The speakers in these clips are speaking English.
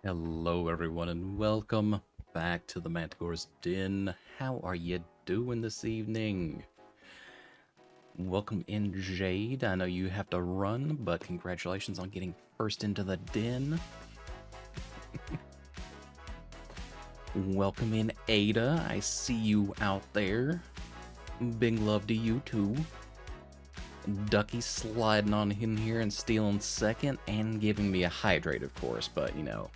Hello, everyone, and welcome back to the Manticore's Den. How are you doing this evening? Welcome in, Jade. I know you have to run, but congratulations on getting first into the den. Welcome in, Ada. I see you out there. Big love to you, too. Ducky sliding on in here and stealing second and giving me a hydrate, of course, but, you know,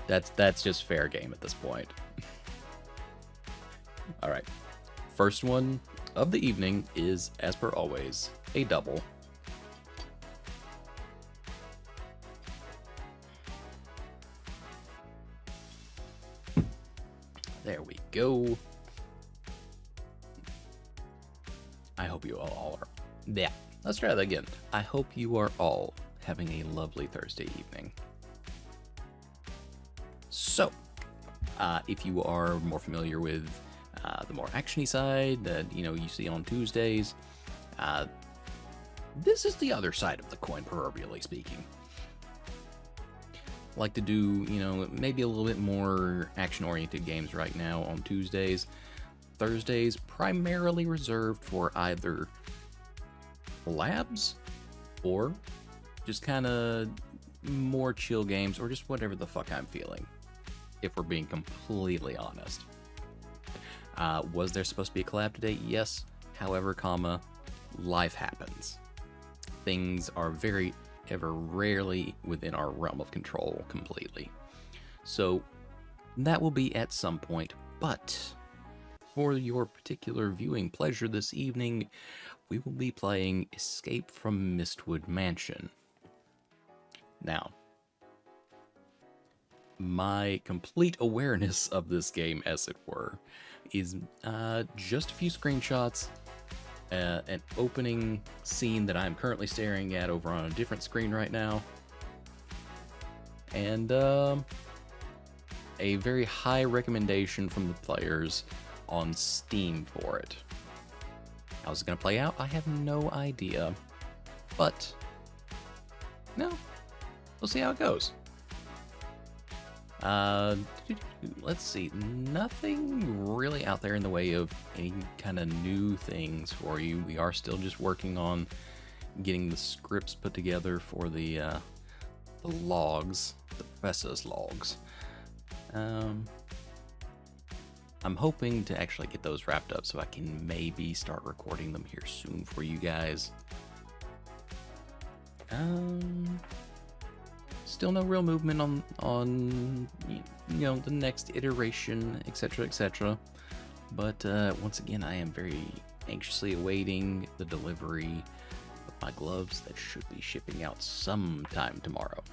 that's just fair game at this point. All right. First one of the evening is, as per always, a double. There we go. I hope you all are. Yeah, let's try that again. I hope you are all having a lovely Thursday evening. So, if you are more familiar with the more actiony side that you see on Tuesdays, this is the other side of the coin, proverbially speaking. Like to do, maybe a little bit more action-oriented games right now on Tuesdays. Thursdays primarily reserved for either labs or just kind of more chill games or just whatever the fuck I'm feeling, if we're being completely honest. Was there supposed to be a collab today? Yes. However, life happens. Things are very ever rarely within our realm of control completely. So that will be at some point, but for your particular viewing pleasure this evening, we will be playing Escape from Mystwood Mansion. Now, my complete awareness of this game, as it were, is just a few screenshots, an opening scene that I'm currently staring at over on a different screen right now, and a very high recommendation from the players on Steam for it. How's it going to play out? I have no idea, but no, we'll see how it goes. Let's see. Nothing really out there in the way of any kind of new things for you. We are still just working on getting the scripts put together for the logs, the professor's logs. I'm hoping to actually get those wrapped up so I can maybe start recording them here soon for you guys. Still no real movement on the next iteration, etc., etc. But once again, I am very anxiously awaiting the delivery of my gloves that should be shipping out sometime tomorrow.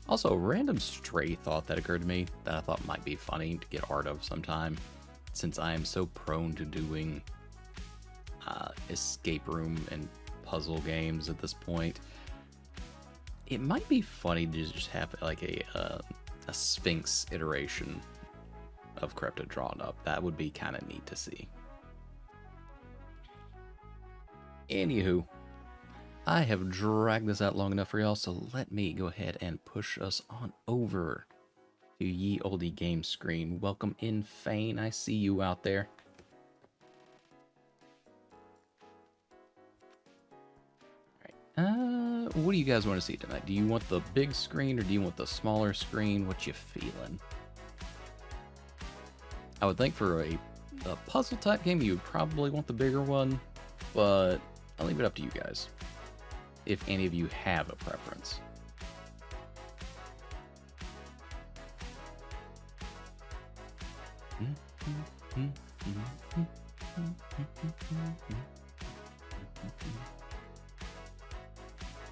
Also, a random stray thought that occurred to me that I thought might be funny to get art of sometime, since I am so prone to doing escape room and puzzle games at this point. It might be funny to just have like a Sphinx iteration of Crypto drawn up. That would be kind of neat to see. Anywho, I have dragged this out long enough for y'all, so let me go ahead and push us on over to Ye Olde Game screen. Welcome in, Fane. I see you out there. What do you guys want to see tonight? Do you want the big screen or do you want the smaller screen? What you feeling? I would think for a puzzle type game, you would probably want the bigger one, but I'll leave it up to you guys, if any of you have a preference.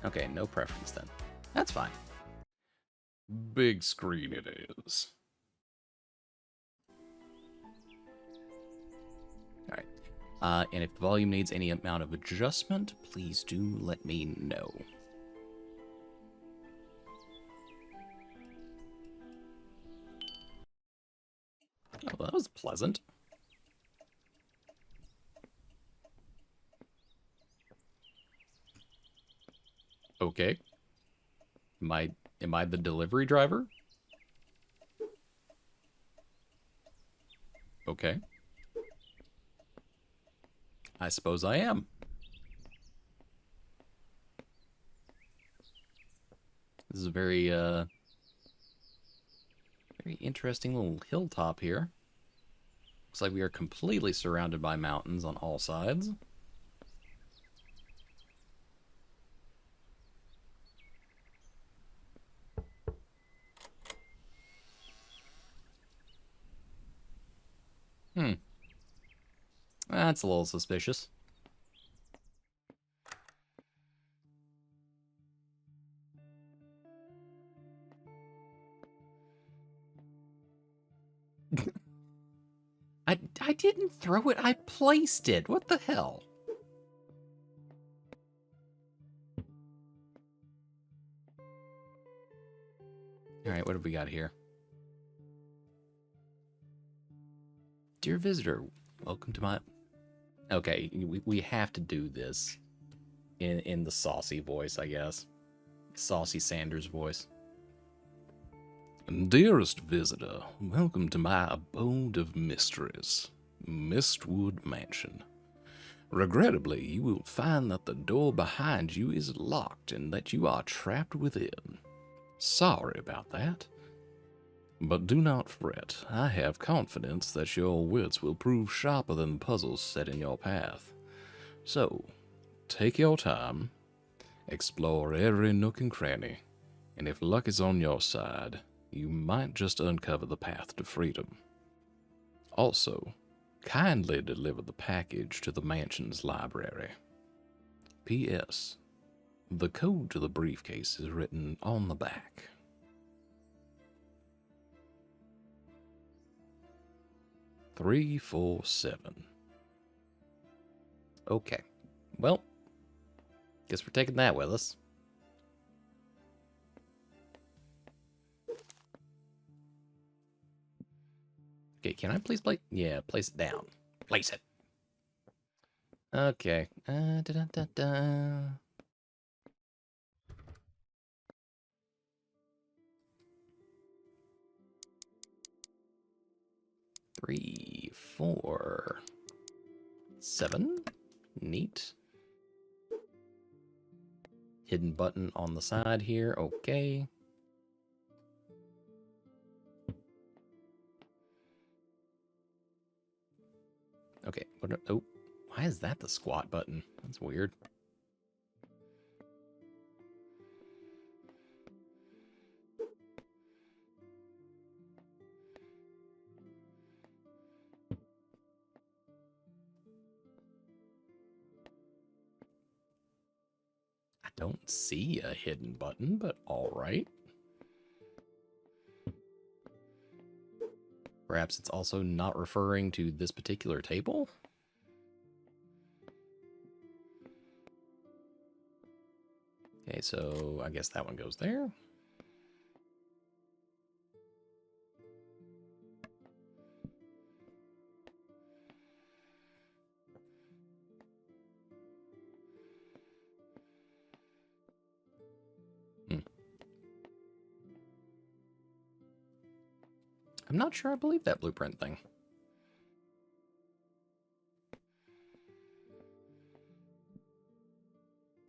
Okay, no preference then. That's fine. Big screen it is. Alright. And if the volume needs any amount of adjustment, please do let me know. Oh, well, that was pleasant. Okay. My Am I the delivery driver? Okay. I suppose I am. This is a very, very interesting little hilltop here. Looks like we are completely surrounded by mountains on all sides. That's a little suspicious. I didn't throw it, I placed it. What the hell? Alright, what have we got here? Dear visitor, welcome to my... Okay, we have to do this in the saucy voice, I guess. Saucy Sanders voice. Dearest visitor, welcome to my abode of mysteries, Mystwood Mansion. Regrettably, you will find that the door behind you is locked and that you are trapped within. Sorry about that. But do not fret, I have confidence that your wits will prove sharper than puzzles set in your path. So, take your time, explore every nook and cranny, and if luck is on your side, you might just uncover the path to freedom. Also, kindly deliver the package to the mansion's library. P.S. The code to the briefcase is written on the back. Three, 4, 7. Okay. Well, guess we're taking that with us. Okay, can I please place? Yeah, place it down. Place it. Okay. Da da da da. 3, 4, 7. Neat. Hidden button on the side here. Okay. Okay. Oh, why is that the squat button? That's weird. I don't see a hidden button, but all right. Perhaps it's also not referring to this particular table? Okay, so I guess that one goes there. I'm not sure I believe that blueprint thing.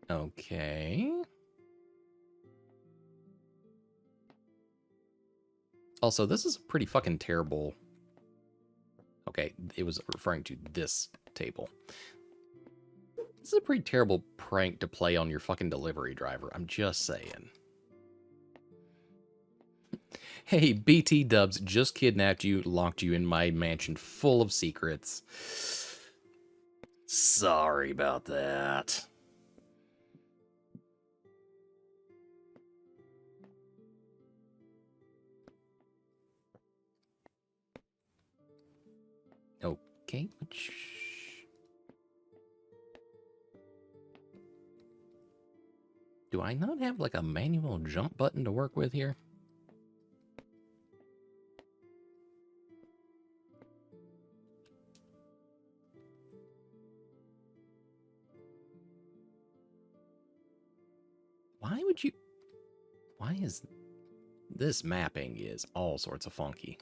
Okay. Also, this is a pretty fucking terrible... Okay, it was referring to this table. This is a pretty terrible prank to play on your fucking delivery driver. I'm just saying. Hey, BT Dubs just kidnapped you, locked you in my mansion full of secrets. Sorry about that. Okay, which... Do I not have like a manual jump button to work with here? Why would you... Why is... This mapping is all sorts of funky.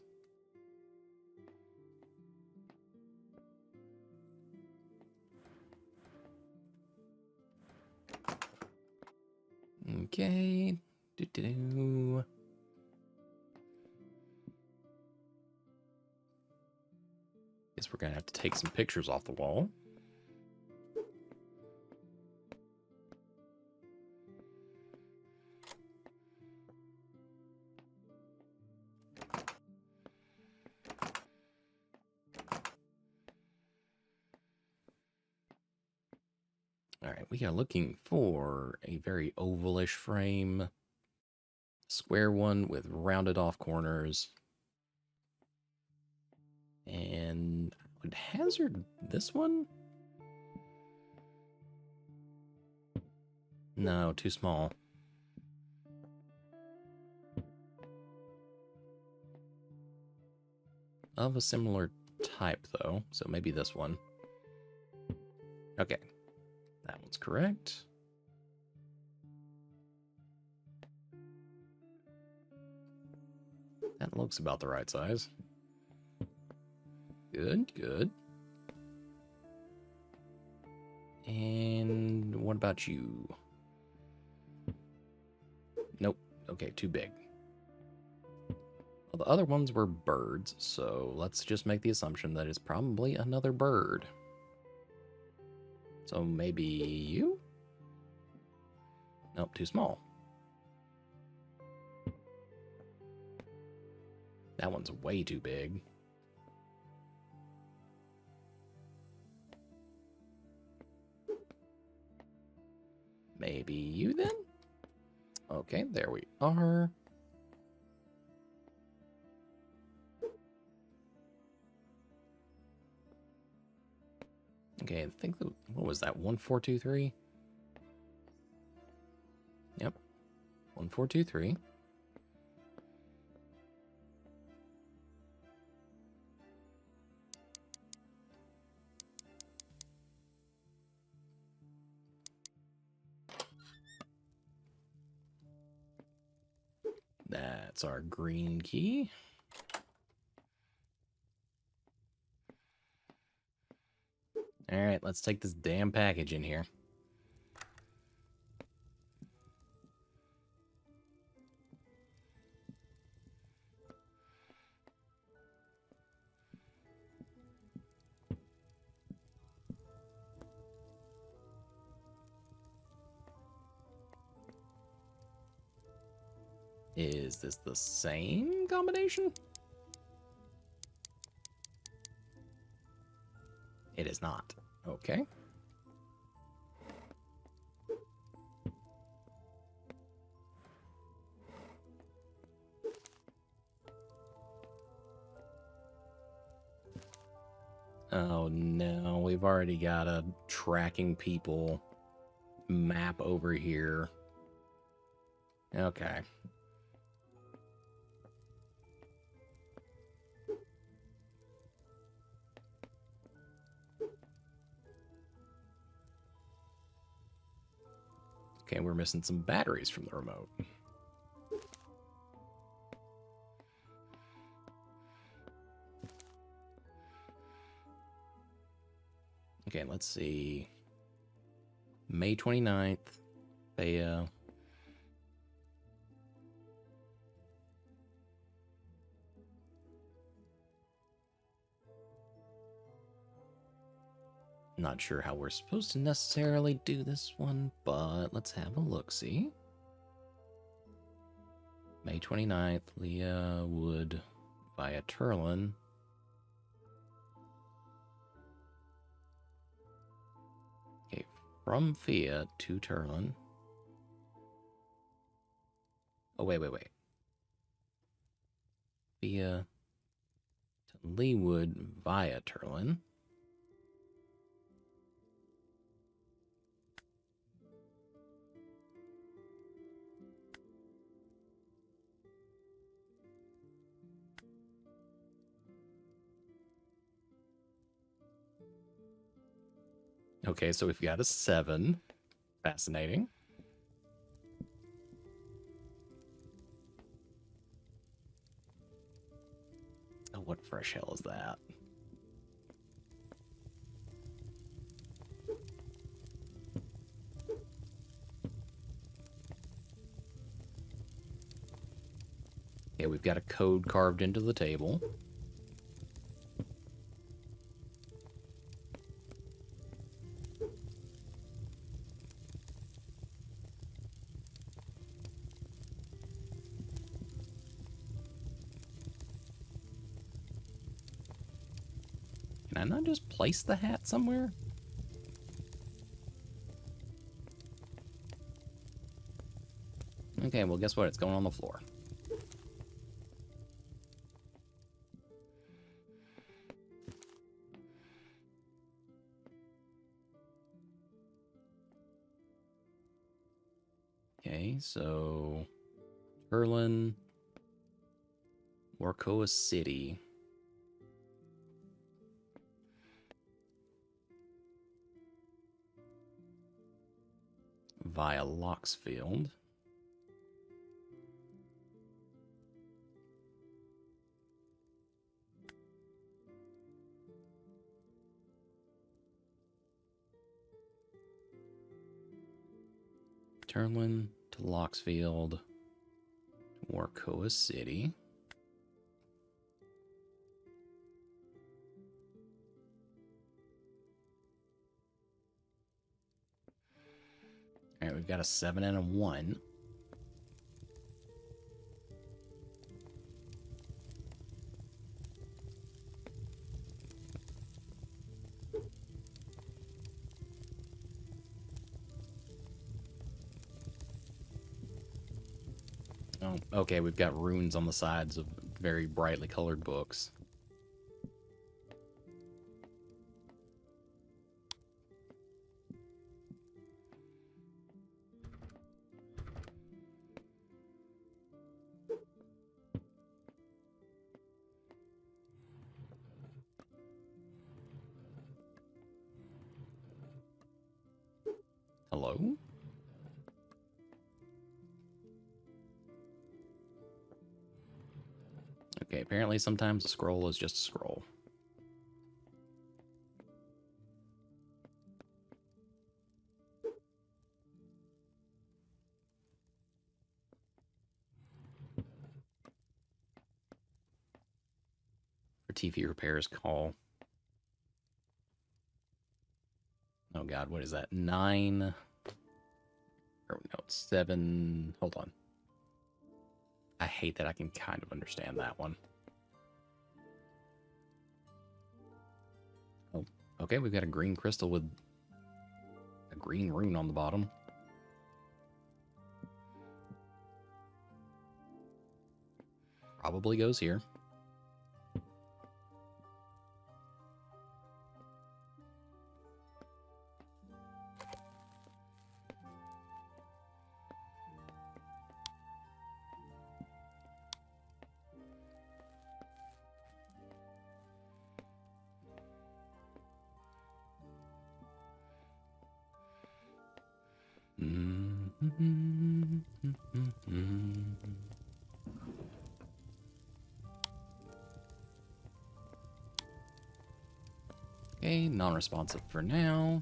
Okay. Doo-doo-doo. Guess we're gonna have to take some pictures off the wall. All right, we are looking for a very ovalish frame, square one with rounded off corners. And would hazard this one? No, too small. Of a similar type, though, so maybe this one. Okay, that one's correct. That looks about the right size. Good, good. And what about you? Nope. Okay, too big. Well, the other ones were birds, so let's just make the assumption that it's probably another bird. So maybe you? Nope, too small. That one's way too big. Maybe you then? Okay, there we are. Okay, I think, what was that, 1423? Yep, 1423. That's our green key. All right, let's take this damn package in here. Is this the same combination? It is not. Okay. Oh no, we've already got a tracking people map over here. Okay. Okay, we're missing some batteries from the remote. Okay, let's see. May 29th, Thea. Not sure how we're supposed to necessarily do this one, but let's have a look-see. May 29th, Leah Wood via Turlin. Okay, from Fia to Turlin. Oh, wait. Fia to Leewood via Turlin. Okay, so we've got a 7. Fascinating. what fresh hell is that? Okay, we've got a code carved into the table. Can I not just place the hat somewhere? Okay, well, guess what? It's going on the floor. Okay, so Berlin, Warcoa City. Via Locksfield. Turlin to Locksfield, Warcoa City. All right, we've got a 7 and a 1. Oh, okay, we've got runes on the sides of very brightly colored books. Hello? Okay, apparently sometimes a scroll is just a scroll. For TV repairs, call. Oh god, what is that? 9. Or no, it's 7. Hold on. I hate that I can kind of understand that one. Oh, okay, we've got a green crystal with a green rune on the bottom. Probably goes here. Okay, non-responsive for now.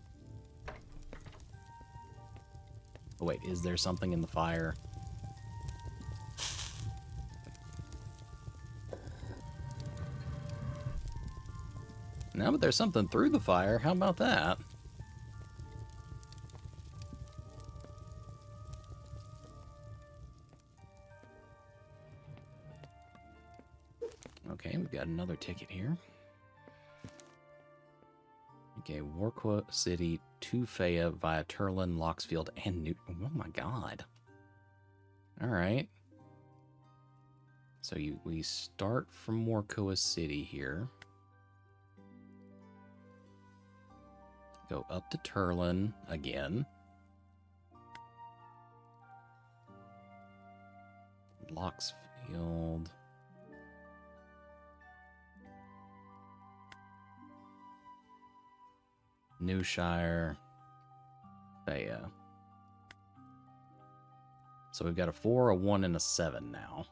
Oh wait, is there something in the fire? No, but there's something through the fire. How about that? Okay, we've got another ticket here. Okay, Warcoa City to Faya via Turlin, Locksfield, and New... Oh my god. Alright. So we start from Warcoa City here. Go up to Turlin again. Locksfield. Newshire. Faya. So we've got a 4, a 1, and a 7 now.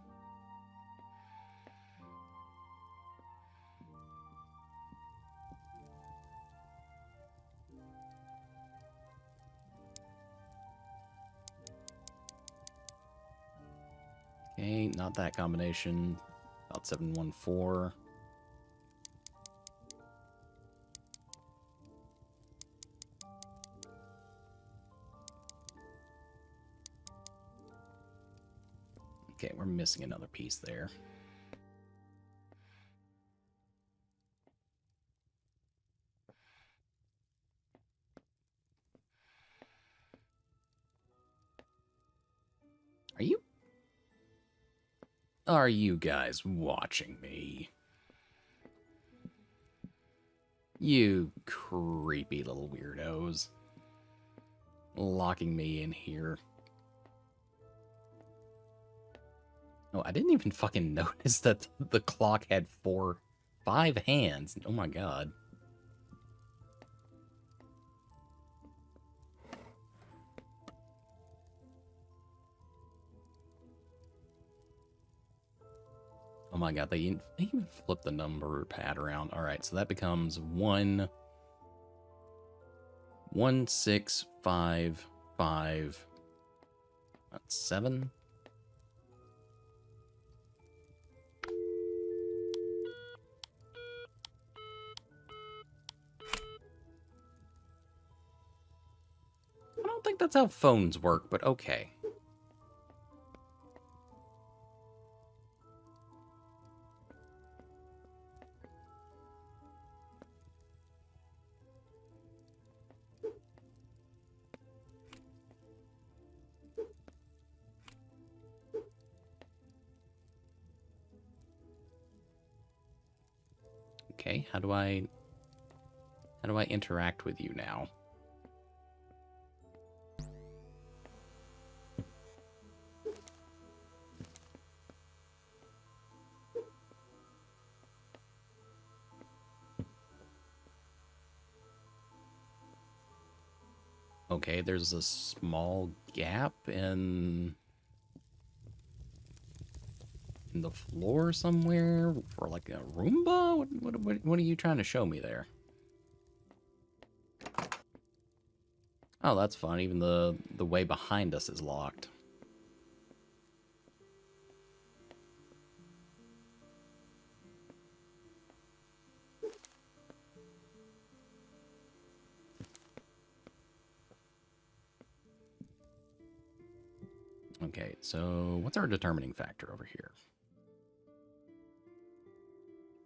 Okay, not that combination. About 714. Okay, we're missing another piece there. Are you guys watching me? You creepy little weirdos. Locking me in here. Oh, I didn't even fucking notice that the clock had 5 hands. Oh my god. Oh my god, they even flipped the number pad around. Alright, so that becomes 1, 1, 6, 5, 5. That's 7. I don't think that's how phones work, but okay. Okay, how do I interact with you now? Okay, there's a small gap in the floor somewhere for like a Roomba? What are you trying to show me there? Oh, that's fun. Even the way behind us is locked. Okay, so what's our determining factor over here?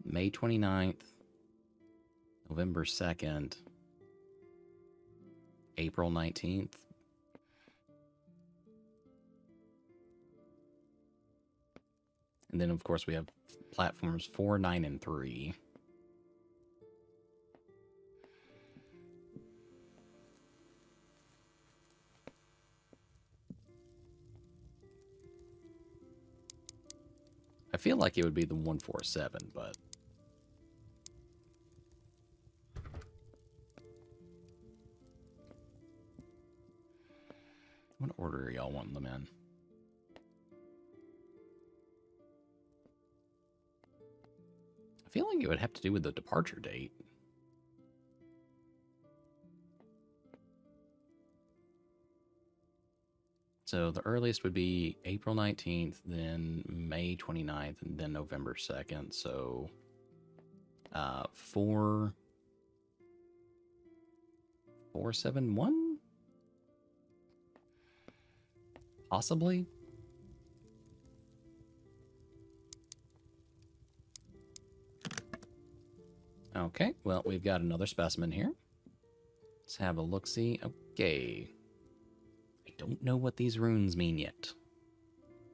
May 29th, November 2nd, April 19th. And then, of course, we have platforms 4, 9, and 3. I feel like it would be the 147, but... What order are y'all wanting them in? I feel like it would have to do with the departure date. So the earliest would be April 19th, then May 29th, and then November 2nd. So 471? Possibly? Okay, well, we've got another specimen here. Let's have a look-see. Okay. I don't know what these runes mean yet.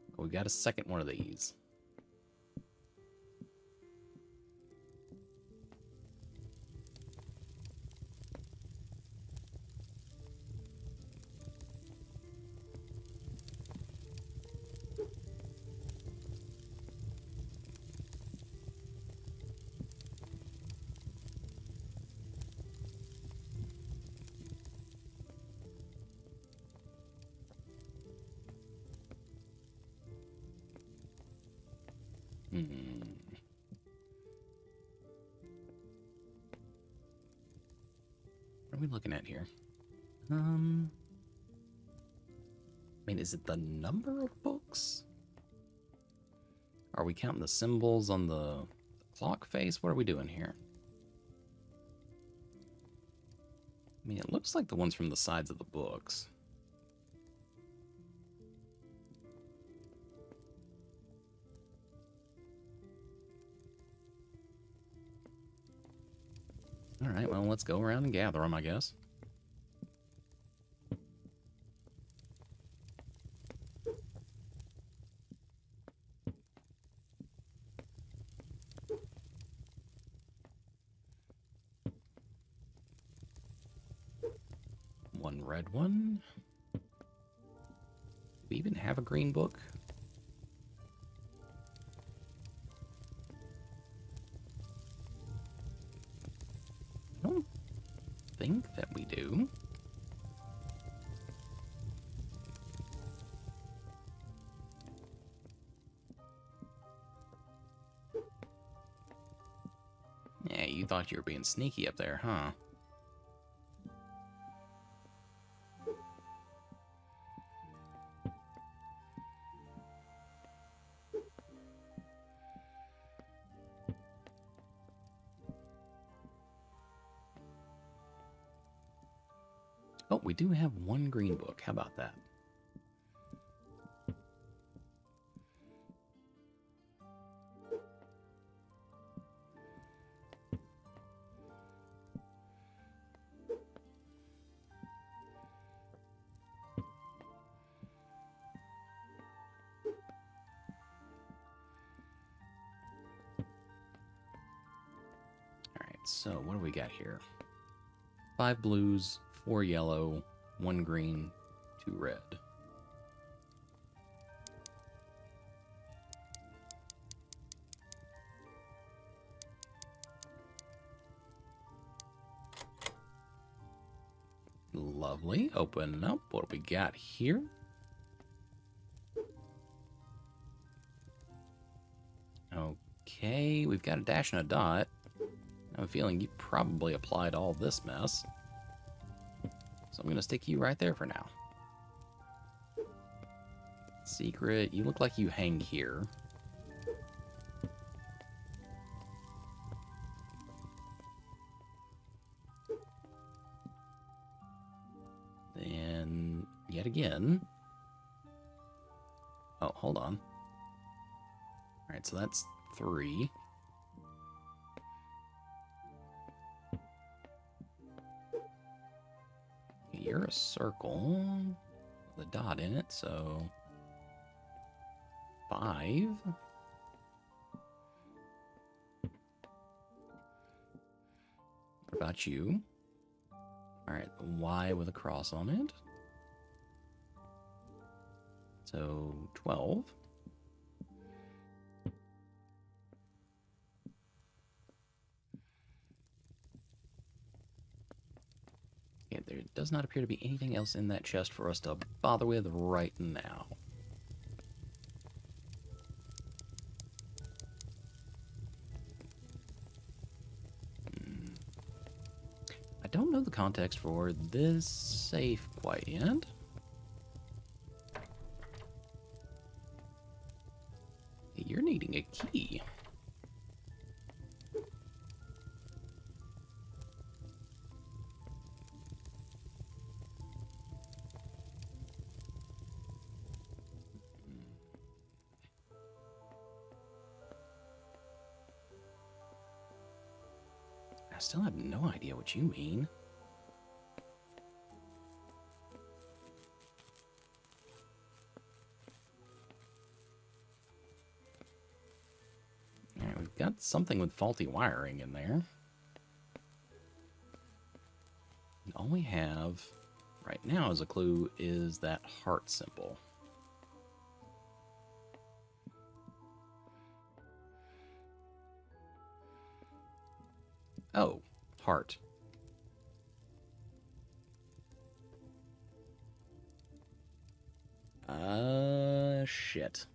But we've got a second one of these. What are we looking at here? I mean, is it the number of books? Are we counting the symbols on the clock face? What are we doing here? I mean, it looks like the ones from the sides of the books. All right, well, let's go around and gather them, I guess. One red one. Do we even have a green book? I don't think that we do. Yeah, you thought you were being sneaky up there, huh? Oh, we do have one green book. How about that? So, what do we got here? 5 blues, 4 yellow, 1 green, 2 red. Lovely. Open up. What do we got here? Okay, we've got a dash and a dot. I have a feeling you probably applied all this mess. So I'm going to stick you right there for now. Secret, you look like you hang here. Then, yet again. Oh, hold on. Alright, so that's 3. You're a circle with a dot in it, so 5. What about you? Alright, Y with a cross on it. So 12. Yeah, there does not appear to be anything else in that chest for us to bother with right now. I don't know the context for this safe quite yet. You're needing a key. I still have no idea what you mean. Alright, we've got something with faulty wiring in there. And all we have right now as a clue is that heart symbol. Oh, heart. Shit.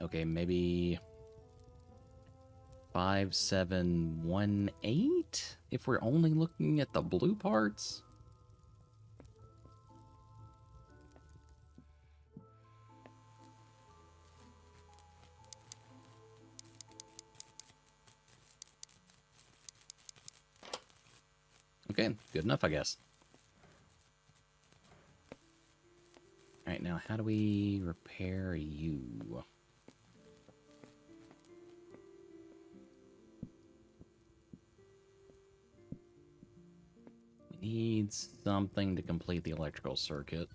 Okay, maybe 5718 if we're only looking at the blue parts. Okay, good enough, I guess. Alright, now how do we repair you? We need something to complete the electrical circuit.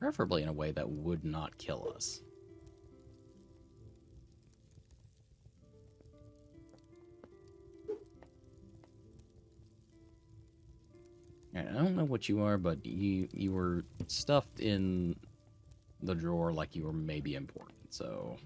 Preferably in a way that would not kill us. I don't know what you are, but you were stuffed in the drawer like you were maybe important, so...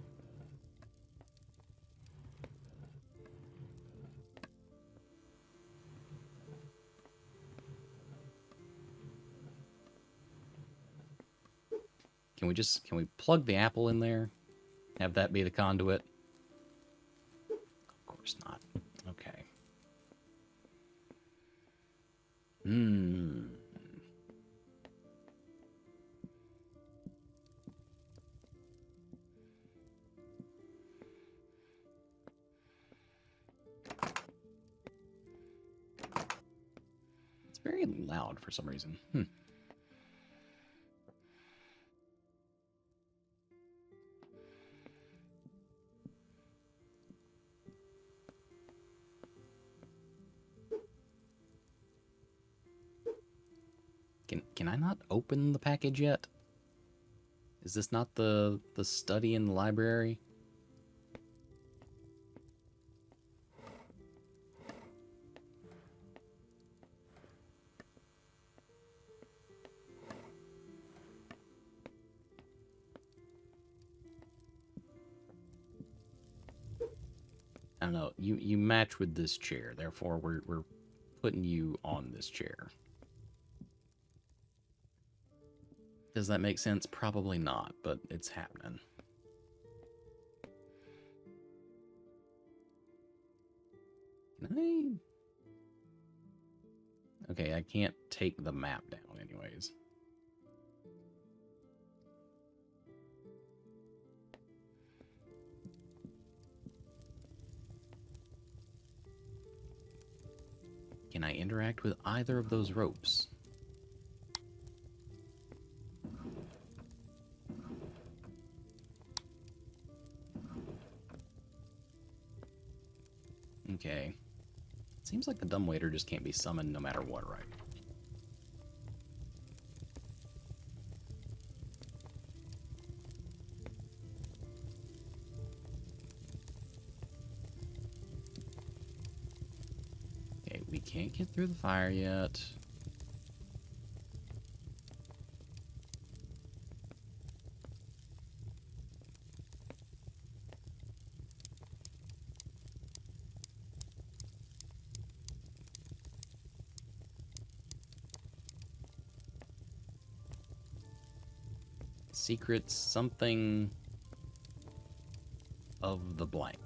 Can we plug the apple in there? Have that be the conduit? Of course not. Okay. It's very loud for some reason. Can I not open the package yet? Is this not the study in the library? I don't know. You match with this chair, therefore we're putting you on this chair. Does that make sense? Probably not, but it's happening. Can I? Okay, I can't take the map down anyways. Can I interact with either of those ropes? Okay. Seems like the dumbwaiter just can't be summoned no matter what, right? Okay, we can't get through the fire yet. Secret something of the blank.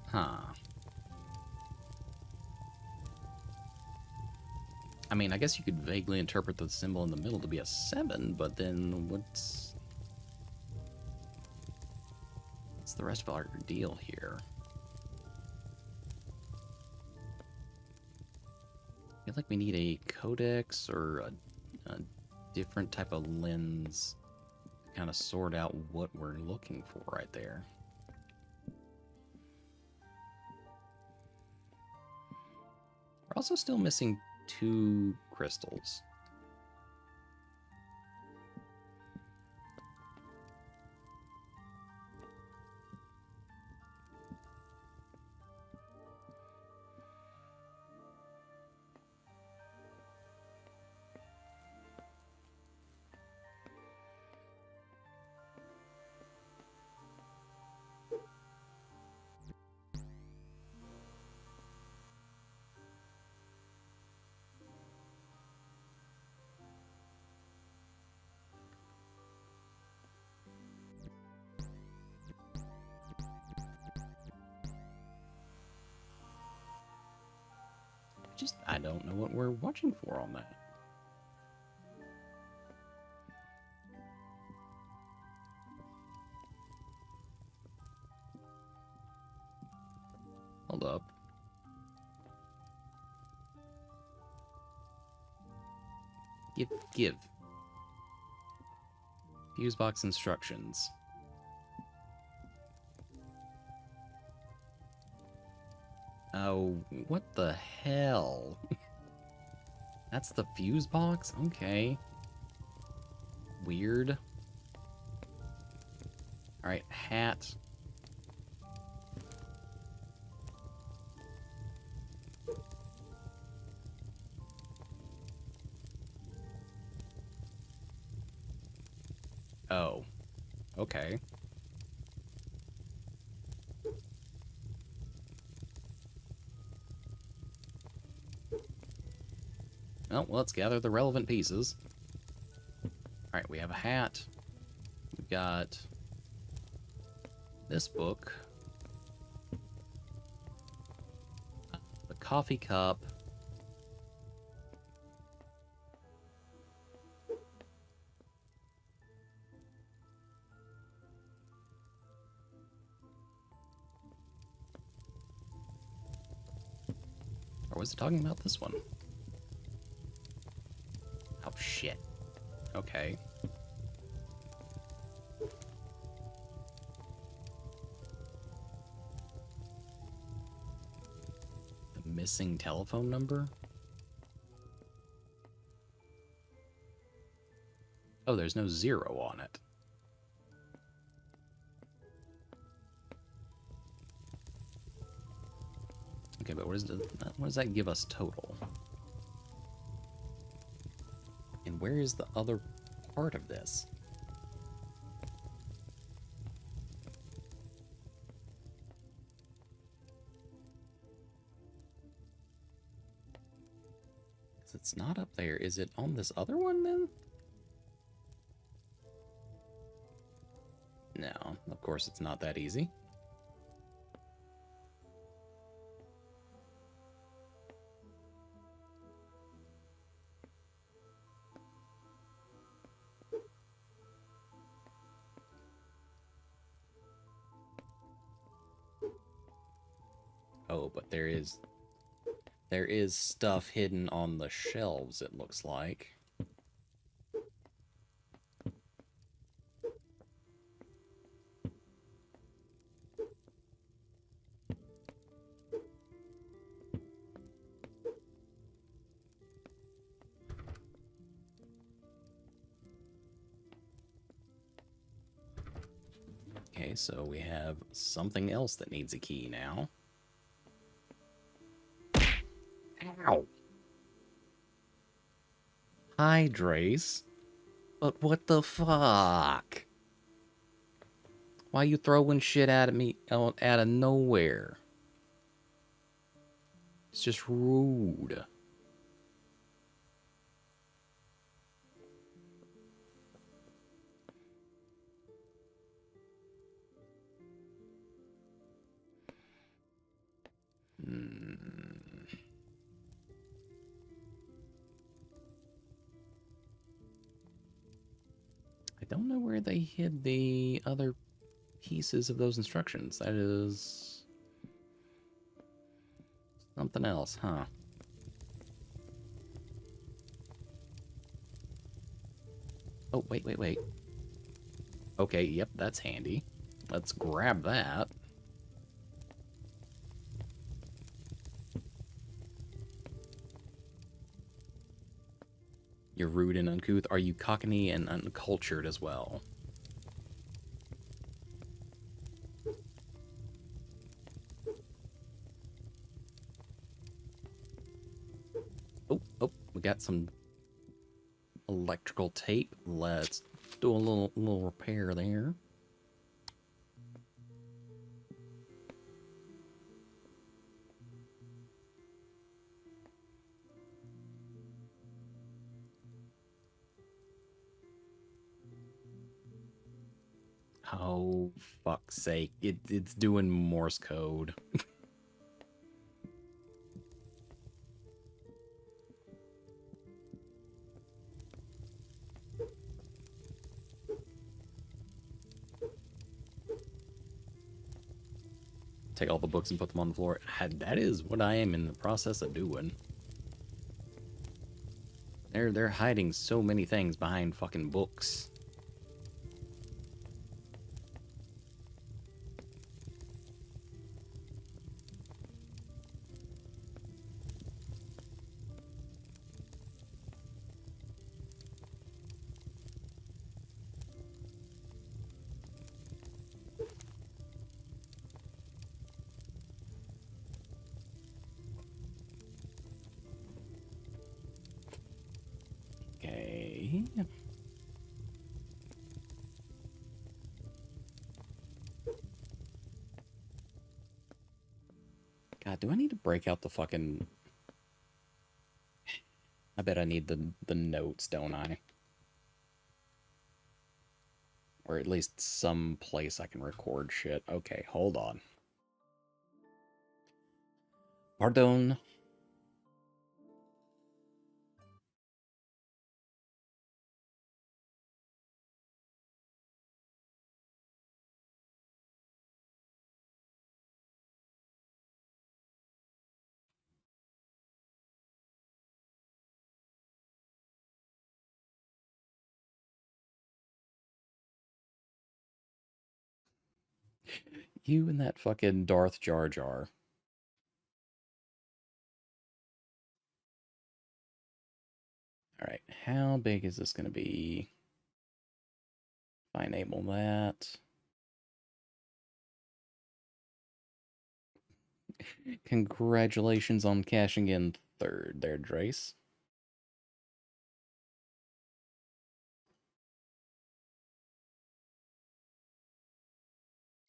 Huh. I mean, I guess you could vaguely interpret the symbol in the middle to be a 7, but then what's the rest of our deal here? I feel like we need a codex or a different type of lens to kind of sort out what we're looking for right there. We're also still missing 2 crystals. I don't know what we're watching for on that. Hold up. Give. Fuse box instructions. Oh, what the hell? That's the fuse box? Okay. Weird. Alright, hat. Oh. Okay. Well, let's gather the relevant pieces. Alright, we have a hat. We've got this book. A coffee cup. Or was it talking about this one? Oh, shit. Okay. The missing telephone number? Oh, there's no 0 on it. Okay, but what does that give us total? And where is the other part of this? Because it's not up there. Is it on this other one then? No, of course it's not that easy. Oh, but there is stuff hidden on the shelves, it looks like. Okay, so we have something else that needs a key now. Ow! Hi, Drace. But what the fuck? Why you throwing shit at me out of nowhere? It's just rude. I don't know where they hid the other pieces of those instructions. That is something else, huh? Oh, wait. Okay, yep, that's handy. Let's grab that. You're rude and uncouth. Are you cockney and uncultured as well? Oh, we got some electrical tape. Let's do a little repair there. Oh, fuck's sake. It's doing Morse code. Take all the books and put them on the floor. That is what I am in the process of doing. They're hiding so many things behind fucking books. Okay. God, do I need to break out the fucking... I bet I need the notes, don't I? Or at least some place I can record shit. Okay, hold on. Pardon. You and that fucking Darth Jar Jar. Alright, how big is this going to be? If I enable that. Congratulations on cashing in third there, Drace.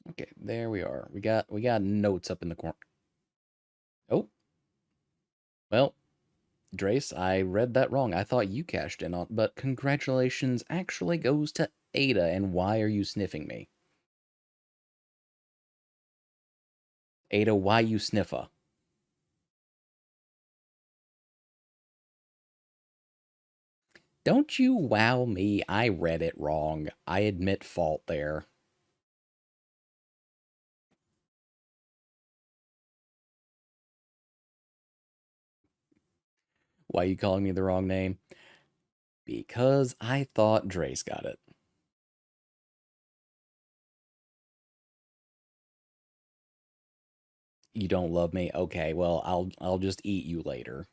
Okay, there we are. We got notes up in the corner. Oh. Well, Drace, I read that wrong. I thought you cashed in on, but congratulations actually goes to Ada, and why are you sniffing me? Ada, why you sniffa? Don't you wow me, I read it wrong. I admit fault there. Why are you calling me the wrong name? Because I thought Drace got it. You don't love me? Okay, well, I'll just eat you later.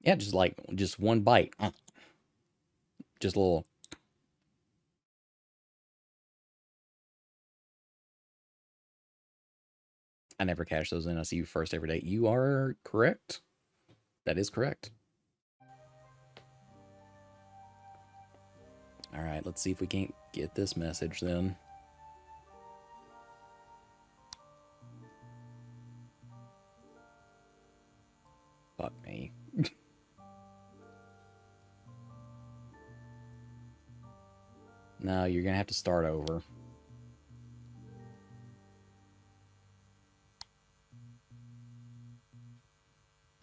Yeah, just one bite. Just a little. I never cash those in. I see you first every day. You are correct. That is correct. All right, let's see if we can't get this message then. Fuck me. No, you're gonna have to start over.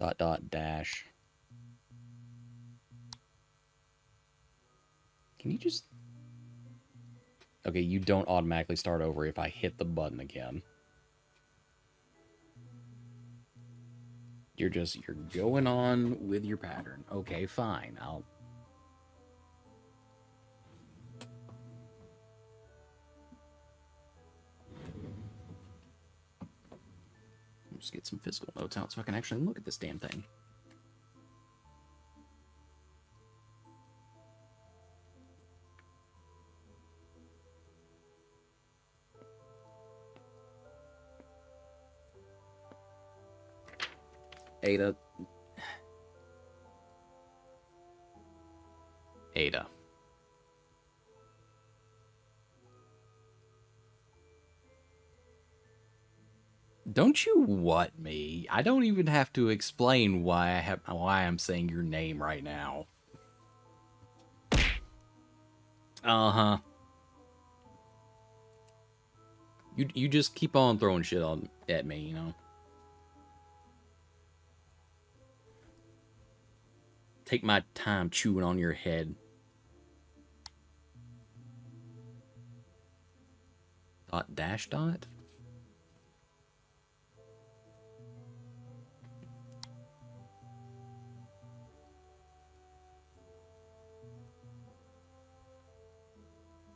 Dot dot dash. Can you just... Okay, you don't automatically start over if I hit the button again. You're going on with your pattern. Okay, fine. I'll... just get some physical notes out so I can actually look at this damn thing. Ada. Ada. Don't you what me? I don't even have to explain why I'm saying your name right now. Uh-huh. You just keep on throwing shit at me, you know. take my time chewing on your head. Dot dash dot?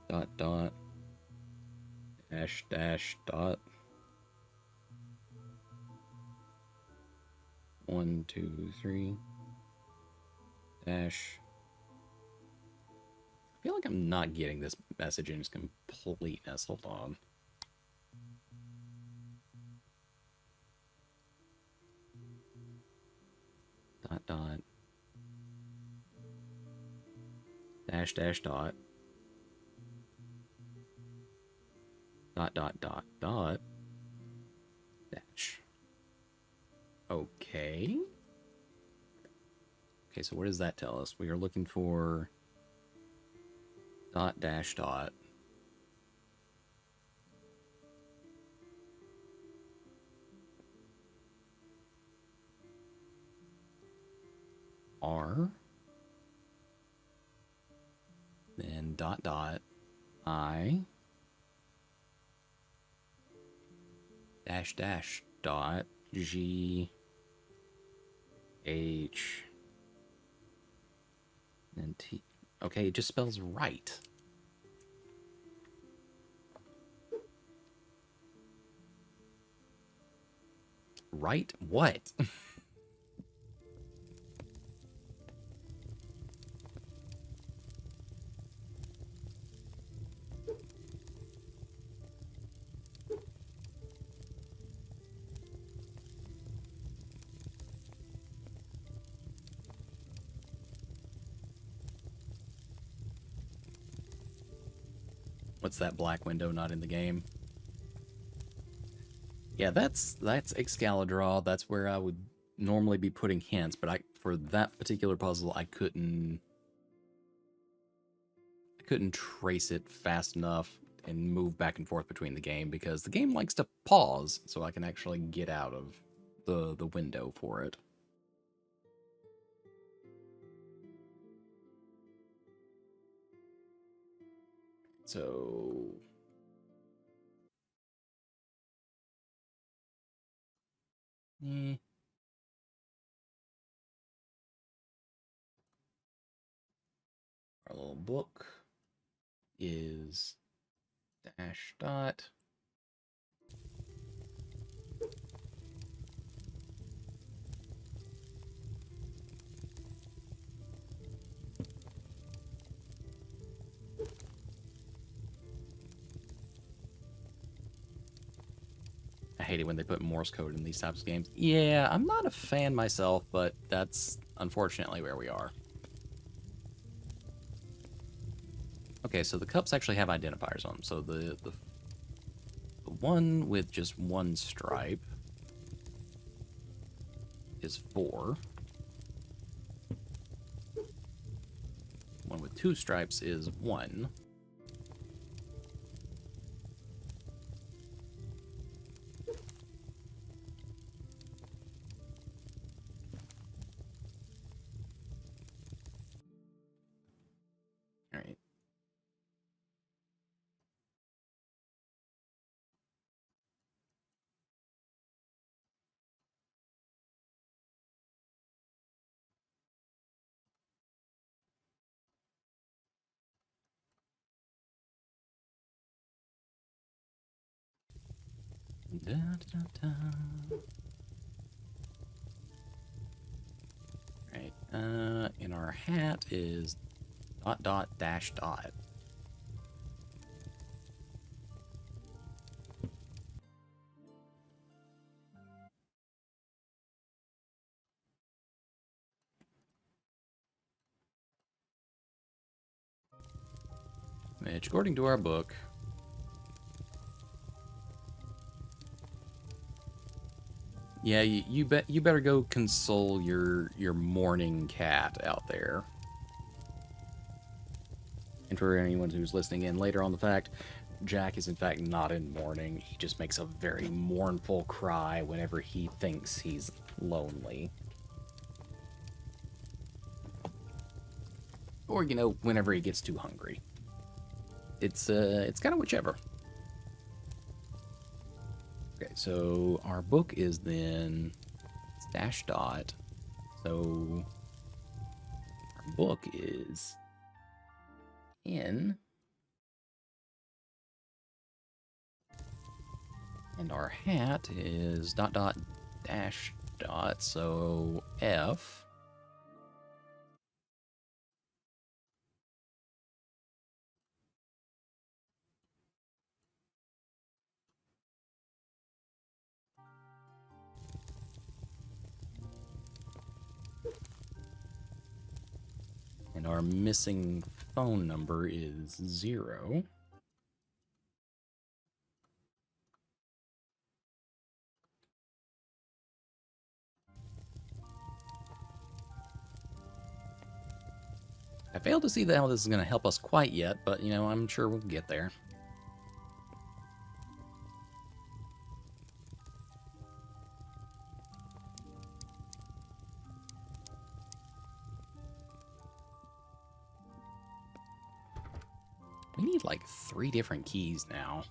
Dot dot dash dash dot 1 2 3 dash. I feel like I'm not getting this message in its completeness. Hold on. Dot dot dash dash dot dot dot dot dot dash. Okay. Okay, so what does that tell us? We are looking for dot dash dot. R. Then dot dot I dash dash dot G H and T. Okay, it just spells right. Right? What? What's that black window not in the game? Yeah, that's Excalibur. That's where I would normally be putting hints, but for that particular puzzle I couldn't trace it fast enough and move back and forth between the game because the game likes to pause so I can actually get out of the window for it. So our little book is dash dot I hate it when they put Morse code in these types of games. Yeah, I'm not a fan myself, but that's unfortunately where we are. Okay, so the cups actually have identifiers on them. So the one with just one stripe is 4. One with 2 stripes is 1. All right. Da, da, da. Right. In our hat is dot dot dash dot. Which, according to our book, yeah, you better go console your mourning cat out there. And for anyone who's listening in later on the fact, Jack is in fact not in mourning. He just makes a very mournful cry whenever he thinks he's lonely. or, you know, whenever he gets too hungry. It's kind of whichever. Okay, so our book is then stash dot. So our book is in, and our hat is dot dot dash dot. So F. And our missing phone number is 0. I failed to see how this is going to help us quite yet, but, you know, I'm sure we'll get there. We need, like, 3 different keys now.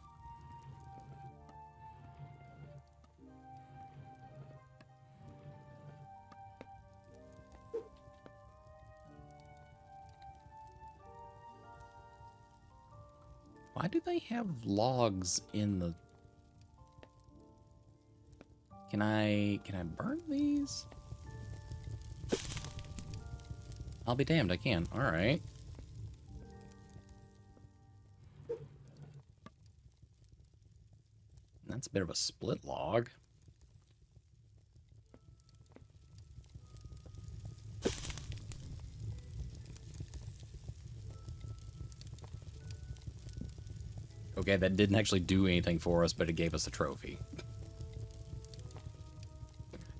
Why do they have logs in the... Can I burn these? I'll be damned, I can. Alright. That's a bit of a split log. Okay, that didn't actually do anything for us, but it gave us a trophy.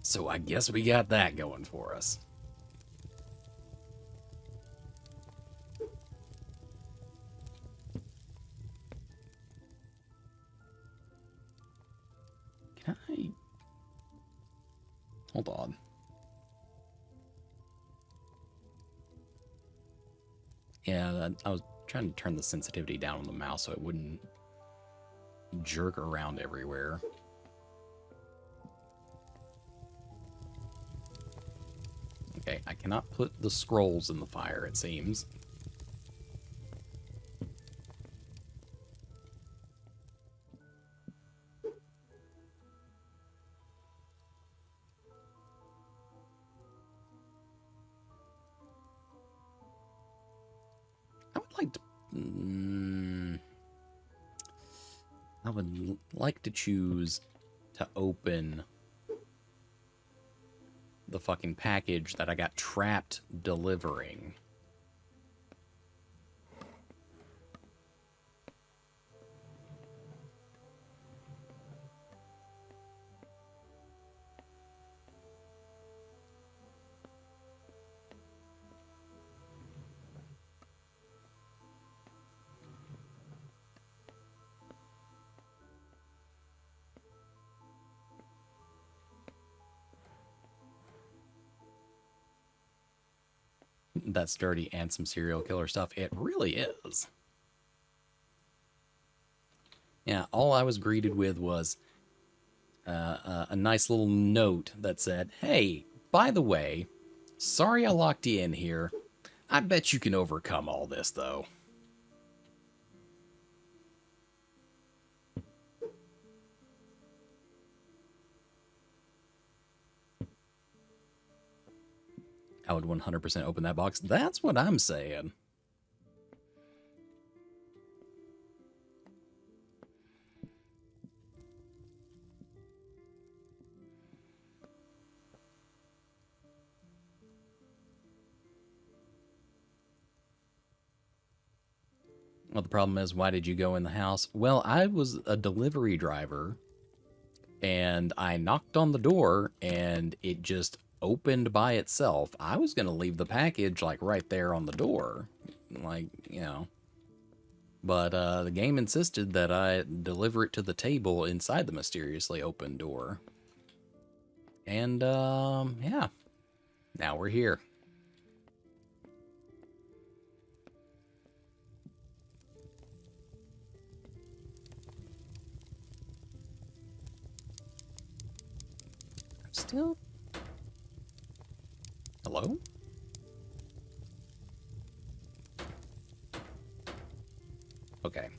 So I guess we got that going for us. Can I... Hold on. Yeah, I was trying to turn the sensitivity down on the mouse so it wouldn't jerk around everywhere. Okay, I cannot put the scrolls in the fire, it seems. I would like to choose to open the fucking package that I got trapped delivering. That's dirty and some serial killer stuff. It really is. Yeah, all I was greeted with was a nice little note that said, "Hey, by the way, sorry I locked you in here. I bet you can overcome all this, though." I would 100% open that box. That's what I'm saying. Well, the problem is, why did you go in the house? Well, I was a delivery driver, and I knocked on the door, and it just opened by itself. I was going to leave the package, like, right there on the door. Like, you know. But the game insisted that I deliver it to the table inside the mysteriously open door. And, yeah. Now we're here. still... Hello? Okay.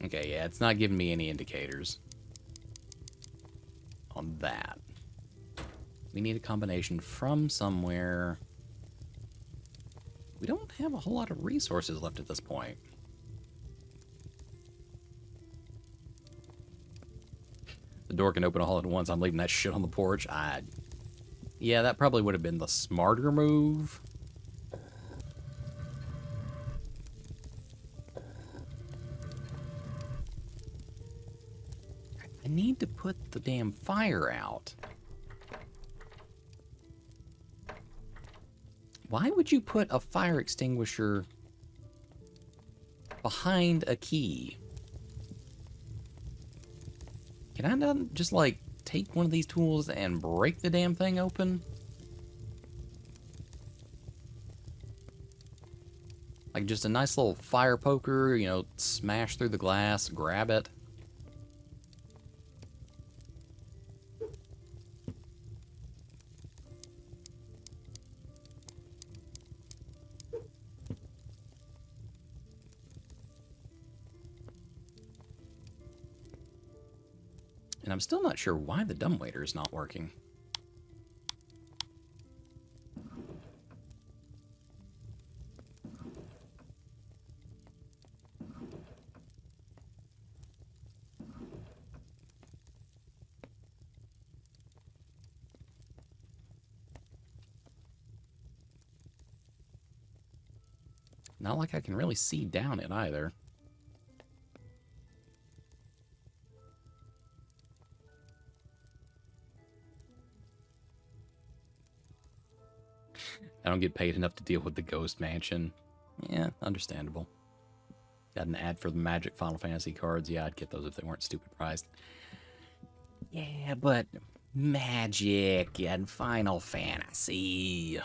Okay, yeah, it's not giving me any indicators on that. We need a combination from somewhere. We don't have a whole lot of resources left at this point. The door can open all at once. I'm leaving that shit on the porch. Yeah, that probably would have been the smarter move. I need to put the damn fire out. Why would you put a fire extinguisher behind a key? Can I not just, like, take one of these tools and break the damn thing open? Like, just a nice little fire poker, you know, smash through the glass, grab it. And I'm still not sure why the dumbwaiter is not working. Not like I can really see down it either. I don't get paid enough to deal with the ghost mansion. Yeah, understandable. Got an ad for the Magic Final Fantasy cards. Yeah, I'd get those if they weren't stupid priced. Yeah, but Magic and Final Fantasy.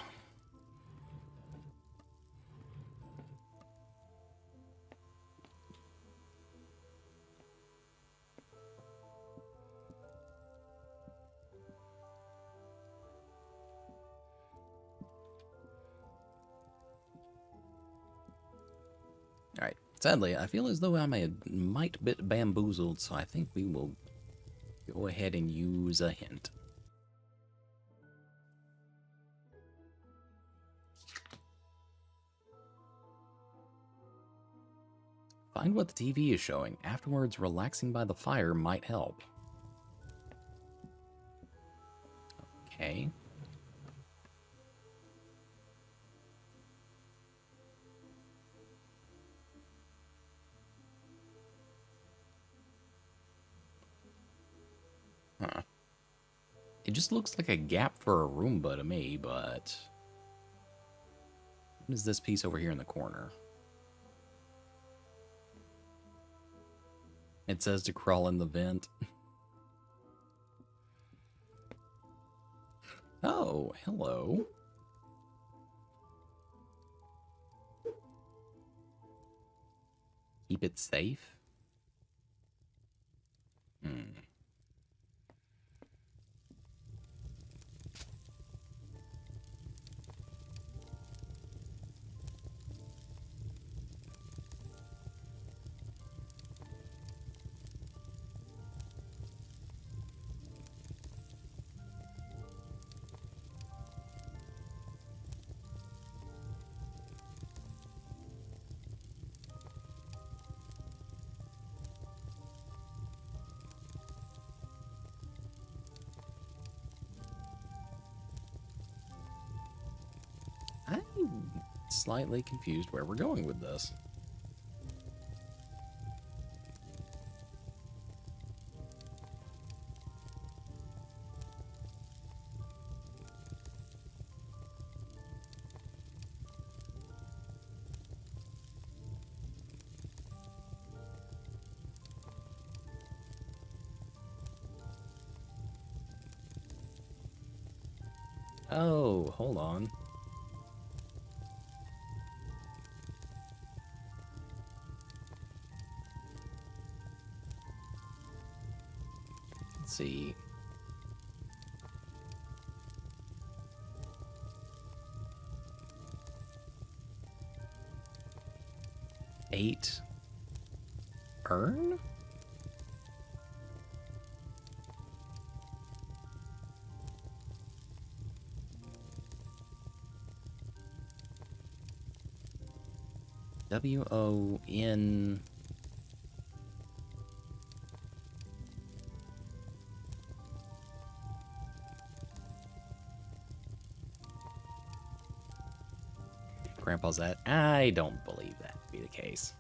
Alright, sadly, I feel as though I might bit bamboozled, so I think we will go ahead and use a hint. Find what the TV is showing. Afterwards, relaxing by the fire might help. Okay. Huh. It just looks like a gap for a Roomba to me, but... What is this piece over here in the corner? It says to crawl in the vent. Oh, hello. Keep it safe? I'm slightly confused where we're going with this. Oh, hold on. see. Eight earn? W-O-N... Grandpa's that? I don't believe that to be the case.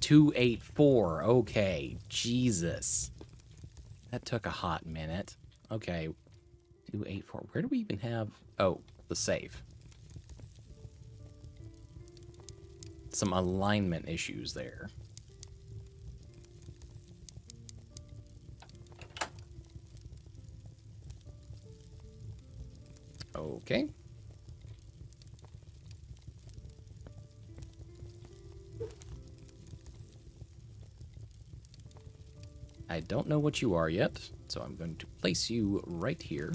$284. Okay, Jesus. That took a hot minute. Okay, 284. Where do we even have... Oh, the save. Some alignment issues there. Okay. I don't know what you are yet, so I'm going to place you right here.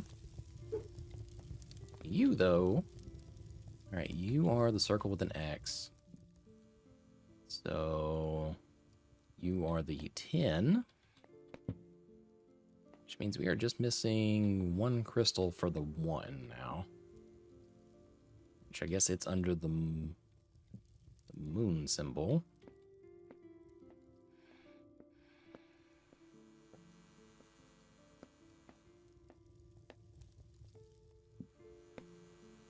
You, though... Alright, you are the circle with an X. So... You are the 10. Which means we are just missing one crystal for the 1 now. Which I guess it's under the moon symbol.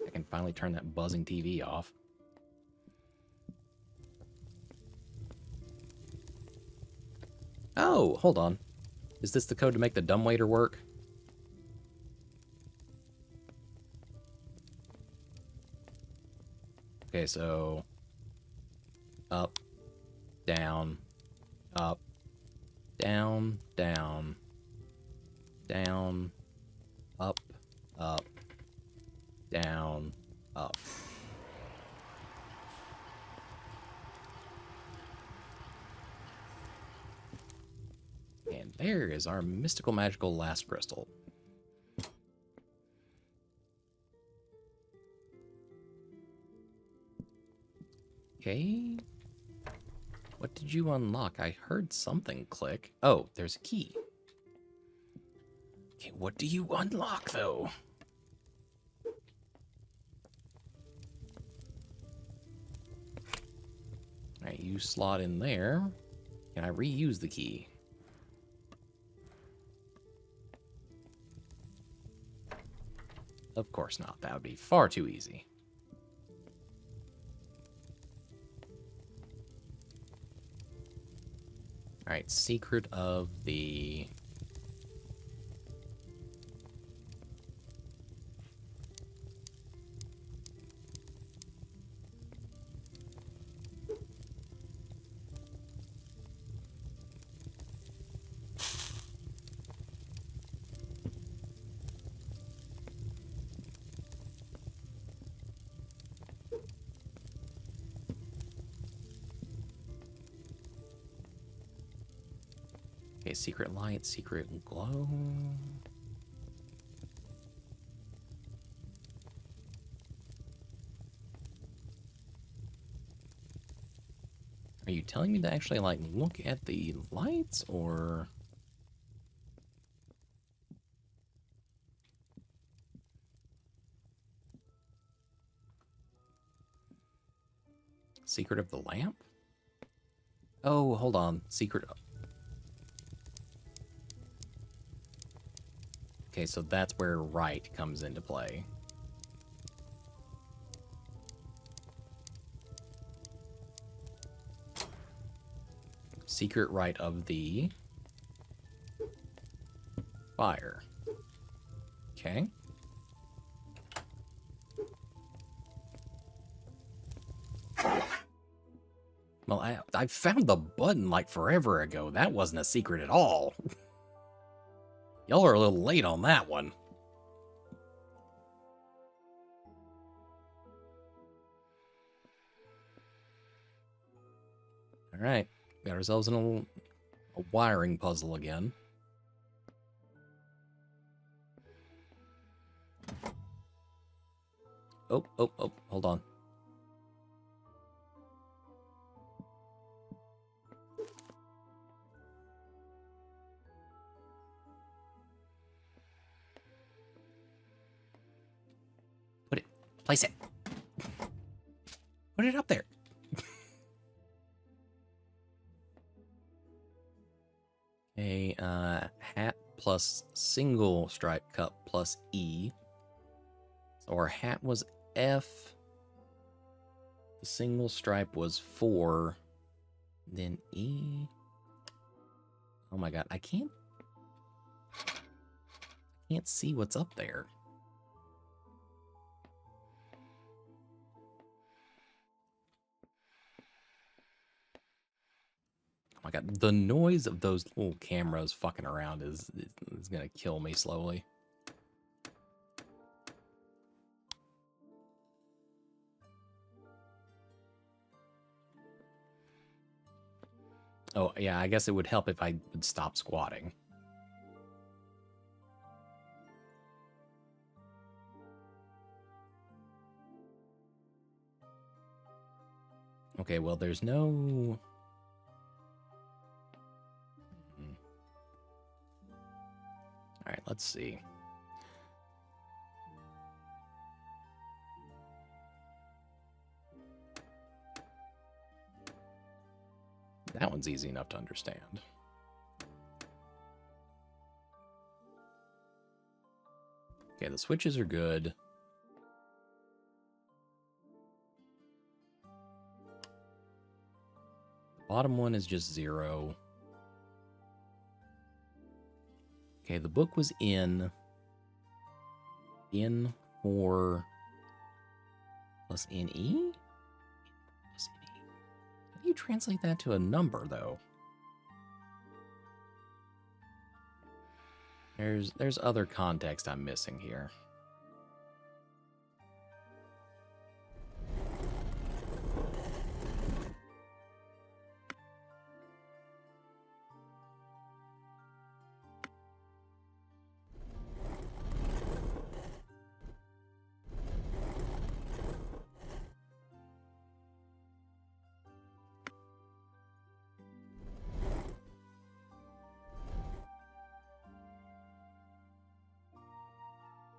I can finally turn that buzzing TV off. Oh, hold on. Is this the code to make the dumbwaiter work? Okay, so... Up, down, up, down, down, down, up, up, down, up. And there is our mystical magical last crystal. Okay. What did you unlock? I heard something click. Oh, there's a key. Okay, what do you unlock, though? Alright, you slot in there. Can I reuse the key? Of course not. That would be far too easy. Alright, secret of the... Okay, secret light, secret glow. Are you telling me to actually, like, look at the lights, or... Secret of the lamp? Oh, hold on. Secret... Okay, so that's where right comes into play. Secret right of the fire. Okay. Well, I found the button like forever ago. That wasn't a secret at all. Y'all are a little late on that one. All right, got ourselves in a wiring puzzle again. Oh, hold on. Put it, place it. Put it up there. Okay, hat plus single stripe cup plus E. So our hat was F. The single stripe was 4. Then E. Oh my god, I can't see what's up there. Oh my god, the noise of those little cameras fucking around is gonna kill me slowly. Oh, yeah, I guess it would help if I would stop squatting. Okay, well, there's no... Alright, let's see. That one's easy enough to understand. Okay, the switches are good. The bottom one is just 0. Okay, the book was in 4 plus NE? How do you translate that to a number, though? There's other context I'm missing here.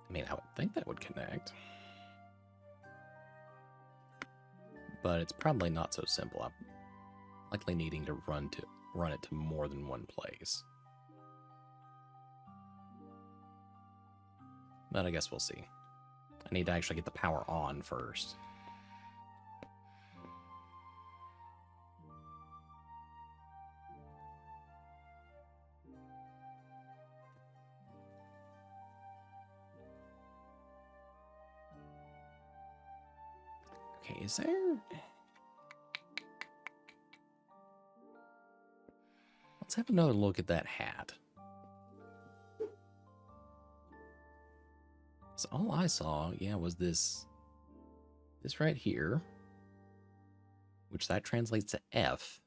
I mean, I would think that would connect. But it's probably not so simple. I'm likely needing to run it to more than one place. But I guess we'll see. I need to actually get the power on first. Okay, is there... Let's have another look at that hat. So all I saw, yeah, was this right here, which that translates to F.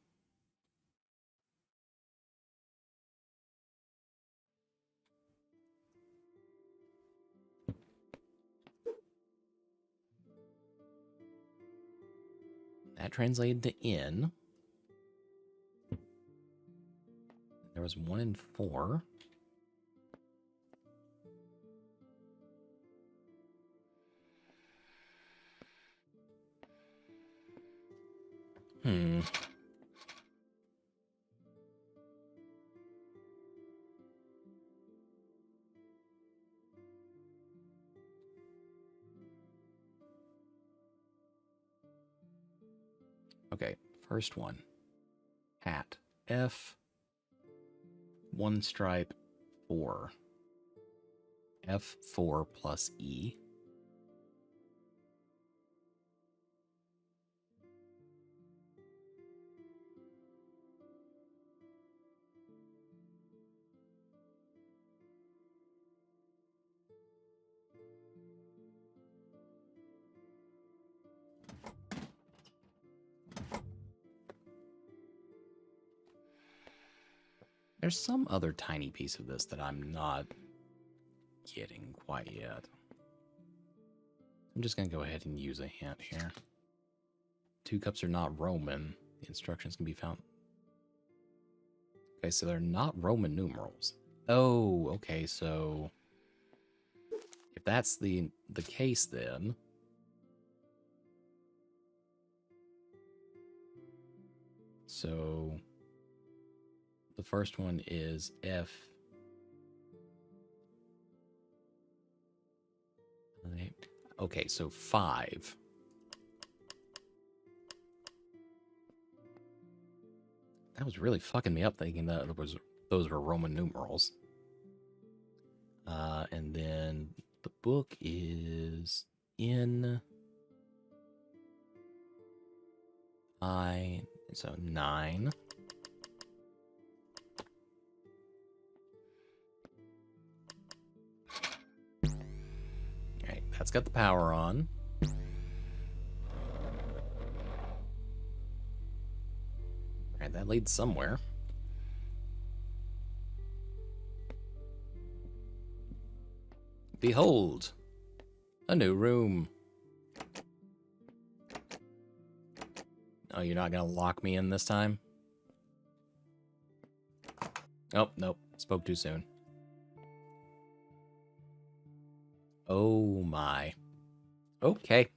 That translated to N. There was 1 and 4. Okay, first one. Hat. F. One stripe. 4. F4 plus E. There's some other tiny piece of this that I'm not getting quite yet. I'm just going to go ahead and use a hint here. 2 cups are not Roman. The instructions can be found. Okay, so they're not Roman numerals. Oh, okay, so if that's the case then, so the first one is F. Okay, so 5. That was really fucking me up thinking that those were Roman numerals. And then the book is in so 9. Alright, that's got the power on. Alright, that leads somewhere. Behold, a new room. Oh, you're not gonna lock me in this time? Oh, nope. Spoke too soon. Oh my. Okay.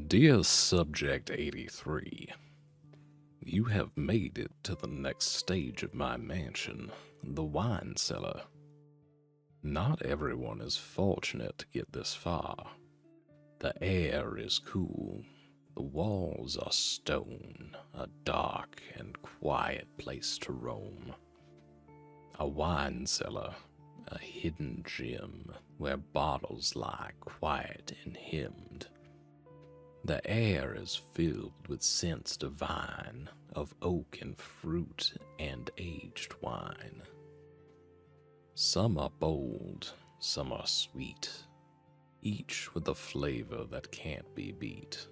Dear Subject 83, you have made it to the next stage of my mansion, the wine cellar. Not everyone is fortunate to get this far. The air is cool. The walls are stone, a dark and quiet place to roam. A wine cellar, a hidden gem where bottles lie quiet and hemmed. The air is filled with scents divine of oak and fruit and aged wine. Some are bold, some are sweet, each with a flavor that can't be beat.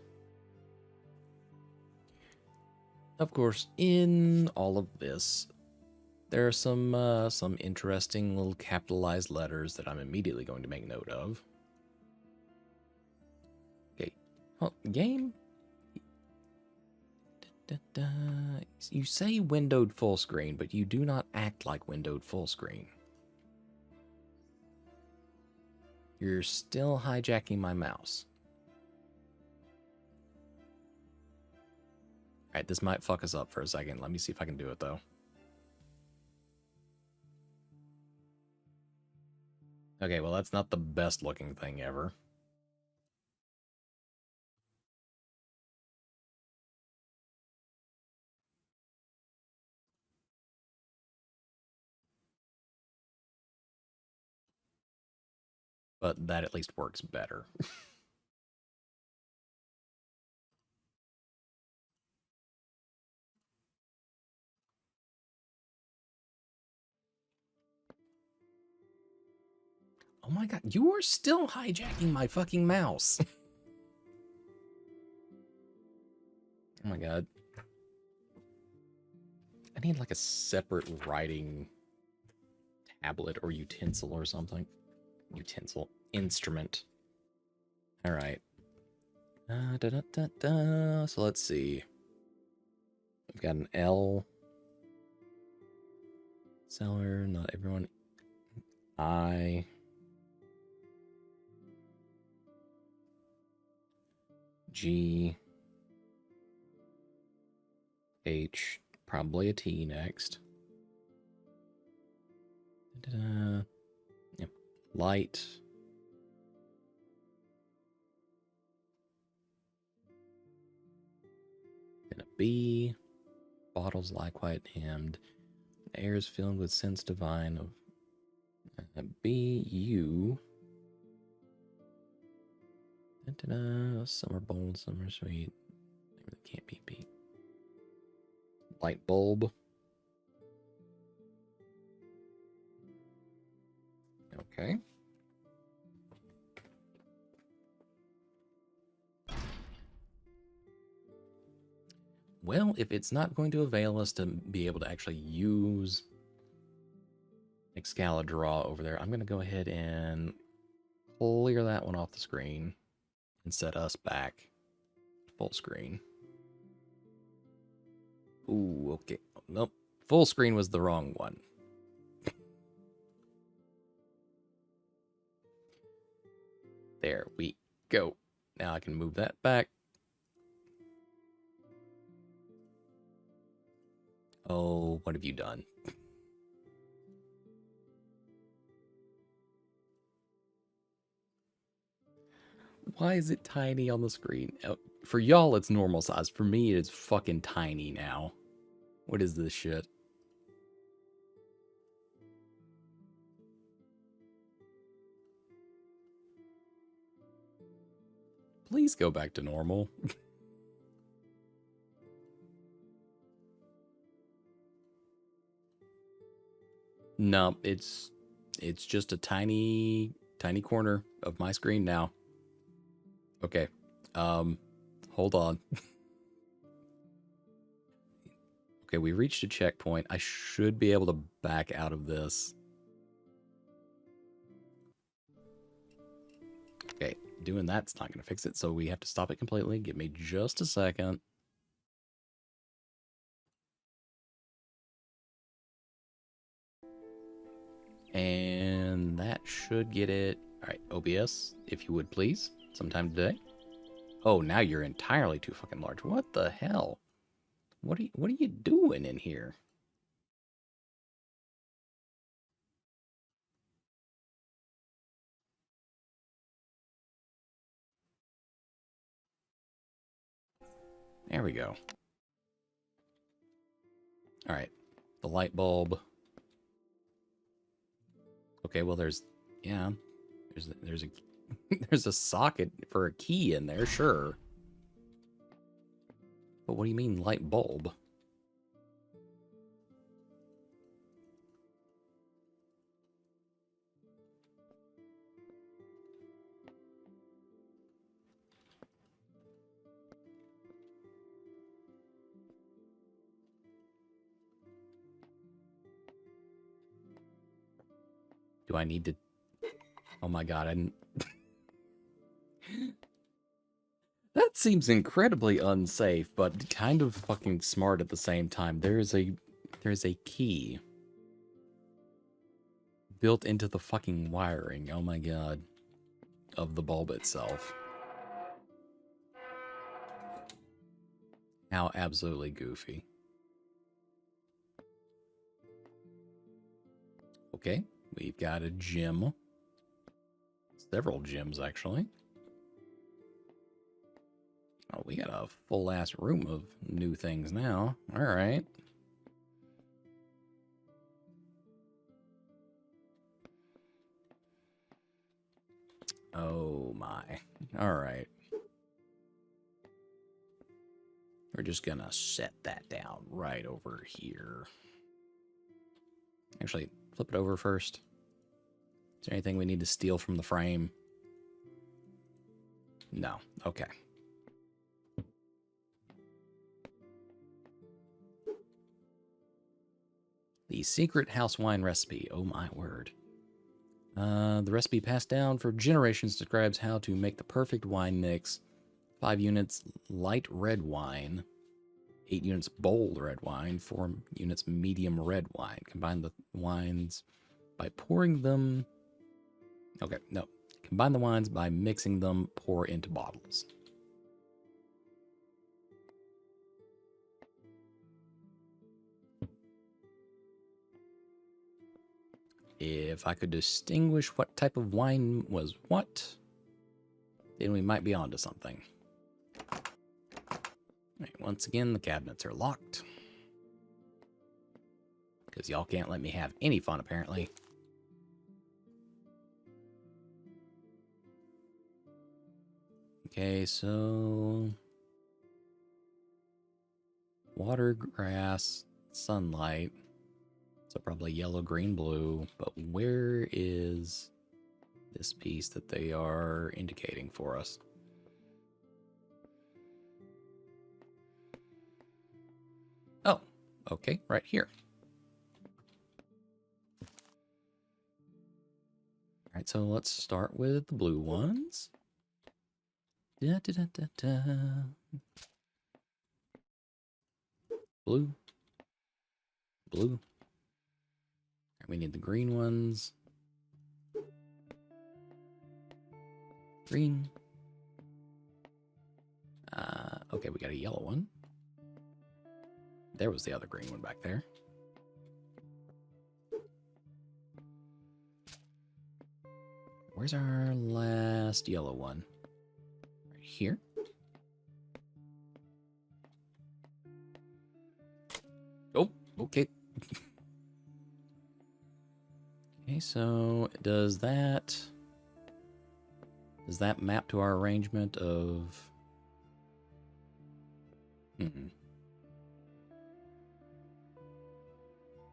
Of course, in all of this, there are some interesting little capitalized letters that I'm immediately going to make note of. Okay, well, game. You say windowed full screen, but you do not act like windowed full screen. You're still hijacking my mouse. Alright, this might fuck us up for a second. Let me see if I can do it, though. Okay, well, that's not the best looking thing ever. But that at least works better. Oh my god, you are still hijacking my fucking mouse. Oh my god. I need like a separate writing tablet or utensil or something. Utensil. Instrument. Alright. So let's see. We've got an L. Seller, not everyone. I. G. H. Probably a T next. Yep. Light. B. Bottles lie quiet hemmed. The air is filled with scents divine of B. U. Da-da-da. Some are bold, some are sweet. They really can't be beat. Light bulb. Okay. Well, if it's not going to avail us to be able to actually use Excalidraw over there, I'm going to go ahead and clear that one off the screen and set us back full screen. Ooh, okay. Nope. Full screen was the wrong one. There we go. Now I can move that back. Oh, what have you done? Why is it tiny on the screen? For y'all, it's normal size. For me, it's fucking tiny now. What is this shit? Please go back to normal. No, it's just a tiny corner of my screen now. Okay. Hold on. Okay, we reached a checkpoint. I should be able to back out of this. Okay, doing that's not going to fix it, so we have to stop it completely. Give me just a second. And that should get it. All right, OBS, if you would please, sometime today. Oh, now you're entirely too fucking large. What the hell? What are you doing in here? There we go. All right, the light bulb. Okay, well there's a there's a socket for a key in there, sure. But what do you mean light bulb? Do I need to... Oh my god, I didn't... That seems incredibly unsafe, but kind of fucking smart at the same time. There's a key built into the fucking wiring, oh my god, of the bulb itself. How absolutely goofy. Okay, we've got a gym. Several gyms, actually. Oh, we got a full-ass room of new things now. All right. Oh, my. All right. We're just gonna set that down right over here. Actually, flip it over first. Is there anything we need to steal from the frame? No. Okay. The secret house wine recipe. Oh my word. The recipe passed down for generations describes how to make the perfect wine mix. 5 units light red wine. 8 units bold red wine. 4 units medium red wine. Combine the wines by pouring them... Okay, no. Combine the wines by mixing them. Pour into bottles. If I could distinguish what type of wine was what, then we might be onto something. Right, once again, the cabinets are locked. Because y'all can't let me have any fun, apparently. Okay, so... water, grass, sunlight. So probably yellow, green, blue. But where is this piece that they are indicating for us? Oh, okay, right here. All right, so let's start with the blue ones. Da, da, da, da, da. Blue. Blue. We need the green ones. Green. Okay, we got a yellow one. There was the other green one back there. Where's our last yellow one? Right here. Oh, okay. Okay, so does that map to our arrangement of...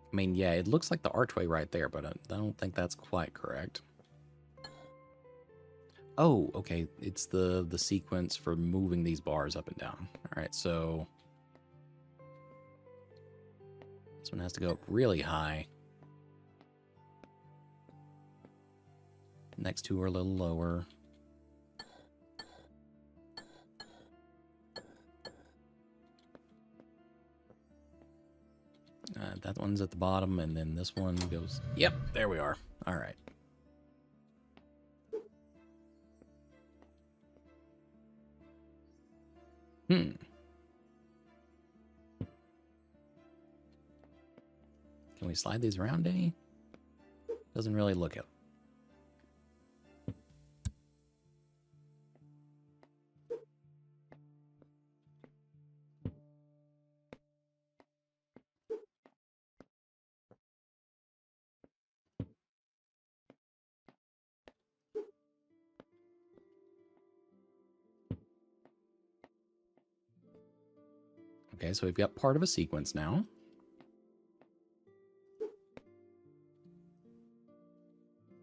I mean, yeah, it looks like the archway right there, but I don't think that's quite correct. Oh, okay. It's the sequence for moving these bars up and down. All right, so this one has to go up really high. Next two are a little lower. That one's at the bottom, and then this one goes... Yep, there we are. All right. Can we slide these around any? Doesn't really look it. Okay, so we've got part of a sequence now.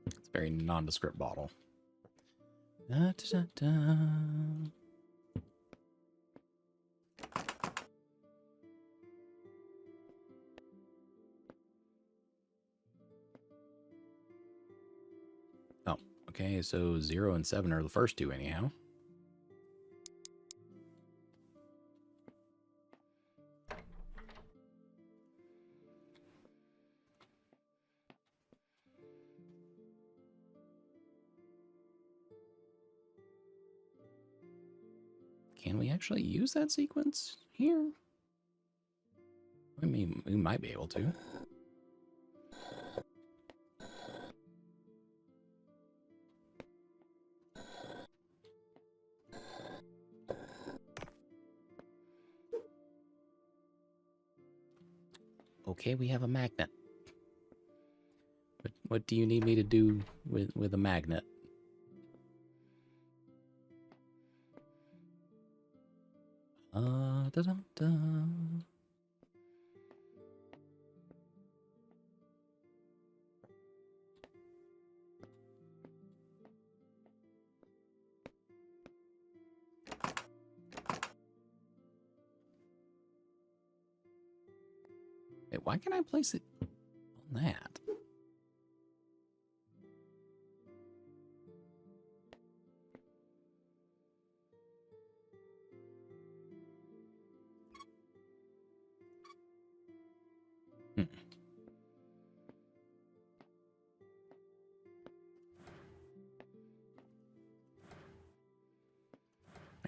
It's a very nondescript bottle. Da, da, da, da. Oh, okay, so 0 and 7 are the first two anyhow. Can we actually use that sequence here? I mean, we might be able to. Okay, we have a magnet. But what do you need me to do with a magnet? Da -da -da. Wait, why can't I place it on that?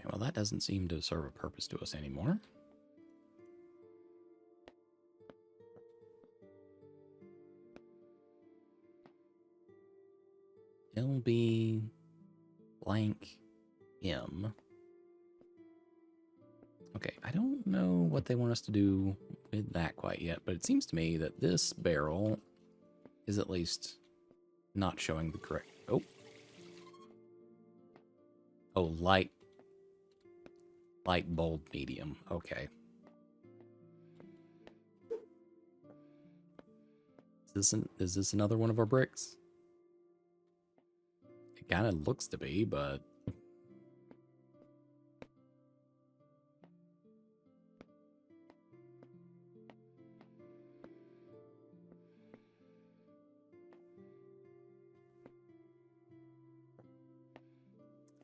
Well, that doesn't seem to serve a purpose to us anymore. LB blank M. Okay, I don't know what they want us to do with that quite yet, but it seems to me that this barrel is at least not showing the correct... Oh, light, bold, medium. Okay. Is this another one of our bricks? It kind of looks to be, but...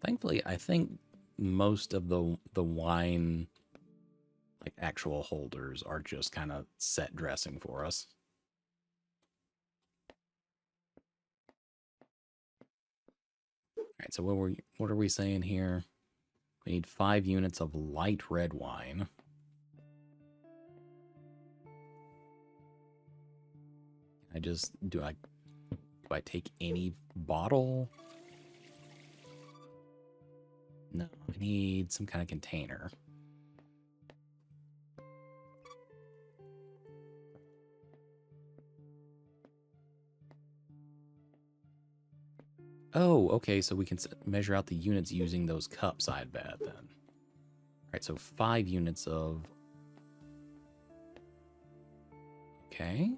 Thankfully, I think most of the wine, like actual holders, are just kind of set dressing for us. All right, so what are we saying here? We need 5 units of light red wine. Do I take any bottle? No, I need some kind of container. Oh, okay, so we can measure out the units using those cups, I'd bet, then. All right, so 5 units of... Okay.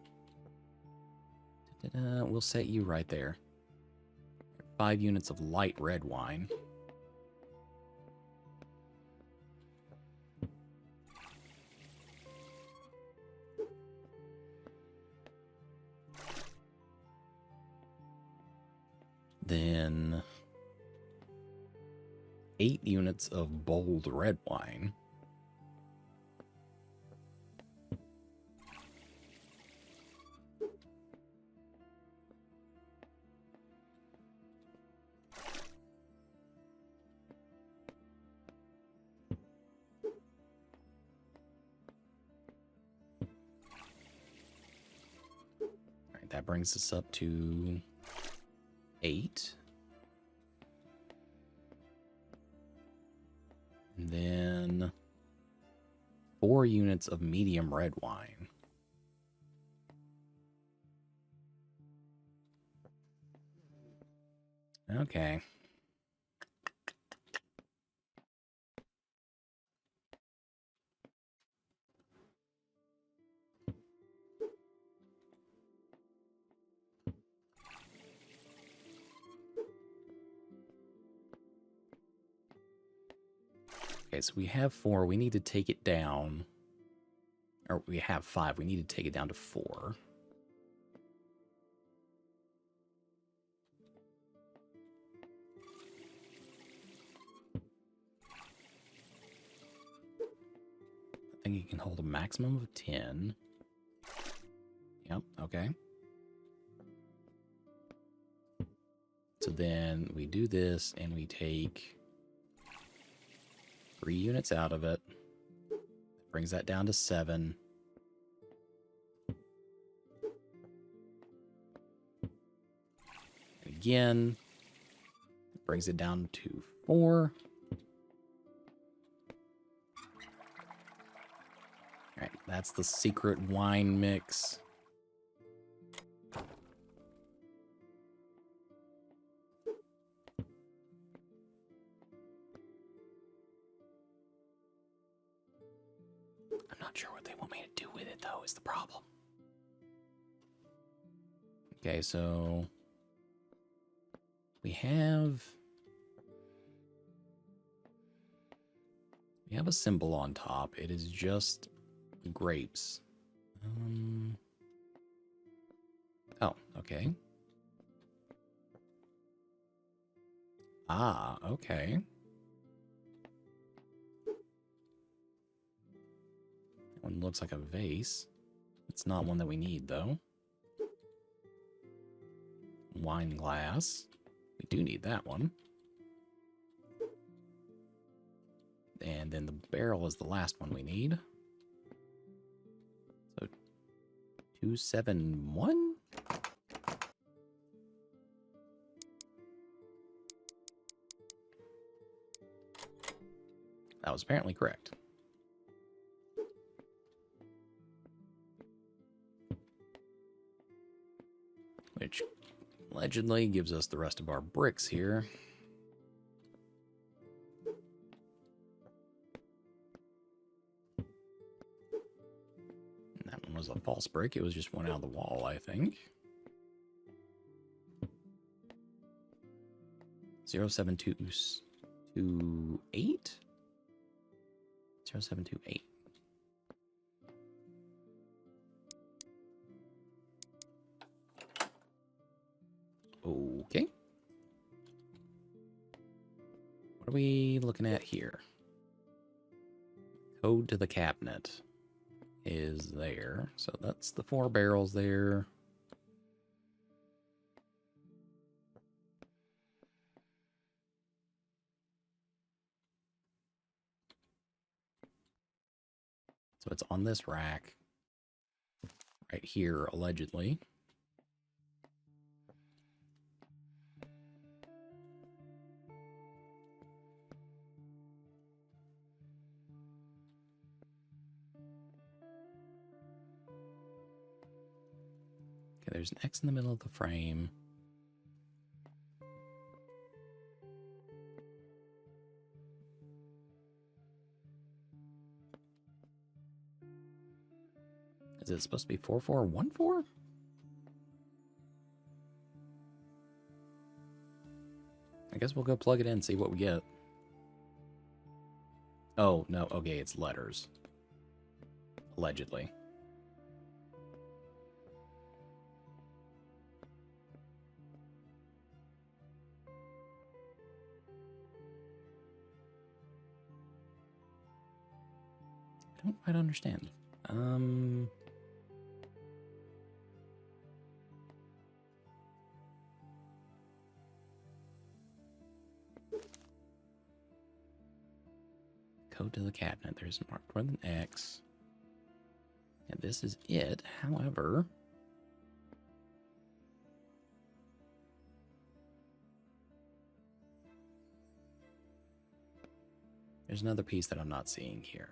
We'll set you right there. 5 units of light red wine. Then 8 units of bold red wine. All right, that brings us up to 8. And then 4 units of medium red wine. Okay. Okay, so we have 4. We need to take it down. Or we have 5. We need to take it down to 4. I think you can hold a maximum of 10. Yep, okay. So then we do this and we take 3 units out of it. That brings that down to 7. And again, brings it down to 4. All right, that's the secret wine mix. I'm not sure what they want me to do with it, though, is the problem. Okay, so we have a symbol on top. It is just grapes. Oh, okay. Ah, okay. That one looks like a vase. It's not one that we need, though. Wine glass. We do need that one. And then the barrel is the last one we need. So 271? That was apparently correct. Allegedly gives us the rest of our bricks here. That one was a false brick. It was just one out of the wall, I think. 07228? 0728. Okay. What are we looking at here? Code to the cabinet is there. So that's the 4 barrels there. So it's on this rack right here, allegedly. Okay, there's an X in the middle of the frame. Is it supposed to be 4414? I guess we'll go plug it in and see what we get. Oh, no. Okay, it's letters. Allegedly. I don't quite understand. Code to the cabinet. There's marked with an X. And this is it. However, there's another piece that I'm not seeing here.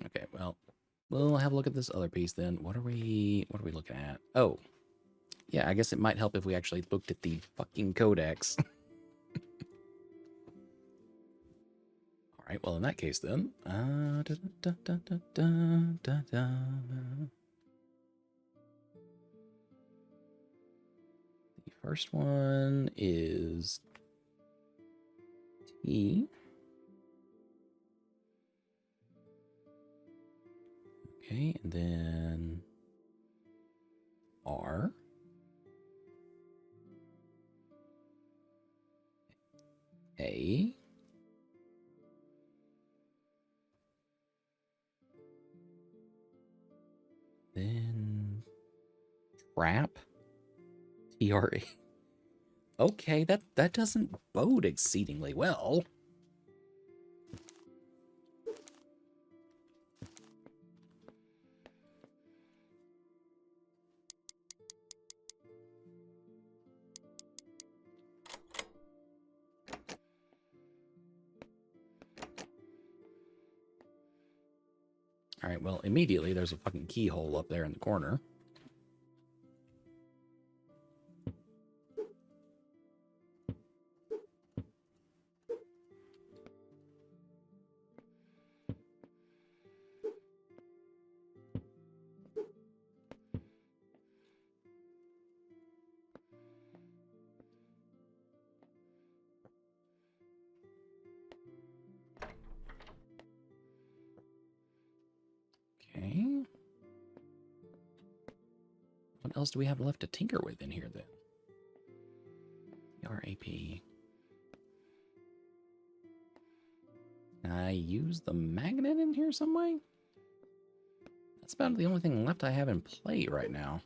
Okay, well, we'll have a look at this other piece then. What are we looking at? Oh, yeah, I guess it might help if we actually looked at the fucking codex. All right, well, in that case then, the first one is T. Okay, and then R. A. Then trap. TRA. Okay, that doesn't bode exceedingly well. All right, well, immediately there's a fucking keyhole up there in the corner. Okay. What else do we have left to tinker with in here then? RAP. Can I use the magnet in here some way? That's about the only thing left I have in play right now.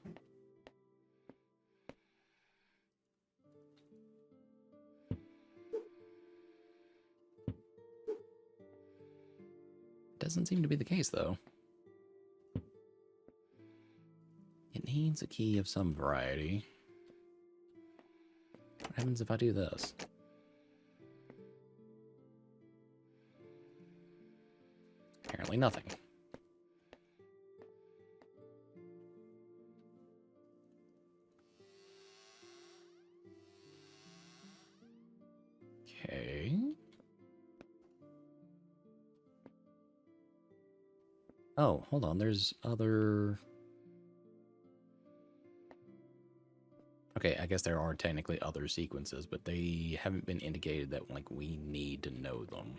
Doesn't seem to be the case, though. needs a key of some variety. What happens if I do this? Apparently nothing. Okay. Oh, hold on. There's other... Okay, I guess there are technically other sequences, but they haven't been indicated that, like, we need to know them.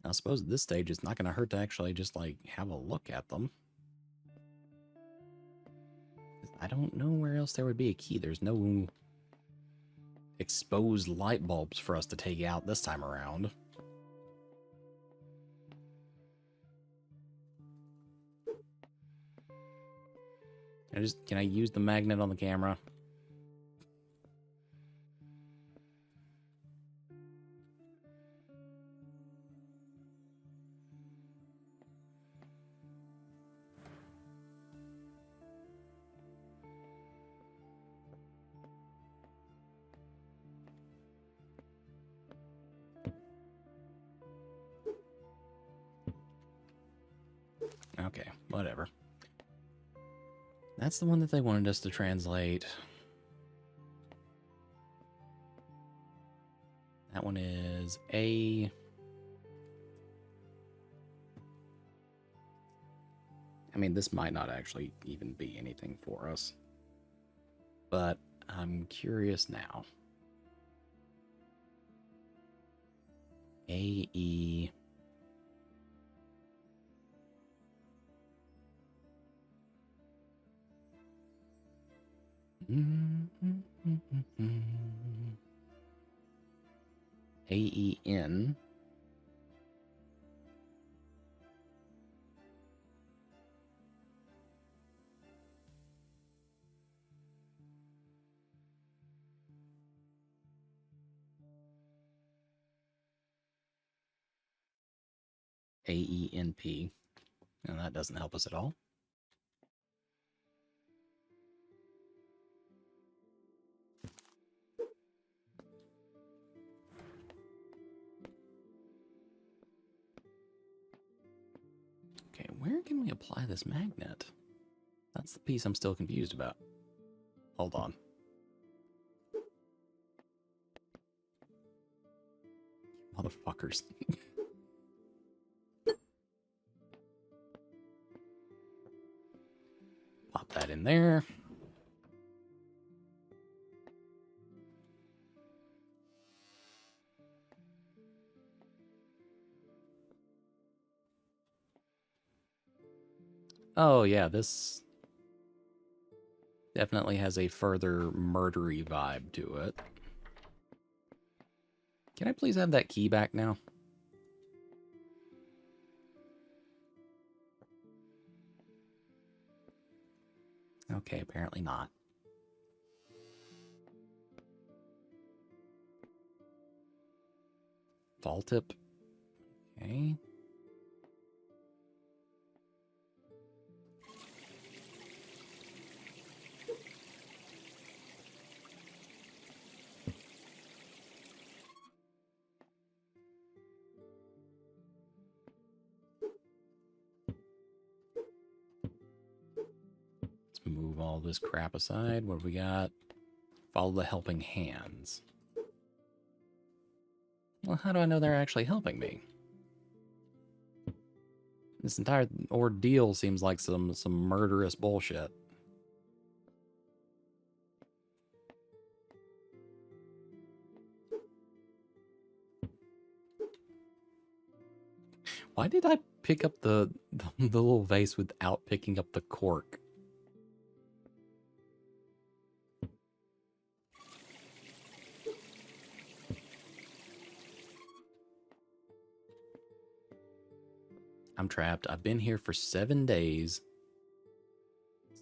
I suppose at this stage it's not going to hurt to actually just, like, have a look at them. I don't know where else there would be a key. There's no exposed light bulbs for us to take out this time around. Can I use the magnet on the camera? Okay, whatever. That's the one that they wanted us to translate. That one is A. I mean, this might not actually even be anything for us. But I'm curious now. A, E... AEN. AENP. And that doesn't help us at all. Okay, where can we apply this magnet? That's the piece I'm still confused about. Hold on. Motherfuckers. Pop that in there. Oh, yeah, this definitely has a further murdery vibe to it. Can I please have that key back now? Okay, apparently not. Fall tip. Okay. Let's move all this crap aside. What do we got? Follow the helping hands. Well, how do I know they're actually helping me? This entire ordeal seems like some murderous bullshit. Why did I pick up the little vase without picking up the cork? I'm trapped. I've been here for 7 days.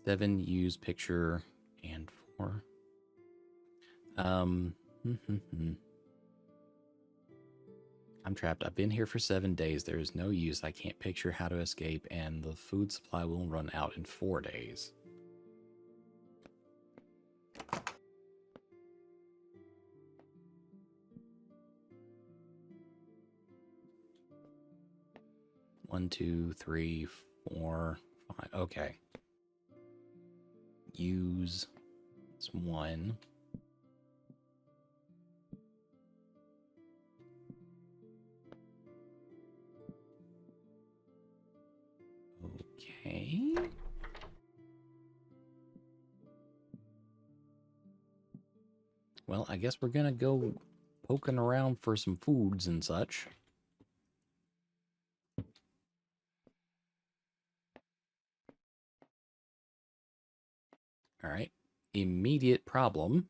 7 use picture and 4. I'm trapped. I've been here for 7 days. There is no use. I can't picture how to escape, and the food supply will run out in 4 days. One, two, three, 4, 5. Okay. Use. It's 1. Okay. Well, I guess we're gonna go poking around for some foods and such. All right. Immediate problem.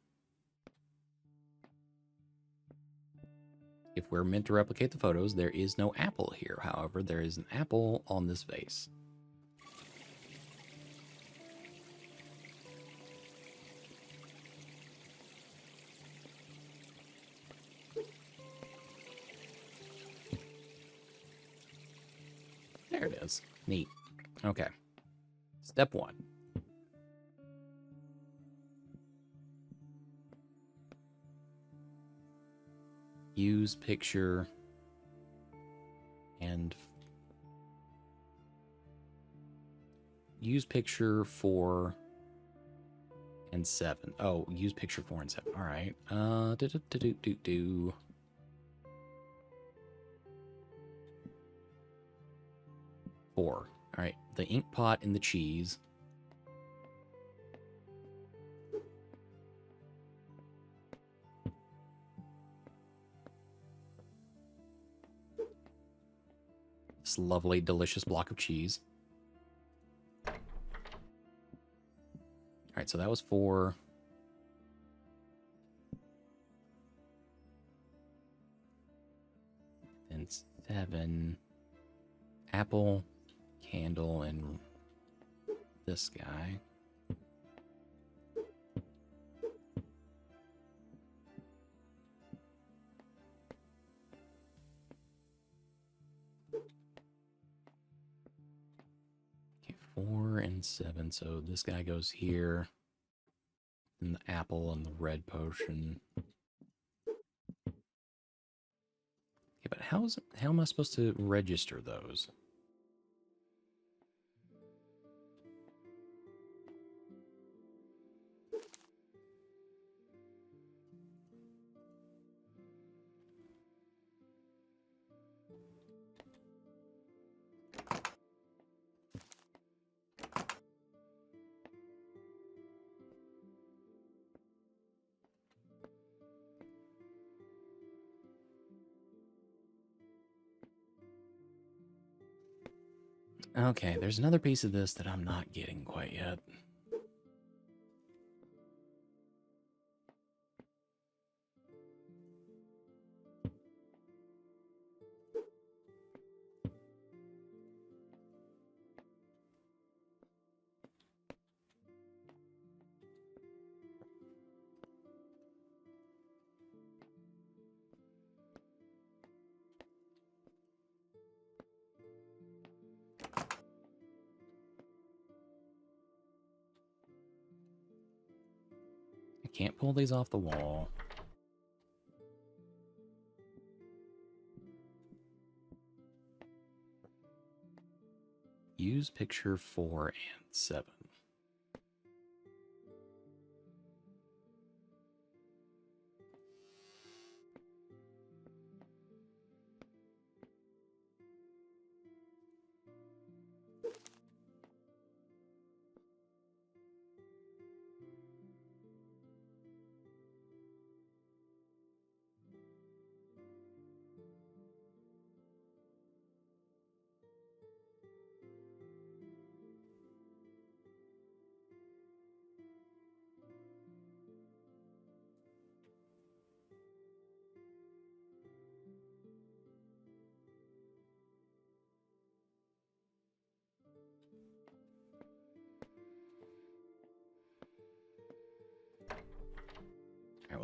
If we're meant to replicate the photos, there is no apple here. However, there is an apple on this vase. There it is. Neat. Okay. Step 1. Use picture and use picture 4 and 7. Oh, use picture 4 and 7. All right. Do. 4. All right. The ink pot and the cheese. This lovely, delicious block of cheese. All right, so that was 4. Then 7. Apple, candle, and this guy. Okay, 4 and 7. So this guy goes here. And the apple and the red potion. Okay, but how am I supposed to register those? Okay, there's another piece of this that I'm not getting quite yet. I can't pull these off the wall. Use picture 4 and 7.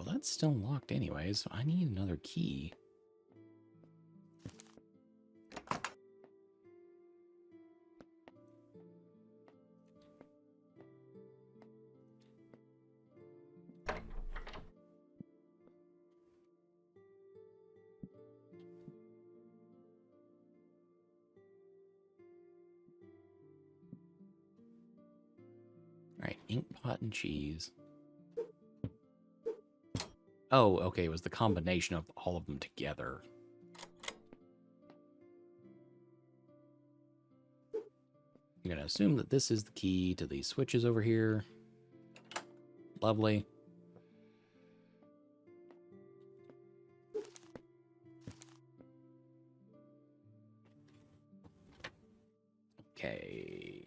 well, that's still locked anyways, so I need another key. Alright, ink pot and cheese. Oh, okay, it was the combination of all of them together. I'm going to assume that this is the key to these switches over here. Lovely. Okay.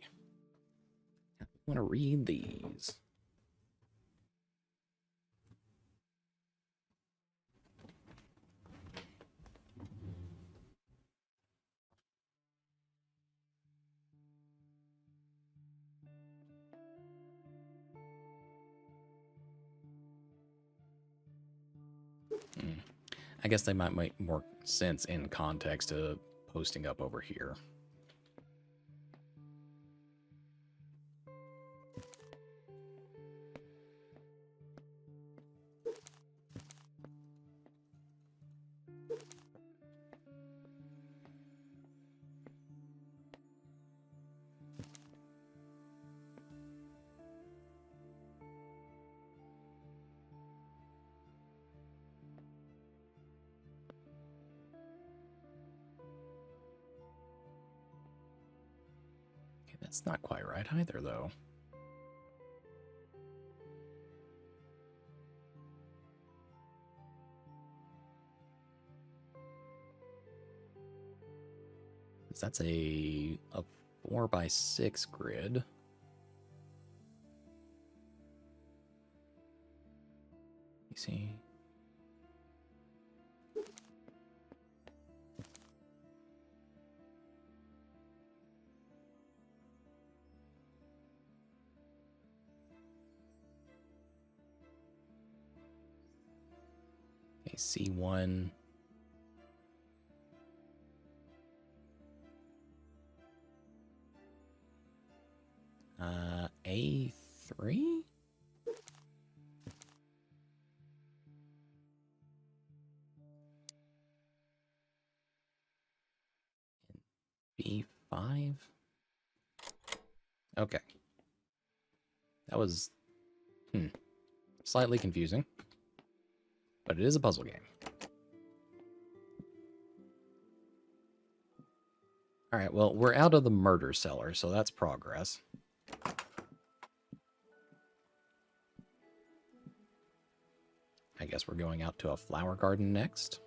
I want to read these. I guess they might make more sense in context to posting up over here. Okay, that's not quite right either, though. That's a 4x6 grid. You see? Okay, C1. A3? B5? Okay. That was slightly confusing, but it is a puzzle game. All right, well, we're out of the murder cellar, so that's progress. I guess we're going out to a flower garden next.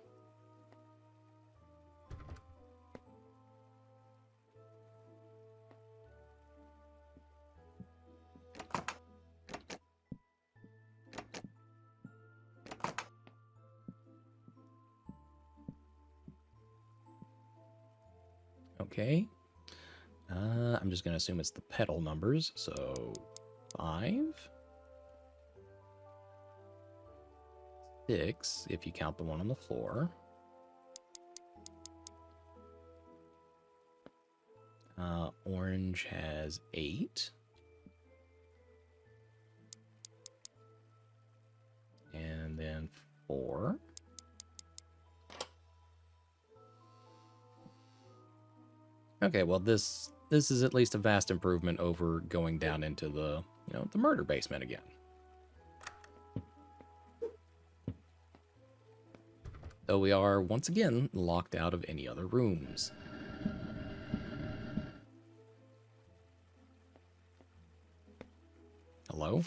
Okay. I'm just going to assume it's the petal numbers. So 5, 6, if you count the one on the floor. Orange has 8. And then 4. Okay, well this is at least a vast improvement over going down into the, the murder basement again. Though we are once again locked out of any other rooms. Hello?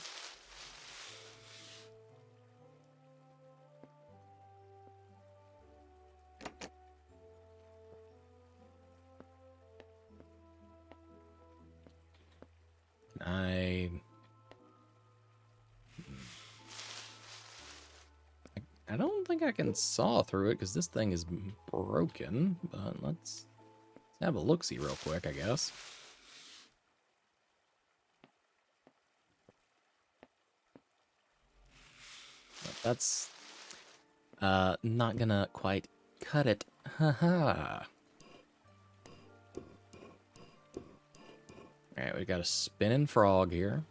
I don't think I can saw through it because this thing is broken, but let's have a look-see real quick, I guess. That's not gonna quite cut it. Haha. Alright, we got a spinning frog here.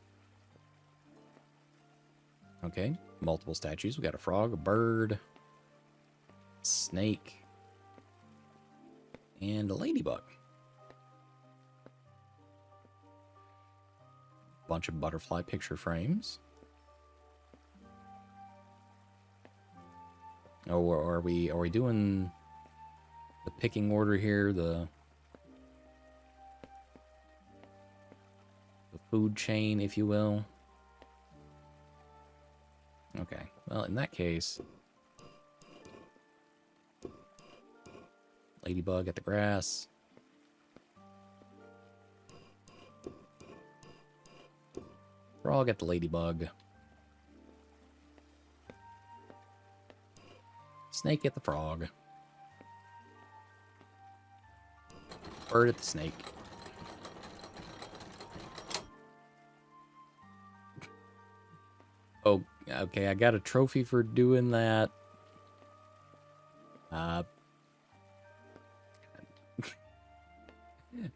Okay, multiple statues. We got a frog, a bird, snake, and a ladybug. Bunch of butterfly picture frames. Oh, are we doing the picking order here? The food chain, if you will. Okay. Well, in that case, ladybug at the grass. Frog at the ladybug. Snake at the frog. Bird at the snake. Oh, okay, I got a trophy for doing that.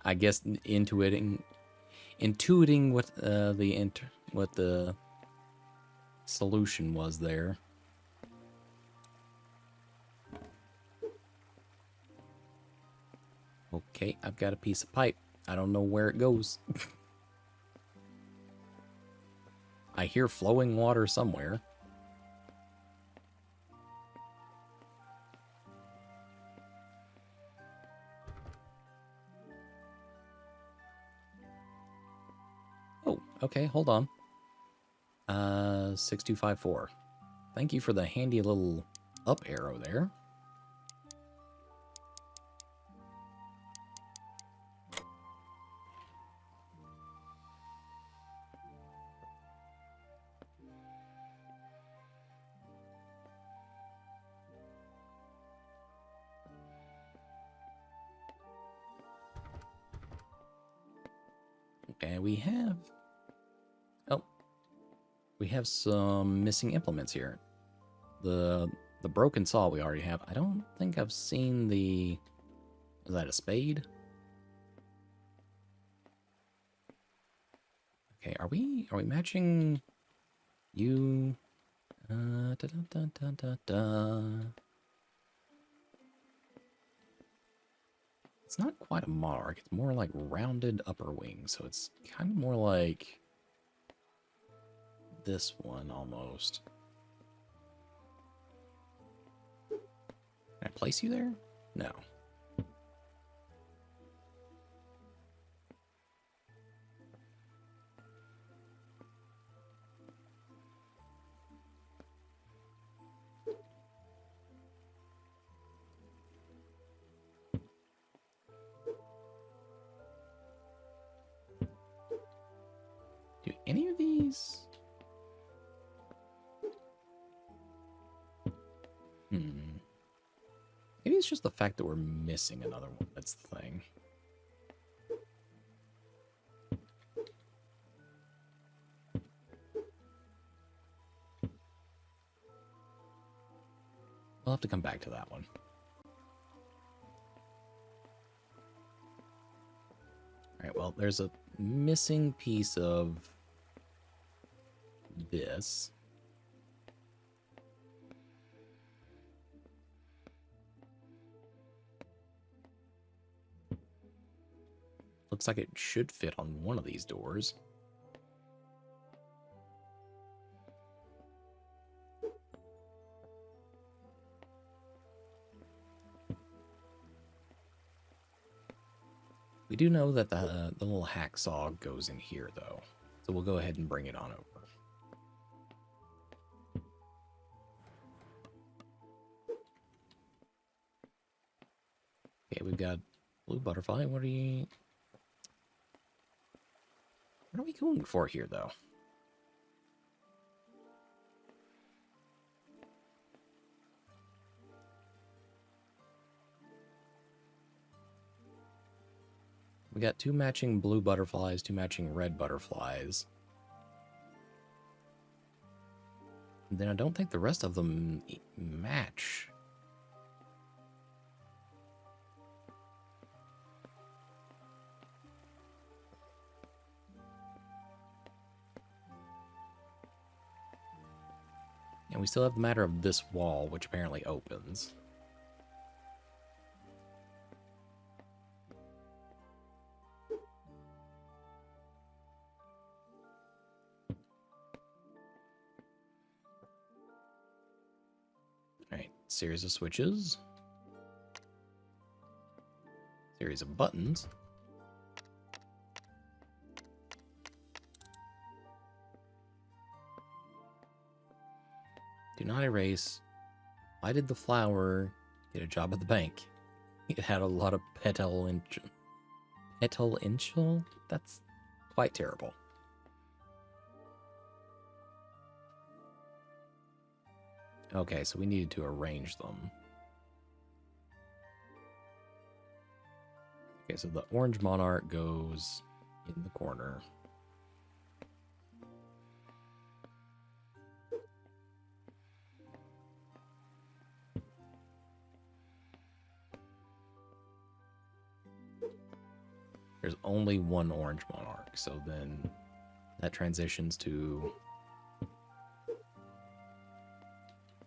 I guess intuiting what what the solution was there. Okay, I've got a piece of pipe. I don't know where it goes. I hear flowing water somewhere. Oh, okay, hold on. 6254. Thank you for the handy little up arrow there. Okay, we have some missing implements here. The broken saw we already have. I don't think I've seen the... Is that a spade? Okay, are we matching you? Da, da, da, da, da, da. It's not quite a monarch. It's more like rounded upper wings, so it's kind of more like this one almost. Can I place you there? No. Do any of these... Maybe it's just the fact that we're missing another one. That's the thing. We'll have to come back to that one. Alright, well, there's a missing piece of this. Looks like it should fit on one of these doors. We do know that the little hacksaw goes in here, though. So we'll go ahead and bring it on over. Okay, we've got blue butterfly. What are we going for here, though? We got 2 matching blue butterflies, 2 matching red butterflies. Then I don't think the rest of them match. And we still have the matter of this wall, which apparently opens. Alright, series of switches. Series of buttons. Do not erase. Why did the flower get a job at the bank? It had a lot of petalincial. That's quite terrible. Okay, so we needed to arrange them. Okay, so the orange monarch goes in the corner. There's only one orange monarch, so then that transitions to...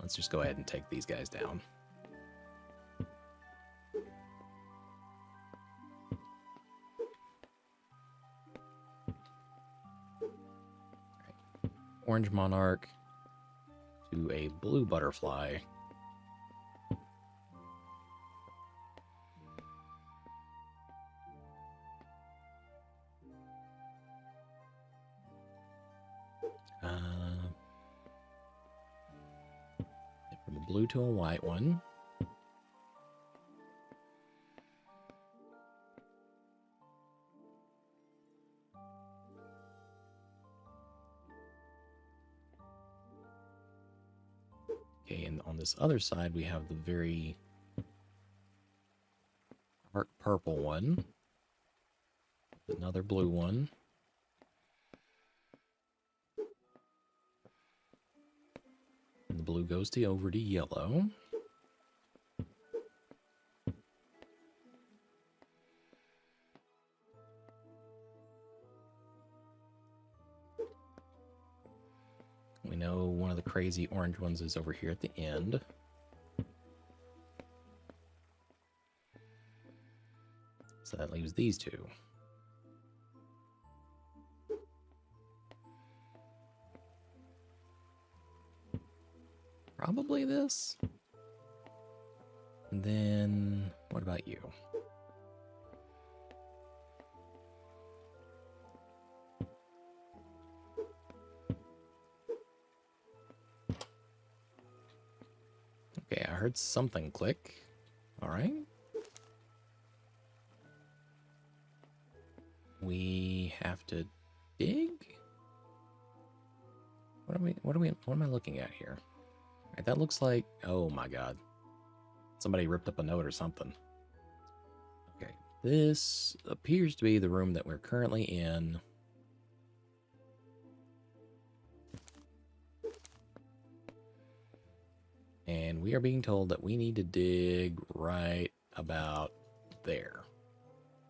Let's just go ahead and take these guys down. Right. Orange monarch to a blue butterfly. From a blue to a white one. Okay, and on this other side, we have the very dark purple one. Another blue one. And the blue goes over to yellow. We know one of the crazy orange ones is over here at the end. So that leaves these two. Probably this. And then, what about you? Okay, I heard something click. All right. We have to dig? What am I looking at here? All right, that looks like, oh my God. Somebody ripped up a note or something. Okay, this appears to be the room that we're currently in. And we are being told that we need to dig right about there.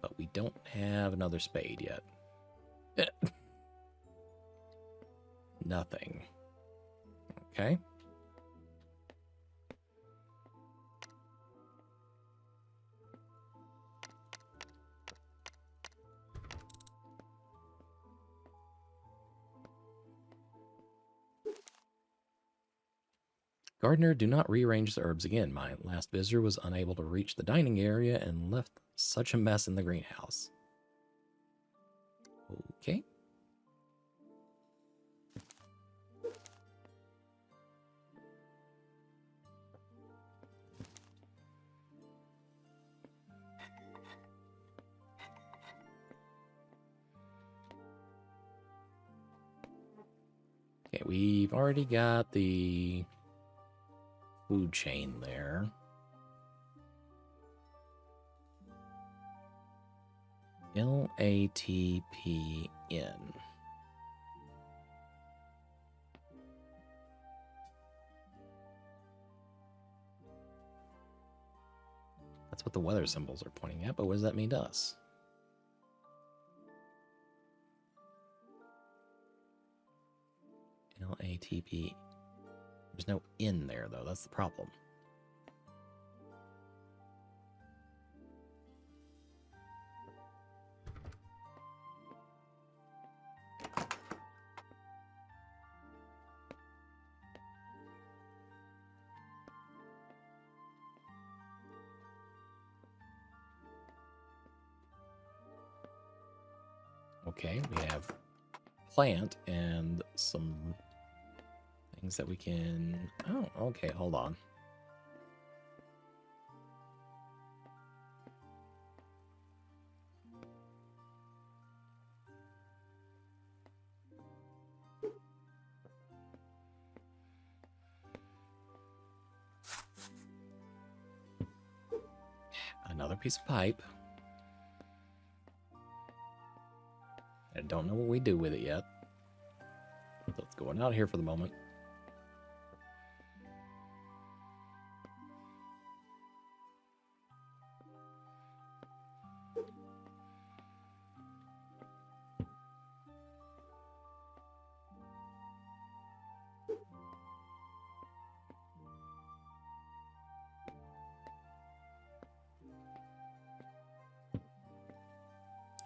But we don't have another spade yet. Nothing. Okay. Gardener, do not rearrange the herbs again. My last visitor was unable to reach the dining area and left such a mess in the greenhouse. Okay. Okay, we've already got the food chain there. LATPN. what the weather symbols are pointing at, but what does that mean to us? LATP. There's no in there, though. That's the problem. Okay, we have plant and some things that we can... Oh, okay, hold on. Another piece of pipe. I don't know what we do with it yet. So it's going out here for the moment.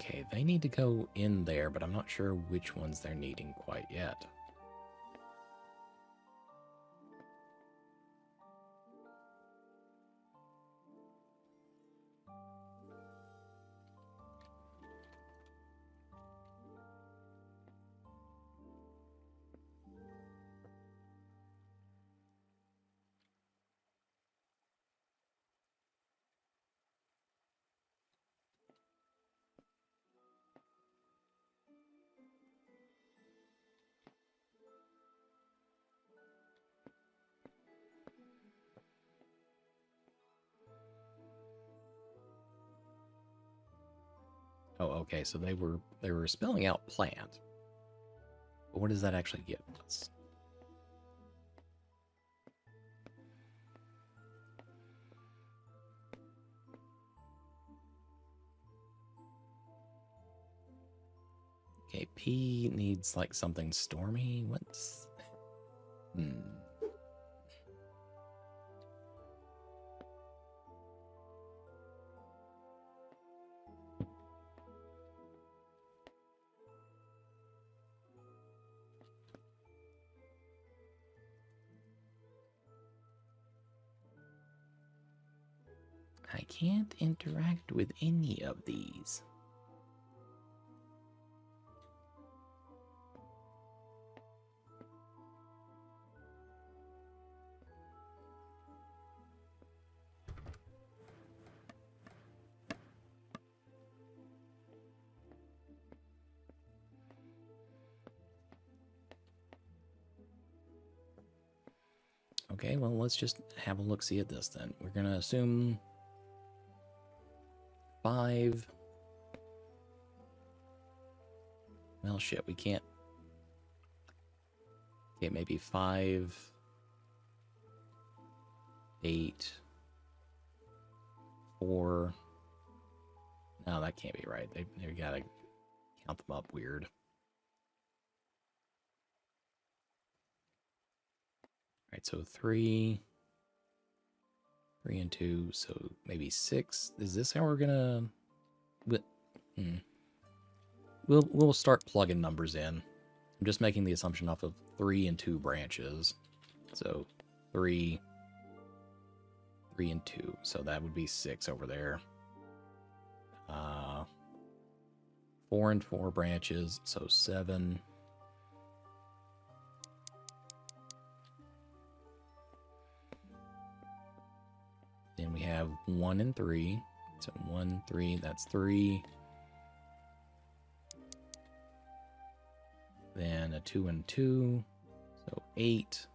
Okay, they need to go in there, but I'm not sure which ones they're needing quite yet. Oh, okay, so they were spelling out plant. But what does that actually give us? Okay, P needs like something stormy. What's... I can't interact with any of these. Okay, well, let's just have a look-see at this then. We're going to assume 5. Well, shit, we can't. Okay, maybe 5, 8, 4. No, that can't be right. They gotta count them up weird. All right, so 3 and 2, so maybe 6. Is this how we're gonna... We'll start plugging numbers in. I'm just making the assumption off of 3 and 2 branches. So 3 and 2. So that would be 6 over there. 4 and 4 branches, so 7. Then we have 1 and 3. So 1, 3, that's 3. Then a 2 and 2, so 8.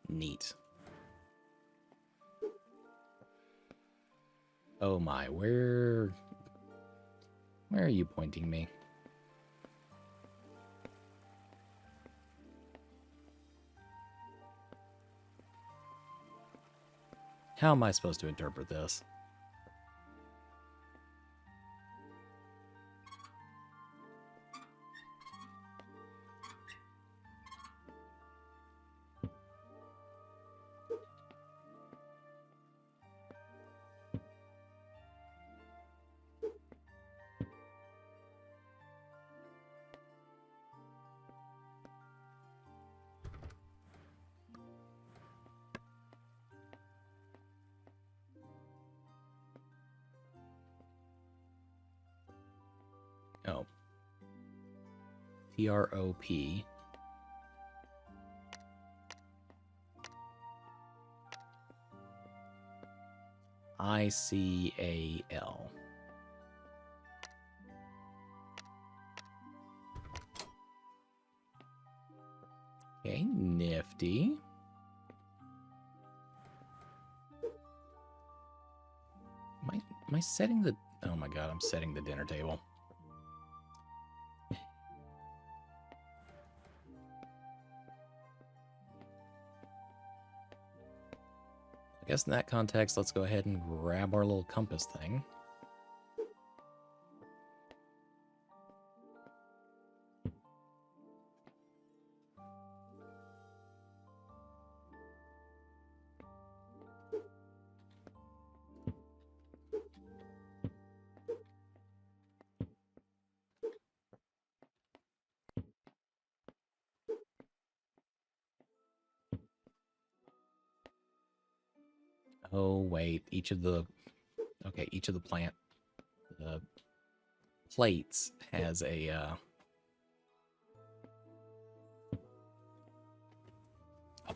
Neat. Oh my, where are you pointing me? How am I supposed to interpret this? Oh. TROP. ICAL. Okay, nifty. Am I setting the... Oh my god, I'm setting the dinner table. I guess in that context, let's go ahead and grab our little compass thing. Oh, wait. Each of the plant plates has a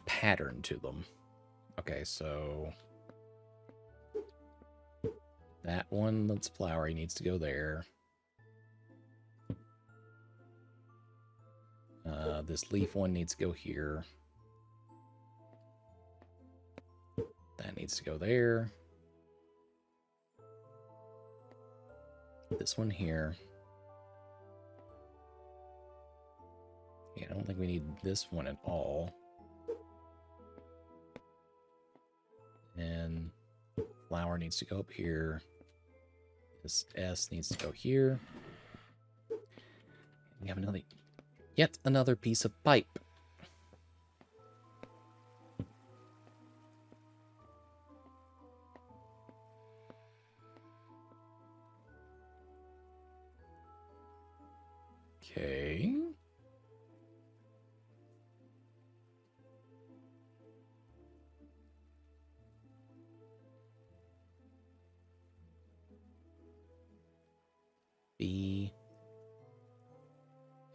pattern to them. Okay, so that one that's flowery needs to go there. This leaf one needs to go here. That needs to go there. This one here. Yeah, I don't think we need this one at all. And flower needs to go up here. This S needs to go here. We have yet another piece of pipe. Okay. B,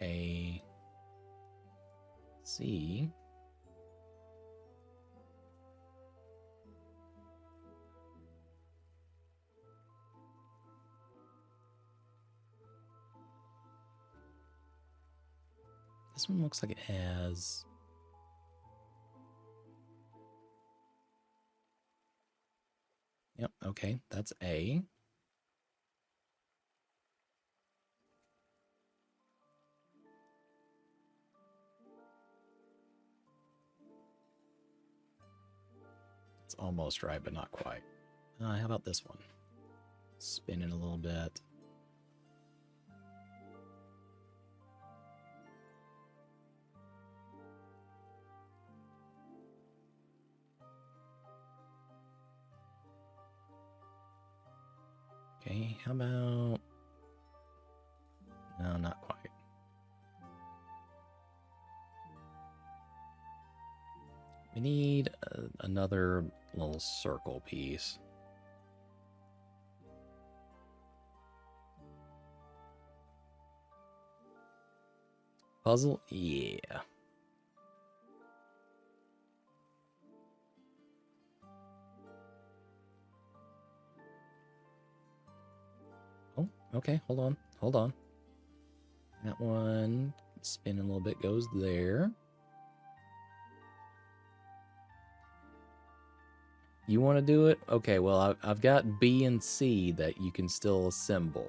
A, C. This one looks like it has... Yep, okay, that's A. It's almost right, but not quite. How about this one? Spin it a little bit. Okay, how about... No, not quite. We need another little circle piece. Puzzle? Yeah. Oh, okay, hold on. Hold on. That one, spin a little bit, goes there. You want to do it? Okay, well, I've got B and C that you can still assemble.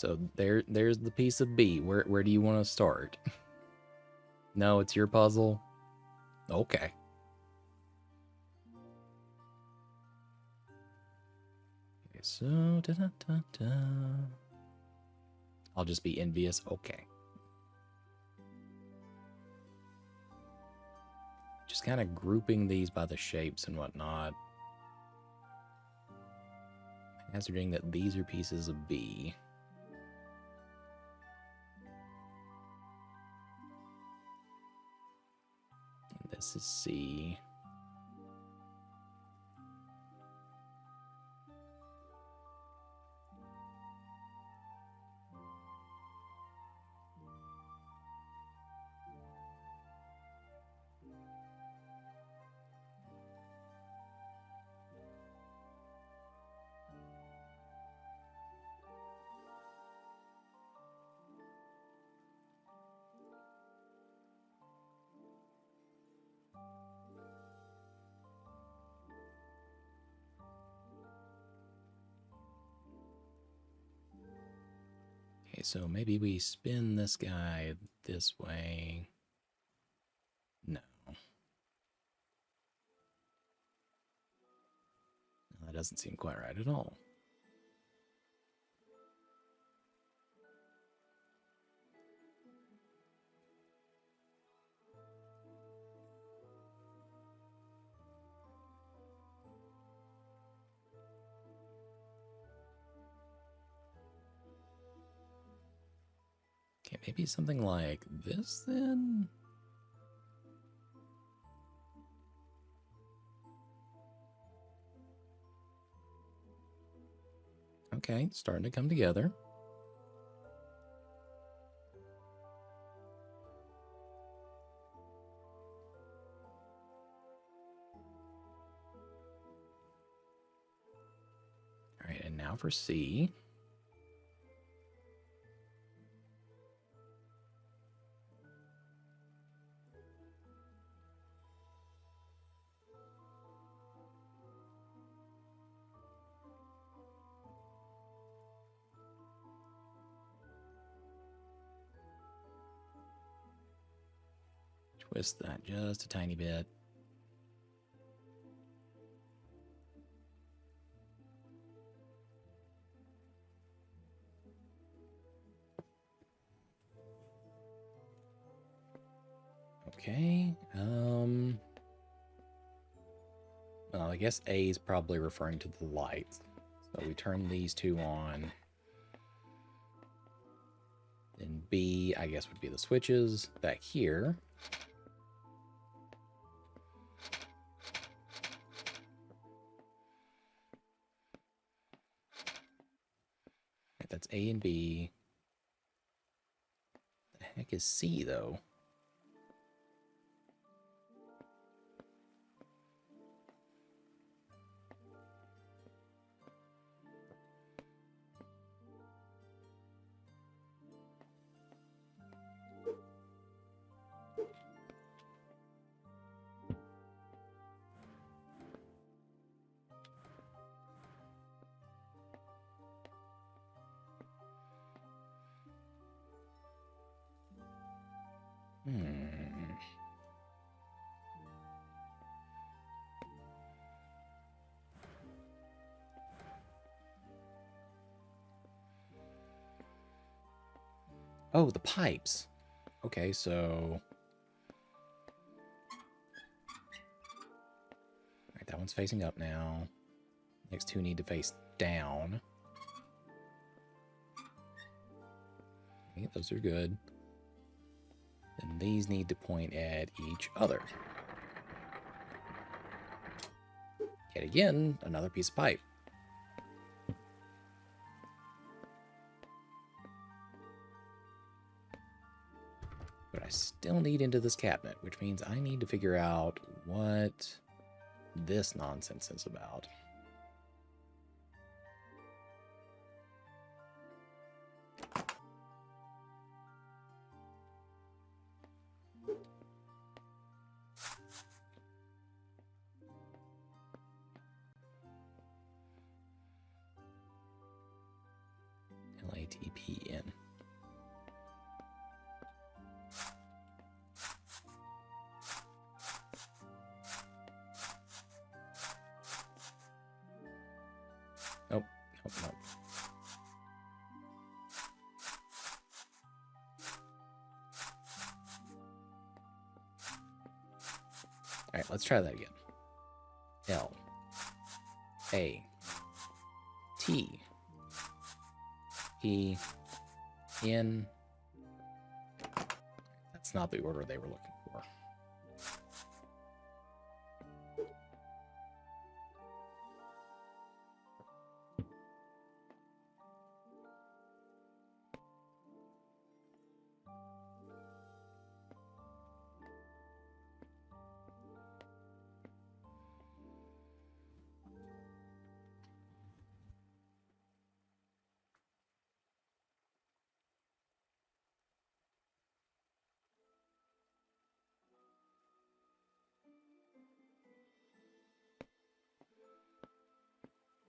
So there's the piece of B. Where do you want to start? No, it's your puzzle. Okay. Okay, so I'll just be envious. Okay. Just kind of grouping these by the shapes and whatnot. Hazarding that these are pieces of B. And this is C. Okay, so maybe we spin this guy this way. No. That doesn't seem quite right at all. Okay, maybe something like this then? Okay, starting to come together. All right, and now for C. Twist that just a tiny bit. Okay. Well, I guess A is probably referring to the lights. So we turn these two on. Then B, I guess, would be the switches back here. Right, that's A and B. The heck is C, though? Oh, the pipes. Okay, so... Alright, that one's facing up now. Next two need to face down. Okay, those are good. Then these need to point at each other. Yet again, another piece of pipe. But I still need into this cabinet, which means I need to figure out what this nonsense is about. TP in. Nope, nope, nope. All right, let's try that again. L A T P N. That's not the order they were looking for.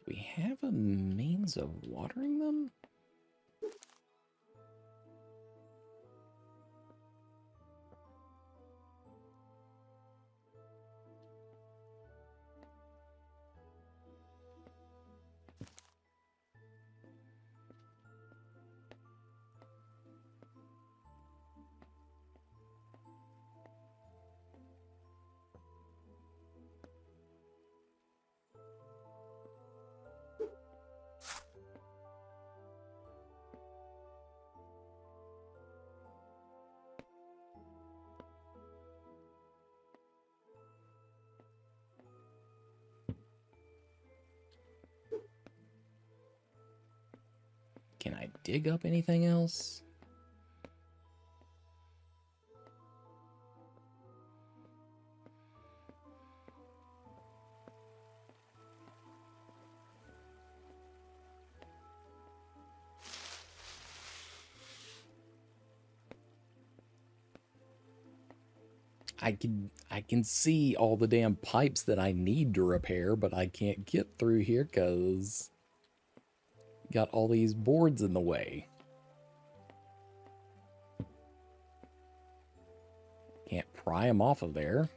Do we have a means of watering them? Can I dig up anything else? I can see all the damn pipes that I need to repair, but I can't get through here because got all these boards in the way. Can't pry them off of there.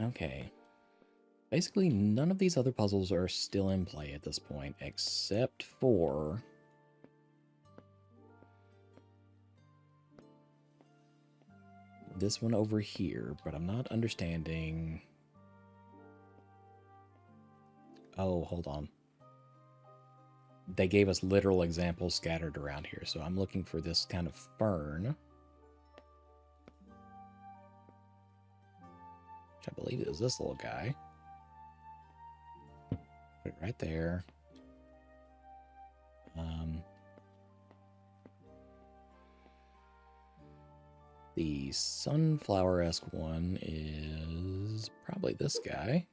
Okay. Basically, none of these other puzzles are still in play at this point, except for this one over here, but I'm not understanding. Oh, hold on. They gave us literal examples scattered around here, so I'm looking for this kind of fern. Which I believe is this little guy. Put it right there. The sunflower-esque one is probably this guy.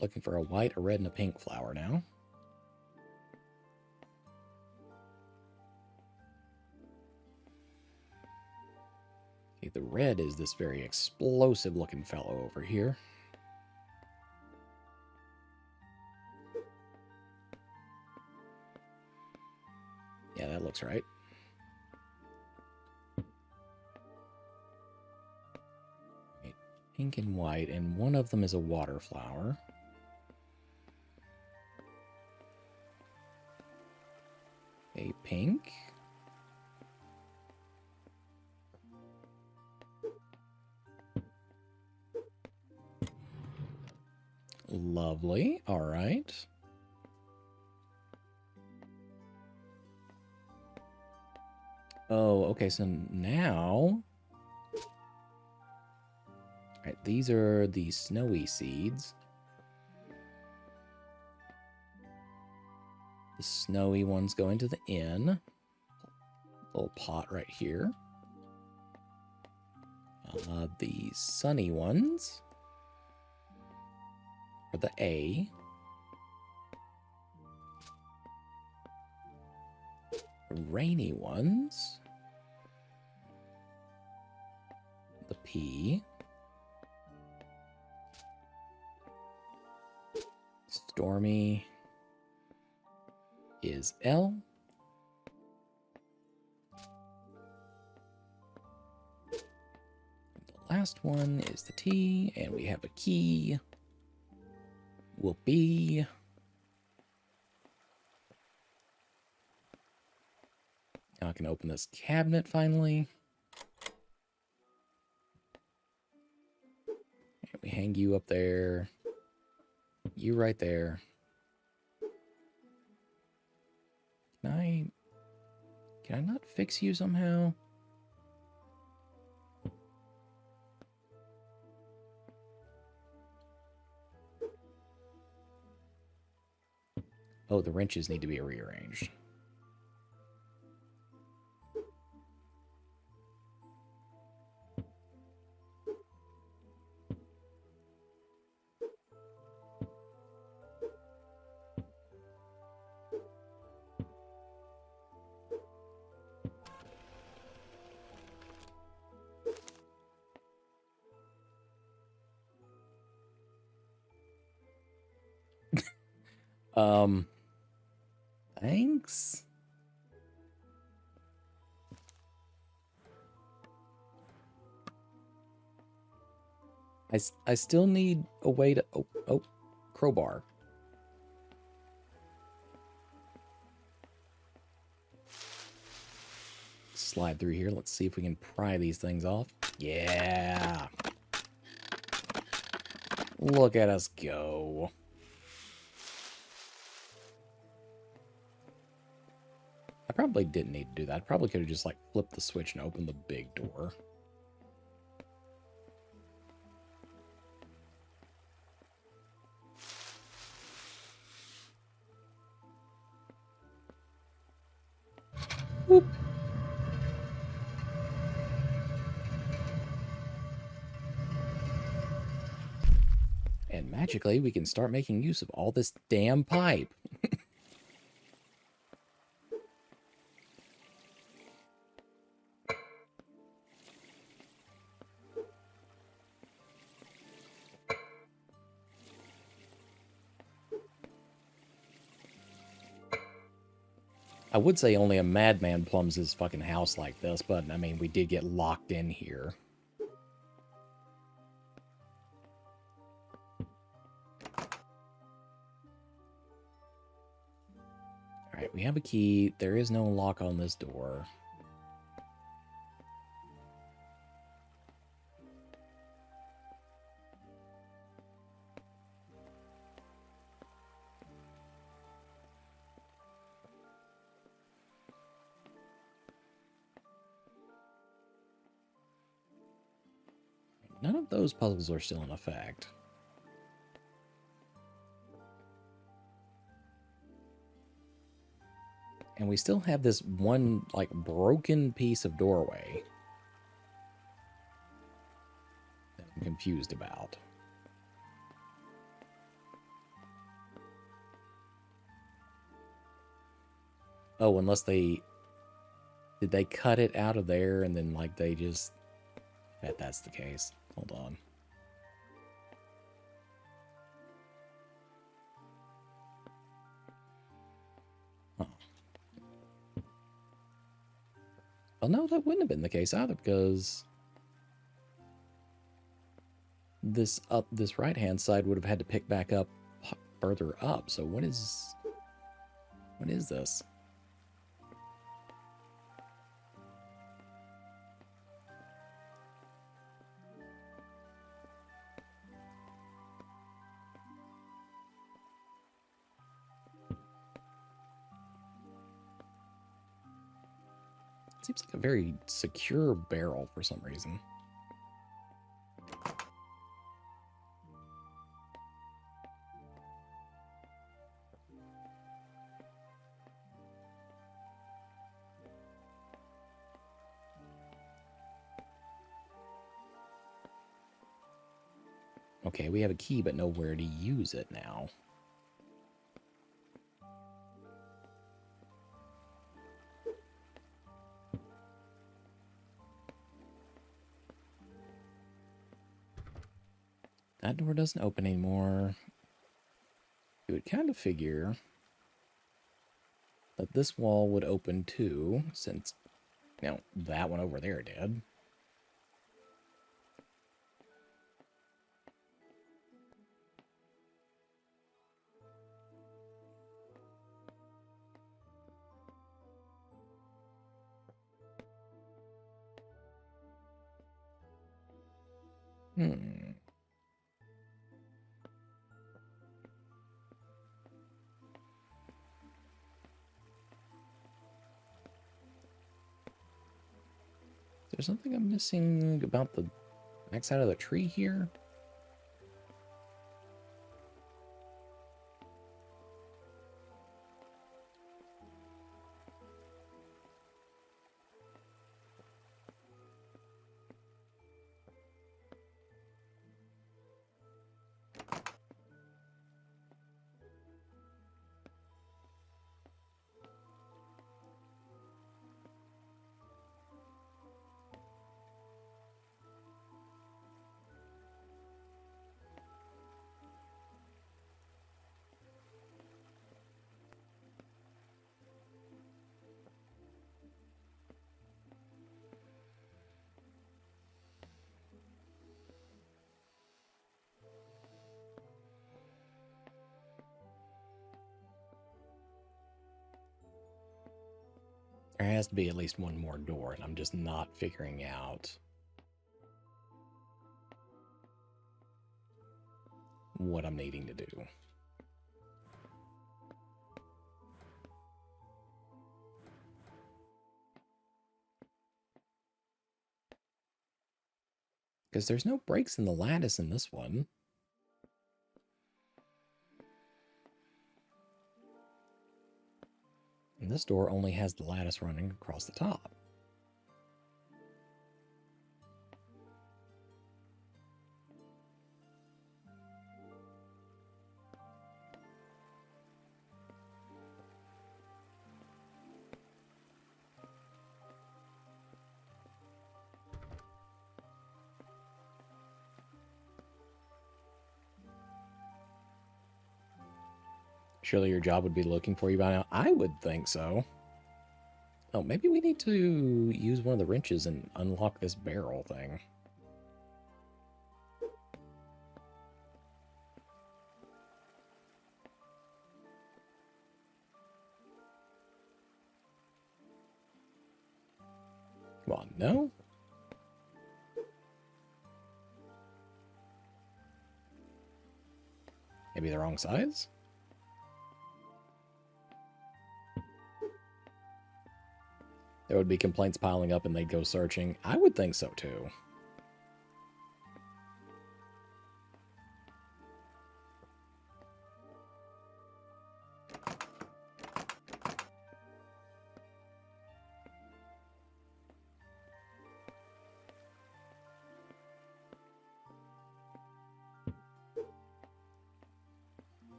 Looking for a white, a red, and a pink flower now. Okay, the red is this very explosive-looking fellow over here. Yeah, that looks right. Right, pink and white, and one of them is a water flower. A pink. Lovely. All right. Oh, okay. So now, all right, these are the snowy seeds. The snowy ones go into the inn. Little pot right here. The sunny ones are the A. The rainy ones, the P. Stormy is L. The last one is the T, and we have a key. Will be now I can open this cabinet finally. And we hang you up there. You right there. Can I not fix you somehow? Oh, the wrenches need to be rearranged. Thanks. I still need a way to... Oh, crowbar. Slide through here. Let's see if we can pry these things off. Yeah. Look at us go. I probably didn't need to do that. I probably could have just, like, flipped the switch and opened the big door. Whoop. And magically, we can start making use of all this damn pipe. I would say only a madman plumbs his fucking house like this, but, I mean, we did get locked in here. Alright, we have a key. There is no lock on this door. None of those puzzles are still in effect. And we still have this one, like, broken piece of doorway that I'm confused about. Oh, unless they... Did they cut it out of there and then, like, they just... I bet that's the case. Hold on. Huh. Well, no, that wouldn't have been the case either, because this right-hand side would have had to pick back up further up. So what is this? Seems like a very secure barrel for some reason. Okay, we have a key, but nowhere to use it now. That door doesn't open anymore. You would kind of figure that this wall would open too, since, you know, that one over there did. Hmm. Is there something I'm missing about the backside of the tree here? There has to be at least one more door, and I'm just not figuring out what I'm needing to do. Because there's no breaks in the lattice in this one. And this door only has the lattice running across the top. Surely your job would be looking for you by now. I would think so. Oh, maybe we need to use one of the wrenches and unlock this barrel thing. Come on, no? Maybe the wrong size? There would be complaints piling up and they'd go searching. I would think so too.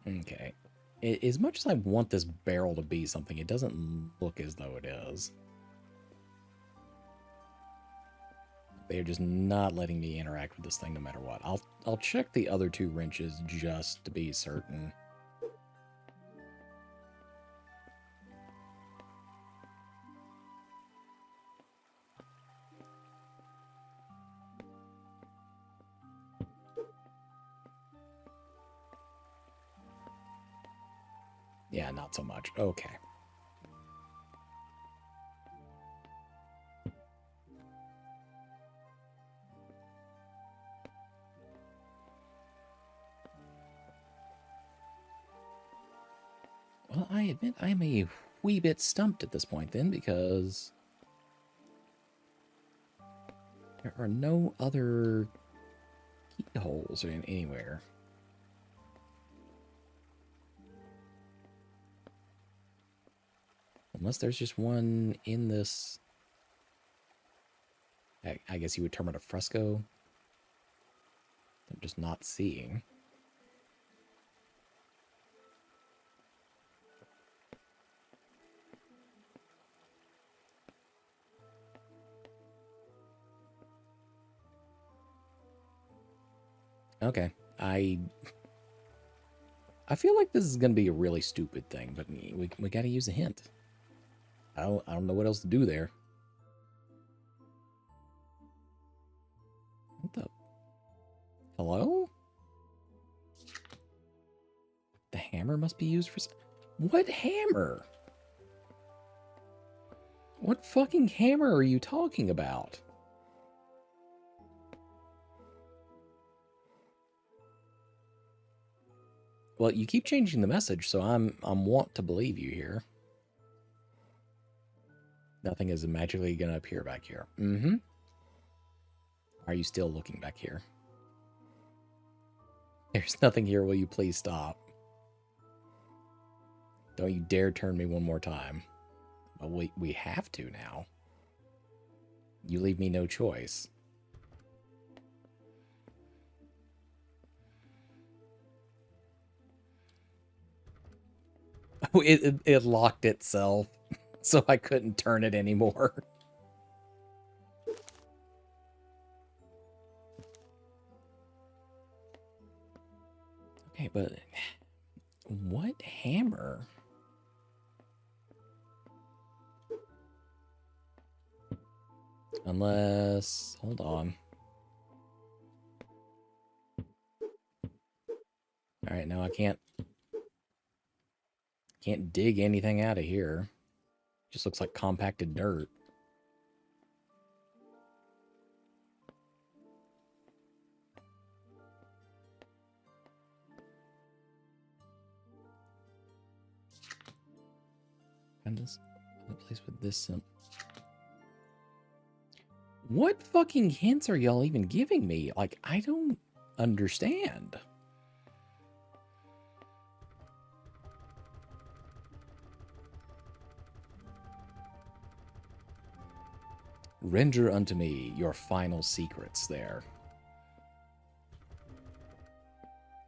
Okay. As much as I want this barrel to be something, it doesn't look as though it is. They're just not letting me interact with this thing no matter what. I'll check the other two wrenches just to be certain. Yeah, not so much. Okay. Well, I admit I'm a wee bit stumped at this point then, because there are no other keyholes in anywhere. Unless there's just one in this I guess you would term it a fresco. I'm just not seeing. Okay. I feel like this is gonna be a really stupid thing, but we gotta use a hint. I don't know what else to do there. What the? Hello? The hammer must be used for... What hammer? What fucking hammer are you talking about? Well, you keep changing the message, so I'm want to believe you here. Nothing is magically gonna appear back here. Mm-hmm. Are you still looking back here? There's nothing here. Will you please stop? Don't you dare turn me one more time. Well, we have to now. You leave me no choice. Oh, it locked itself, so I couldn't turn it anymore. Okay, but what hammer? Unless, hold on. All right, now I can't dig anything out of here. Just looks like compacted dirt. And this place with this symbol. What fucking hints are y'all even giving me? Like, I don't understand. Render unto me your final secrets there.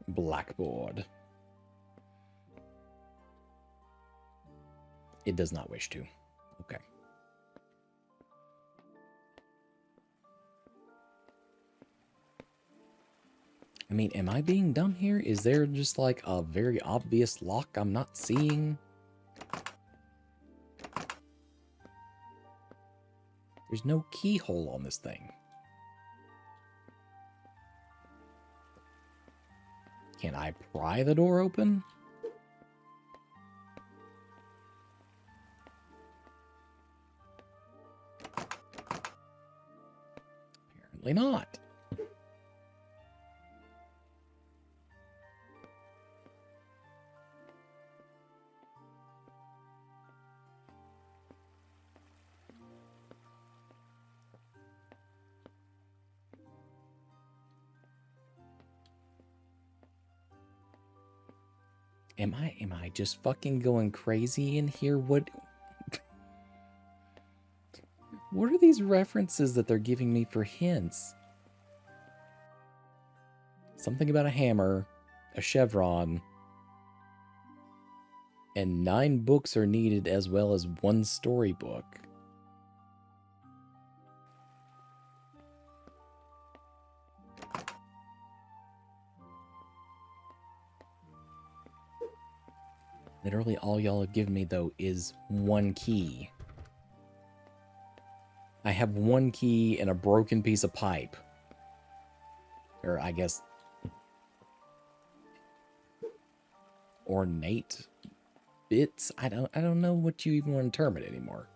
Blackboard. It does not wish to. Okay. I mean, am I being dumb here? Is there just like a very obvious lock I'm not seeing? There's no keyhole on this thing. Can I pry the door open? Apparently not. Am I just fucking going crazy in here? What are these references that they're giving me for hints? Something about a hammer, a chevron, and 9 books are needed as well as 1 storybook. Literally all y'all have given me, though, is 1 key. I have 1 key and a broken piece of pipe. Or, I guess, ornate bits? I don't know what you even want to term it anymore.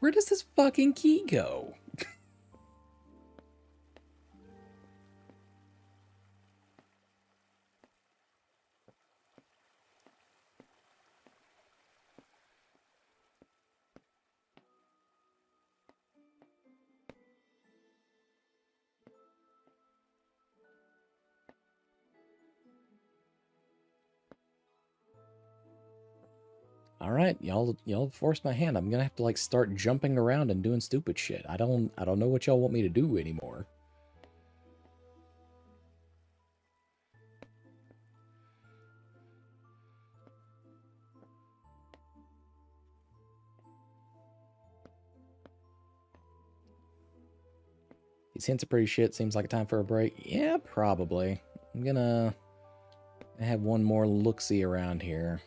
Where does this fucking key go? All right, y'all forced my hand. I'm gonna have to like start jumping around and doing stupid shit. I don't know what y'all want me to do anymore. These hints are pretty shit. Seems like a time for a break. Yeah, probably. I'm gonna have one more look-see around here.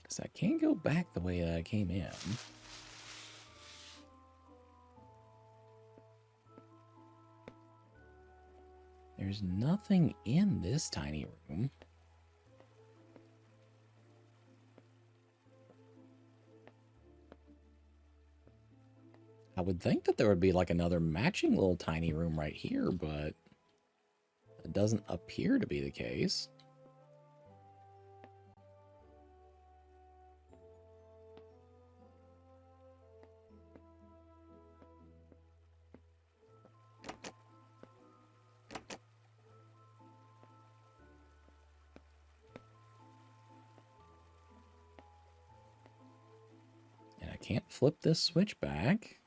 Because I can't go back the way that I came in. There's nothing in this tiny room. I would think that there would be like another matching little tiny room right here, but it doesn't appear to be the case. And I can't flip this switch back.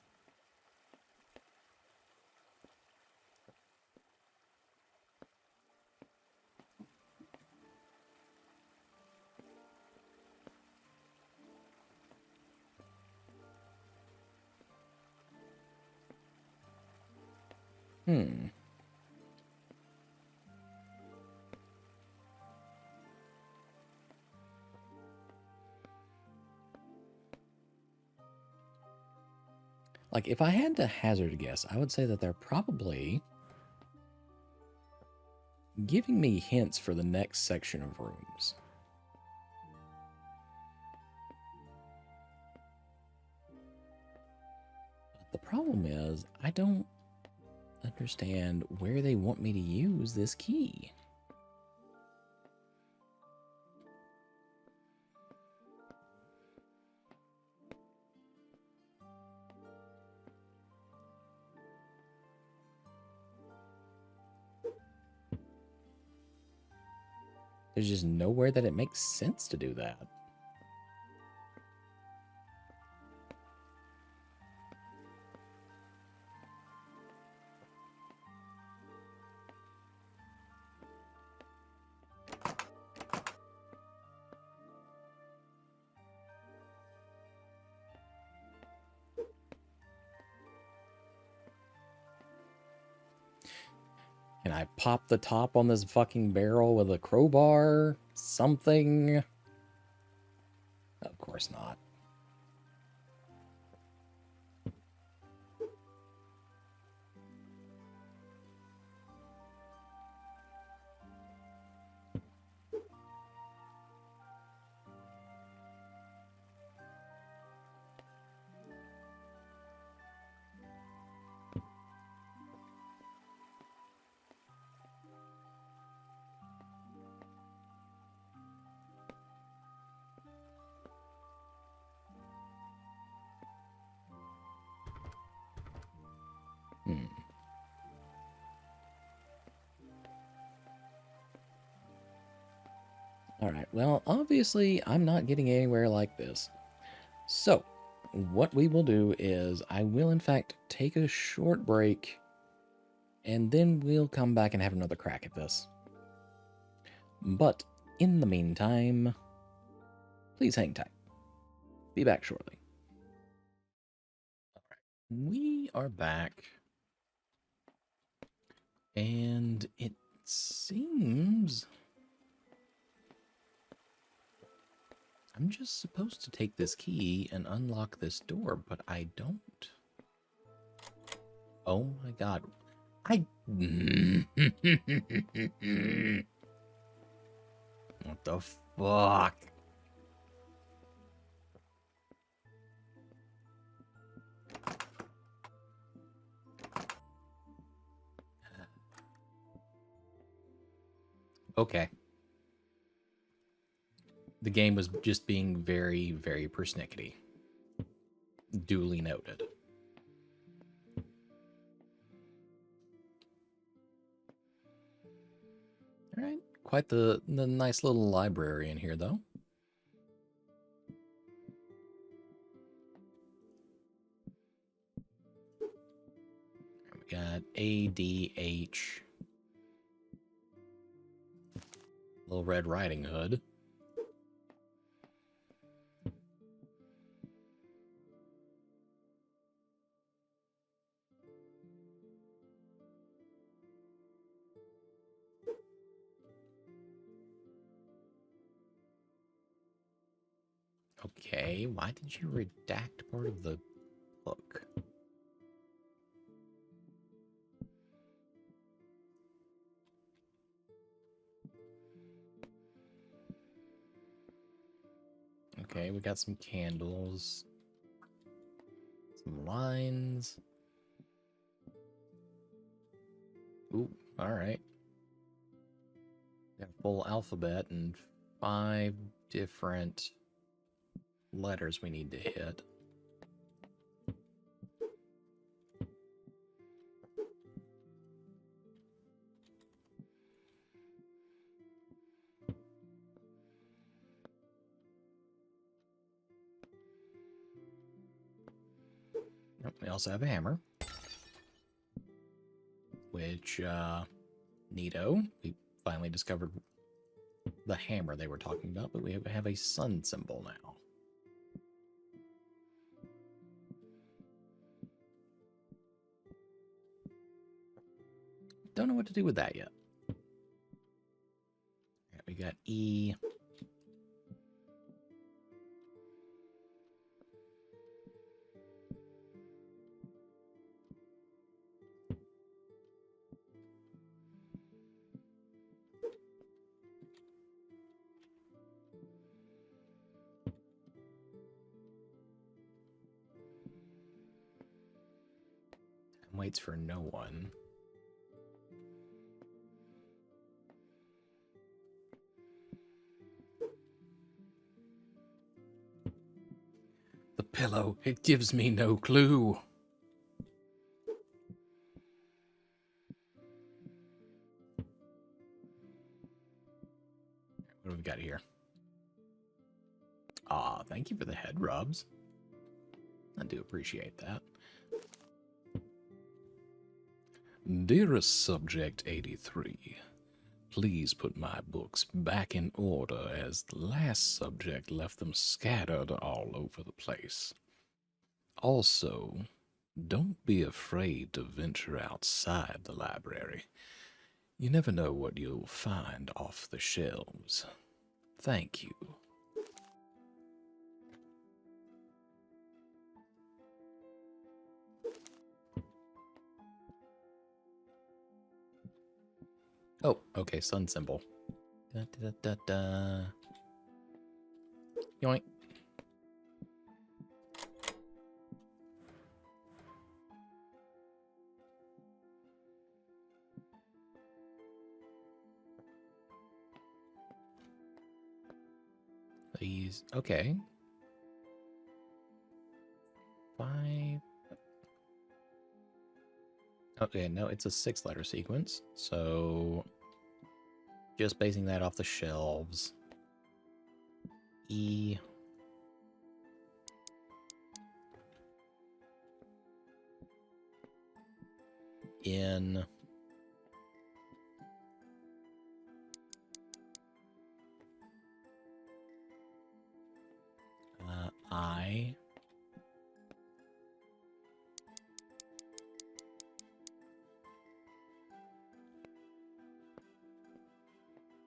Like, if I had to hazard a guess, I would say that they're probably giving me hints for the next section of rooms. But the problem is, I don't understand where they want me to use this key. There's just nowhere that it makes sense to do that. Can I pop the top on this fucking barrel with a crowbar? Something? Of course not. Alright, well, obviously, I'm not getting anywhere like this. So, what we will do is, I will in fact take a short break, and then we'll come back and have another crack at this. But, in the meantime, please hang tight. Be back shortly. Alright, we are back. And it seems I'm just supposed to take this key and unlock this door, but I don't. Oh my god. What the fuck? Okay. The game was just being very, very persnickety. Duly noted. All right, quite the nice little library in here, though. We got ADH. Little Red Riding Hood. Okay, why did you redact part of the book? Okay, we got some candles. Some lines. Ooh, alright. Got a full alphabet and 5 different letters we need to hit. We also have a hammer. Which, neato. We finally discovered the hammer they were talking about, but we have a sun symbol now. Don't know what to do with that yet. Right, we got E. Waits for no one. The pillow, it gives me no clue. What do we got here? Ah, thank you for the head rubs. I do appreciate that. Dearest Subject 83, please put my books back in order as the last subject left them scattered all over the place. Also, don't be afraid to venture outside the library. You never know what you'll find off the shelves. Thank you. Oh, okay, sun symbol. Da, da, da, da. Yoink. Please. Okay. 5. Okay, no, it's a 6-letter sequence. So, just basing that off the shelves. E. N. I.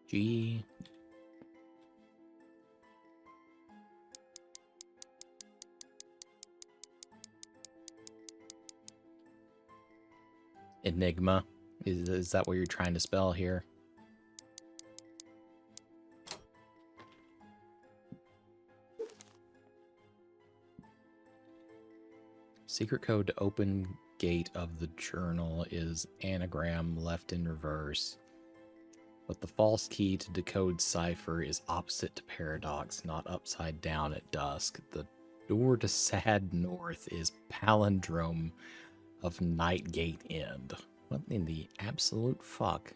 G. Enigma. Is that what you're trying to spell here? Secret code to open gate of the journal is anagram left in reverse. But the false key to decode cipher is opposite to paradox, not upside down at dusk. The door to sad north is palindrome of night gate end. What in the absolute fuck?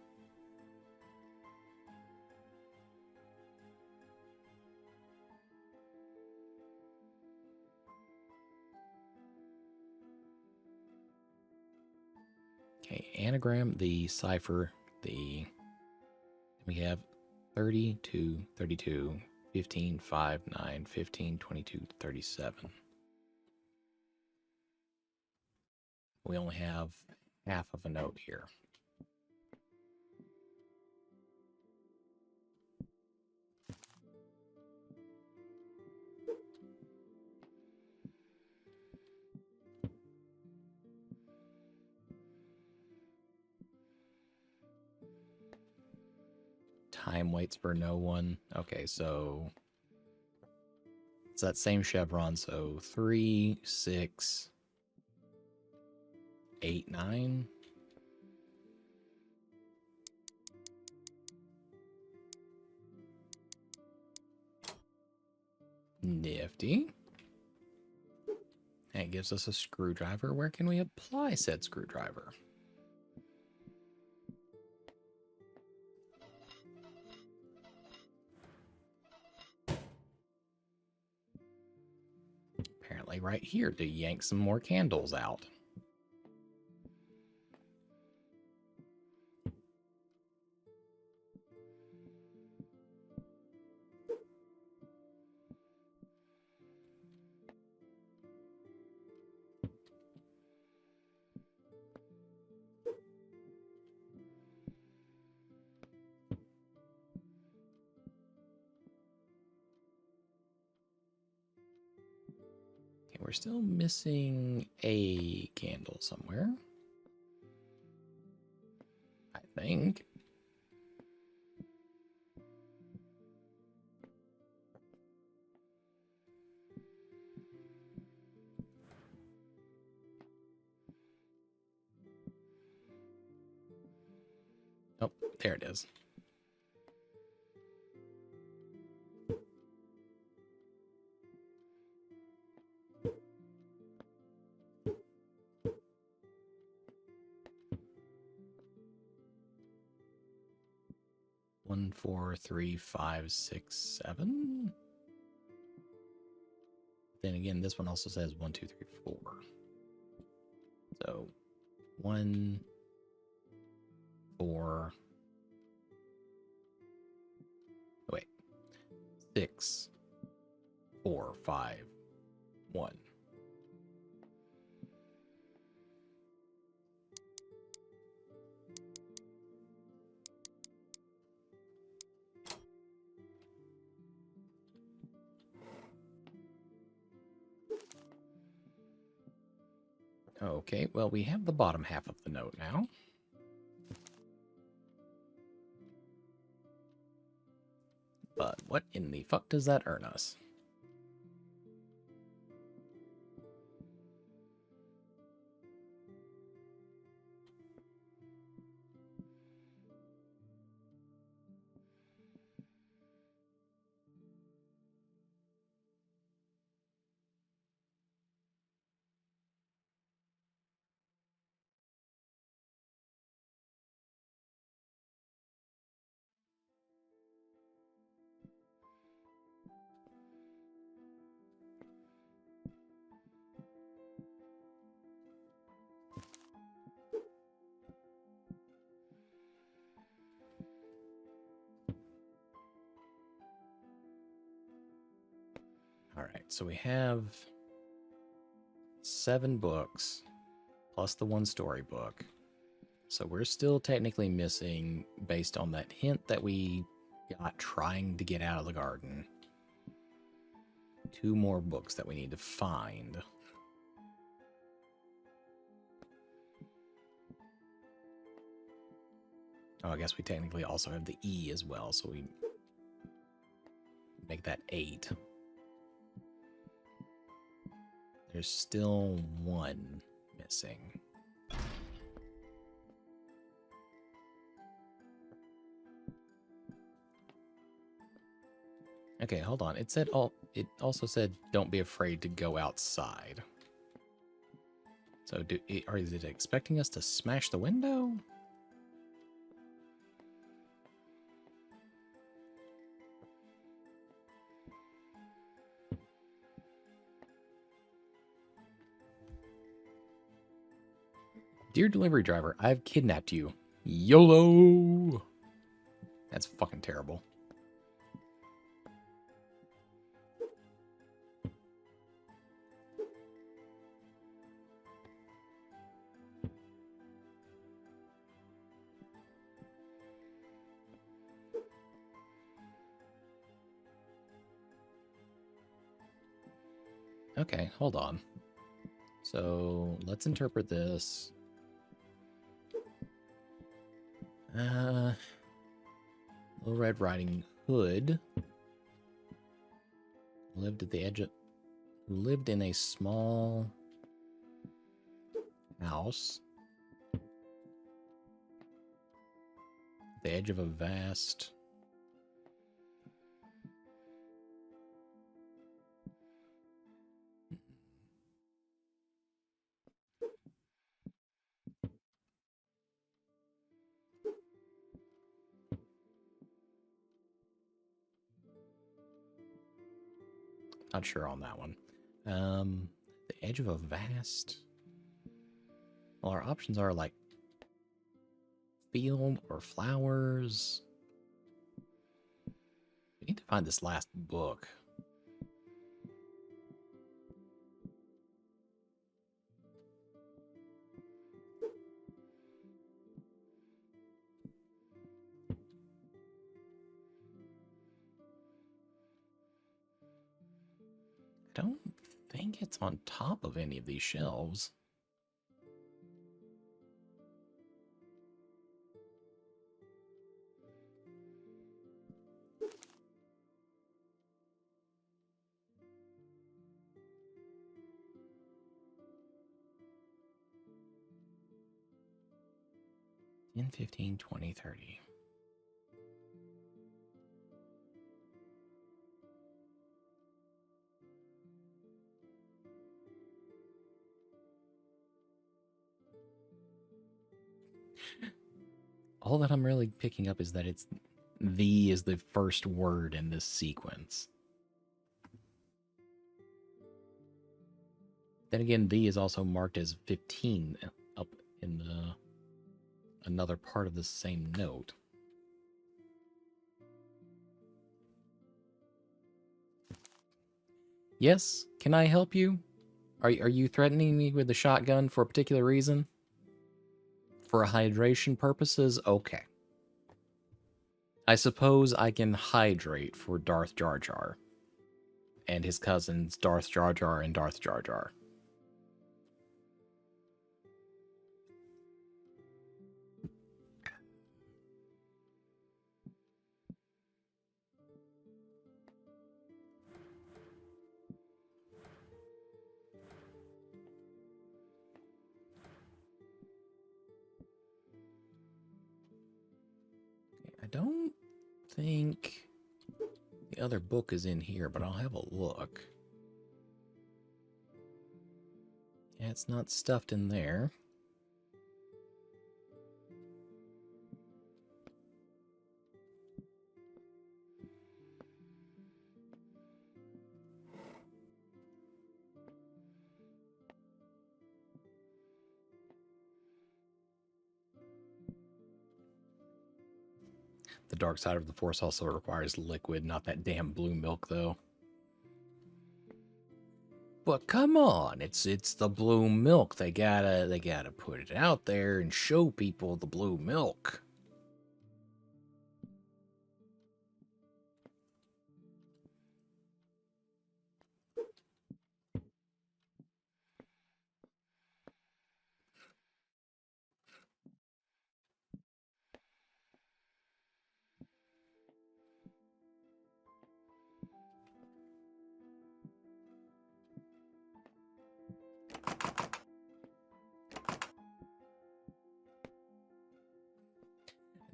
Okay, anagram, the cipher, we have 32, 32, 15, 5, 9, 15, 22, 37. We only have half of a note here. Time waits for no one. Okay, so it's that same chevron. So 3, 6, 8, 9. Nifty. And it gives us a screwdriver. Where can we apply said screwdriver? Apparently right here to yank some more candles out. We're still missing a candle somewhere. I think. Oh, there it is. One, 4, 3, 5, 6, 7. Then again, this one also says 1, 2, 3, 4. So 1, 4. Oh, wait. 6, 4, 5, 1. Okay, well, we have the bottom half of the note now. But what in the fuck does that earn us? All right, so we have 7 books plus the 1 storybook. So we're still technically missing, based on that hint that we got trying to get out of the garden, 2 more books that we need to find. Oh, I guess we technically also have the E as well, so we make that 8. There's still 1 missing. Okay, hold on. It said it also said don't be afraid to go outside. So is it expecting us to smash the window? Dear delivery driver, I've kidnapped you. YOLO! That's fucking terrible. Okay, hold on. So let's interpret this. Little Red Riding Hood lived at the edge of, lived in a small house at the edge of a vast not sure on that one. The edge of a vast. Well, our options are like field or flowers. We need to find this last book. I don't think it's on top of any of these shelves. In 15, 20, 30. All that I'm really picking up is that it's "the" is the first word in this sequence. Then again, "the" is also marked as 15 up in the another part of the same note. Yes, can I help you? Are you threatening me with a shotgun for a particular reason? For hydration purposes? Okay. I suppose I can hydrate for Darth Jar Jar. And his cousins, Darth Jar Jar and Darth Jar Jar. I don't think the other book is in here, but I'll have a look. Yeah, it's not stuffed in there. The dark side of the Force also requires liquid, not that damn blue milk, though. But come on, it's the blue milk. They gotta put it out there and show people the blue milk.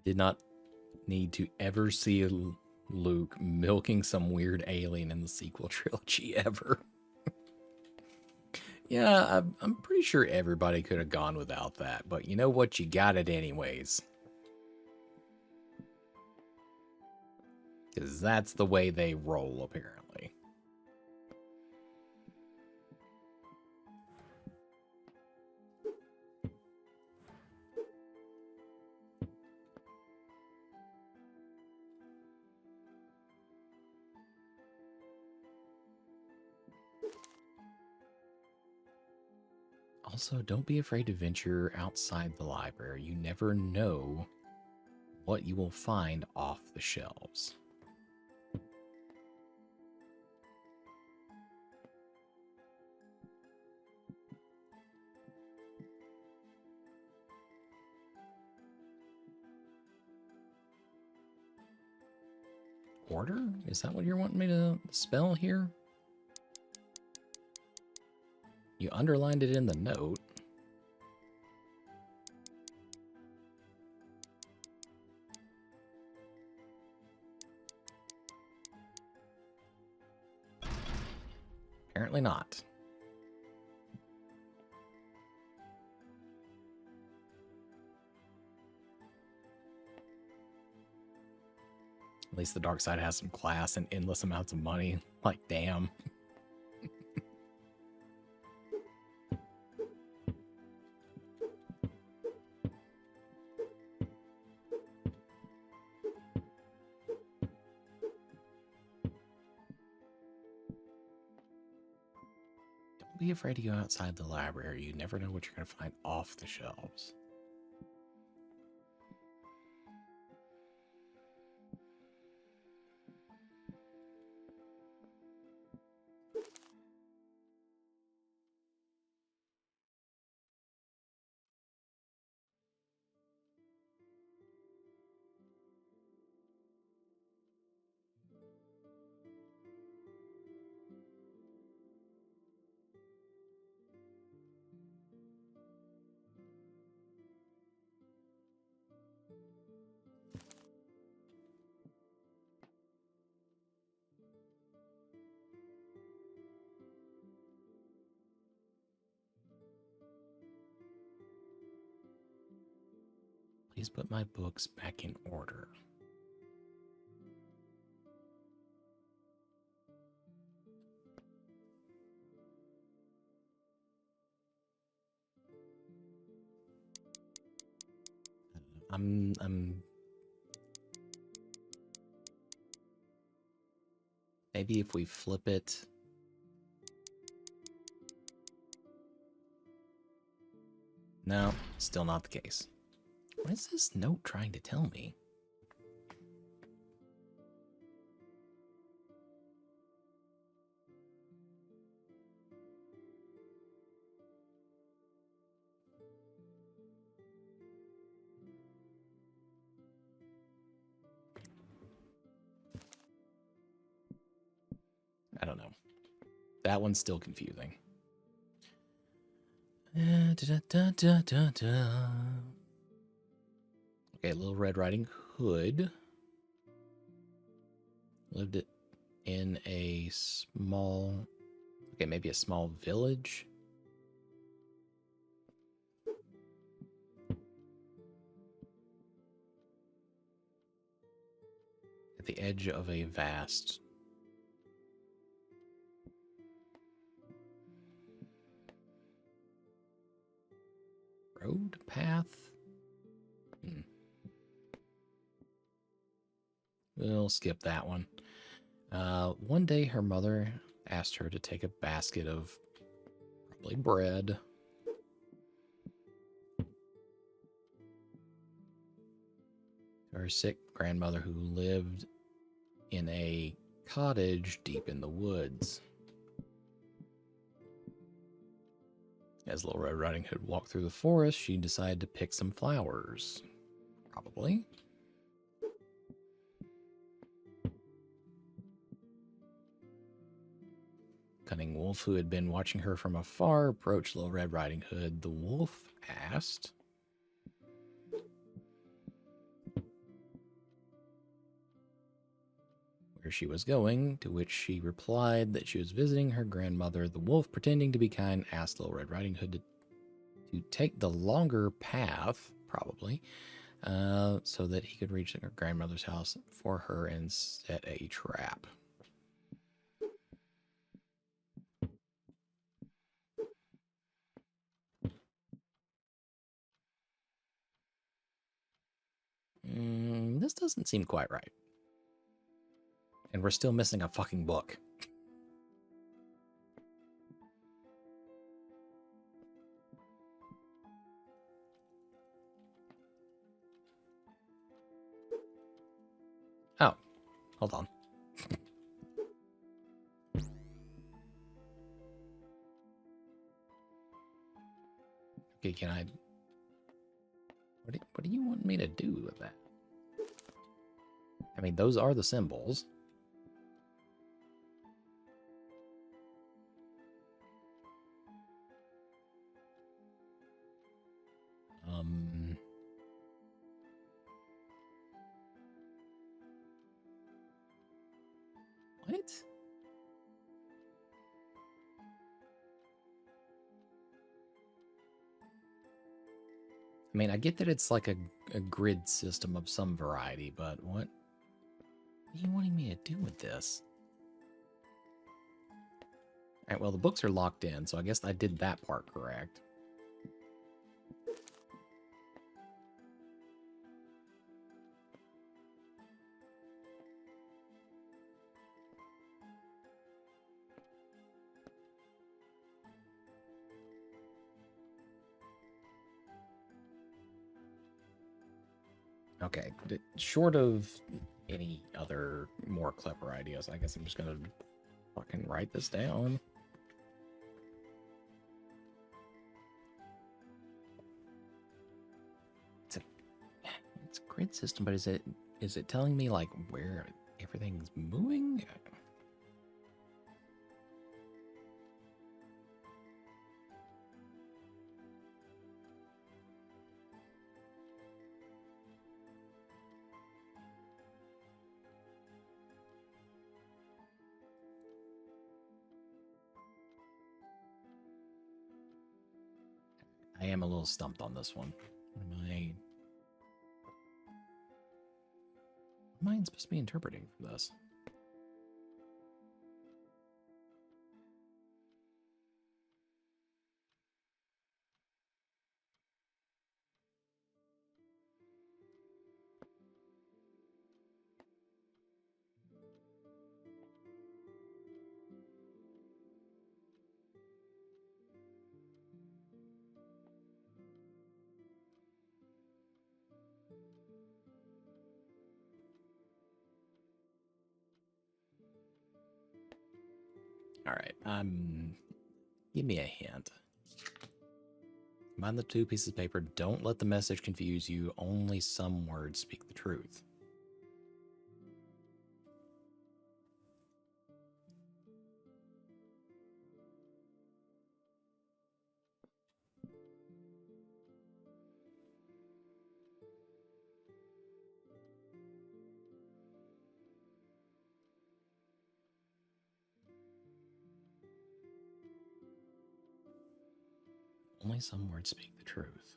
Did not need to ever see Luke milking some weird alien in the sequel trilogy ever. Yeah, I'm pretty sure everybody could have gone without that, but you know what? You got it anyways. Because that's the way they roll, apparently. Also, don't be afraid to venture outside the library. You never know what you will find off the shelves. Order? Is that what you're wanting me to spell here? You underlined it in the note. Apparently not. At least the dark side has some class and endless amounts of money. Like, damn. Don't be afraid to go outside the library. You never know what you're going to find off the shelves. Please put my books back in order. I'm maybe if we flip it. No, still not the case. What is this note trying to tell me? I don't know. That one's still confusing. Okay, Little Red Riding Hood lived in a small, okay, maybe a small village. At the edge of a vast road path. We'll skip that one. One day her mother asked her to take a basket of probably bread to her sick grandmother who lived in a cottage deep in the woods. As Little Red Riding Hood walked through the forest, she decided to pick some flowers. Probably. Cunning Wolf, who had been watching her from afar, approached Little Red Riding Hood. The wolf asked, where she was going, to which she replied that she was visiting her grandmother. The wolf, pretending to be kind, asked Little Red Riding Hood to take the longer path, probably, so that he could reach her grandmother's house for her and set a trap. This doesn't seem quite right. And we're still missing a fucking book. Oh, hold on. Okay, can I... What do you want me to do with that? I mean, those are the symbols. What? I mean, I get that it's like a grid system of some variety, but what are you wanting me to do with this? All right, well, the books are locked in, so I guess I did that part correct. Okay, short of any other more clever ideas, I guess I'm just gonna fucking write this down. It's a grid system, but is it telling me like where everything's moving? I am a little stumped on this one. What am I supposed to be interpreting from this? All right, give me a hint. Combine the two pieces of paper. Don't let the message confuse you. Only some words speak the truth. Only some words speak the truth.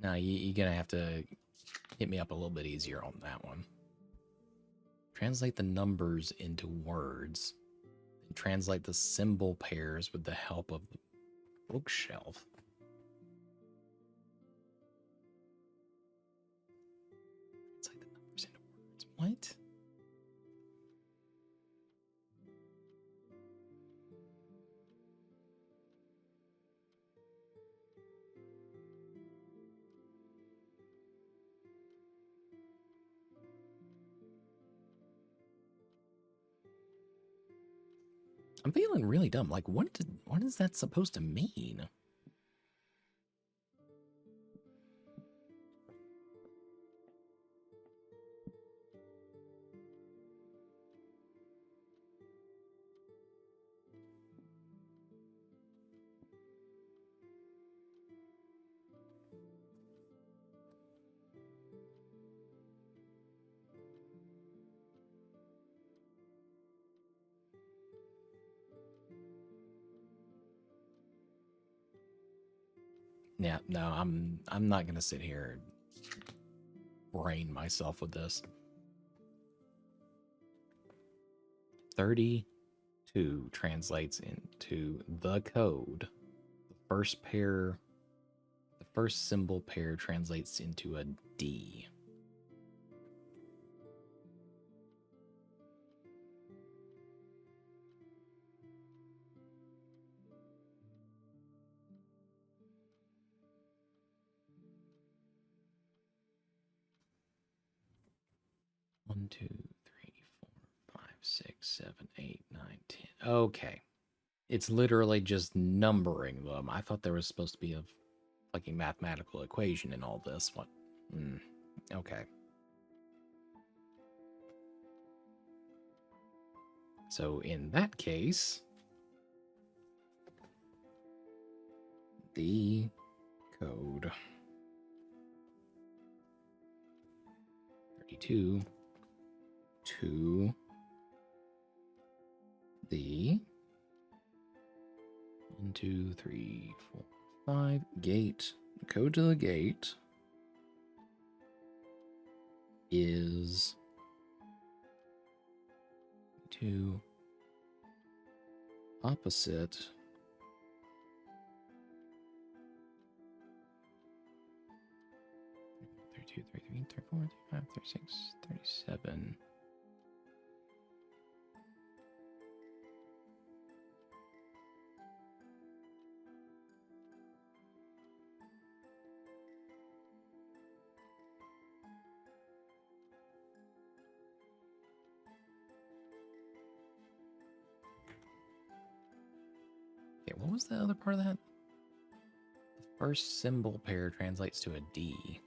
Now, you're going to have to hit me up a little bit easier on that one. Translate the numbers into words. And translate the symbol pairs with the help of the bookshelf. Translate the numbers into words. What? I'm feeling really dumb. Like, what is that supposed to mean? Yeah, no, I'm not gonna sit here and brain myself with this. 32 translates into the code. The first pair, the first symbol pair translates into a D. One, two, three, four, five, six, 7, 8, 9, 10. Okay. It's literally just numbering them. I thought there was supposed to be a fucking mathematical equation in all this. What? Okay. So in that case, the code 32 to the 1, 2, 3, 4, 5 gate. The code to the gate is 2 opposite 32, 33, 34, 35, 36, 37. Okay, what was the other part of that? The first symbol pair translates to a D.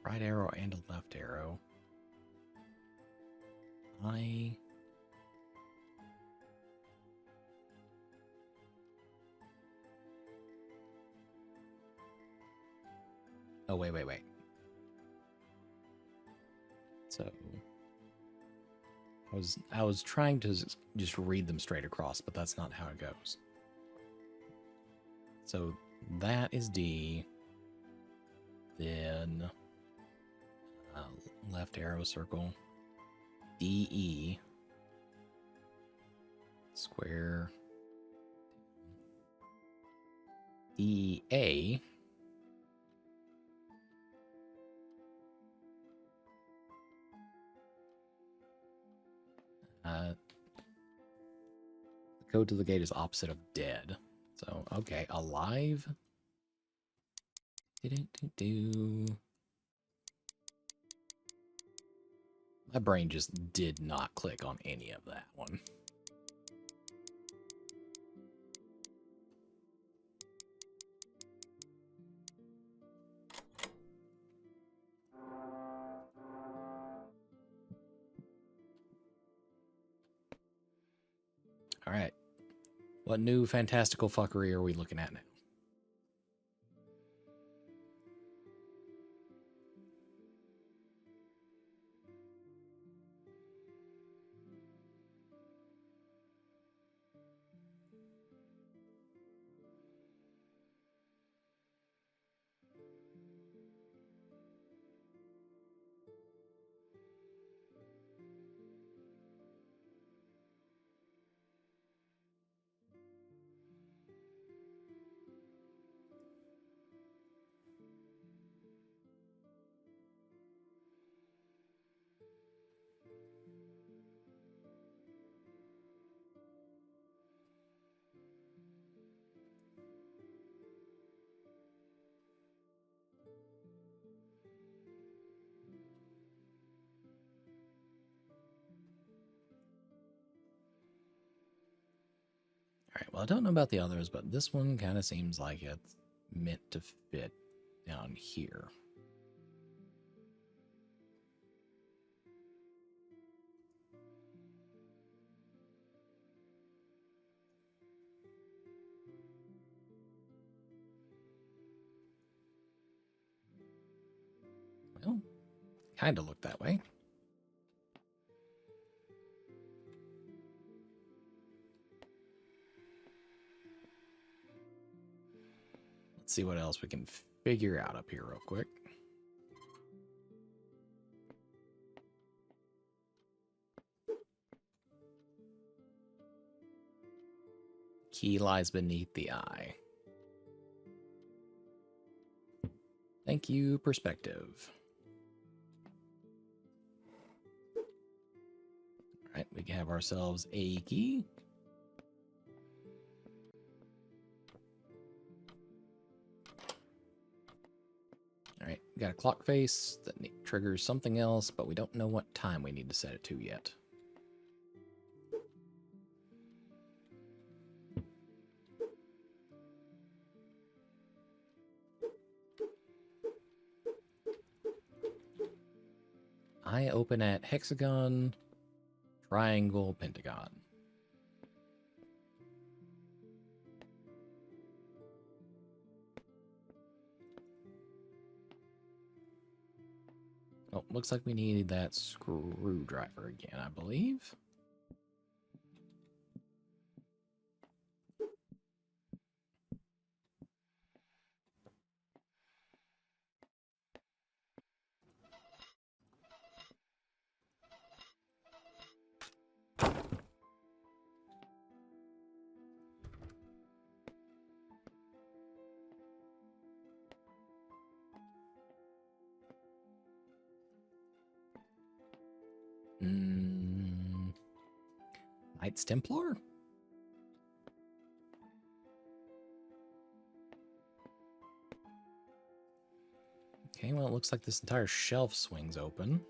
Right arrow and a left arrow. Oh, wait. So I was trying to just read them straight across, but that's not how it goes. So that is D. Then left arrow circle. DE. Square. DA. The code to the gate is opposite of dead. So, okay, alive. My brain just did not click on any of that one. All right. What new fantastical fuckery are we looking at now? All right, well, I don't know about the others, but this one kind of seems like it's meant to fit down here. Well, kind of looked that way. Let's see what else we can figure out up here real quick. Key lies beneath the eye. Thank you, perspective. All right, we can have ourselves a key. All right, we got a clock face that triggers something else, but we don't know what time we need to set it to yet. I open at hexagon, triangle, pentagon. Oh, looks like we need that screwdriver again, I believe. Knights Templar? Okay, well, it looks like this entire shelf swings open.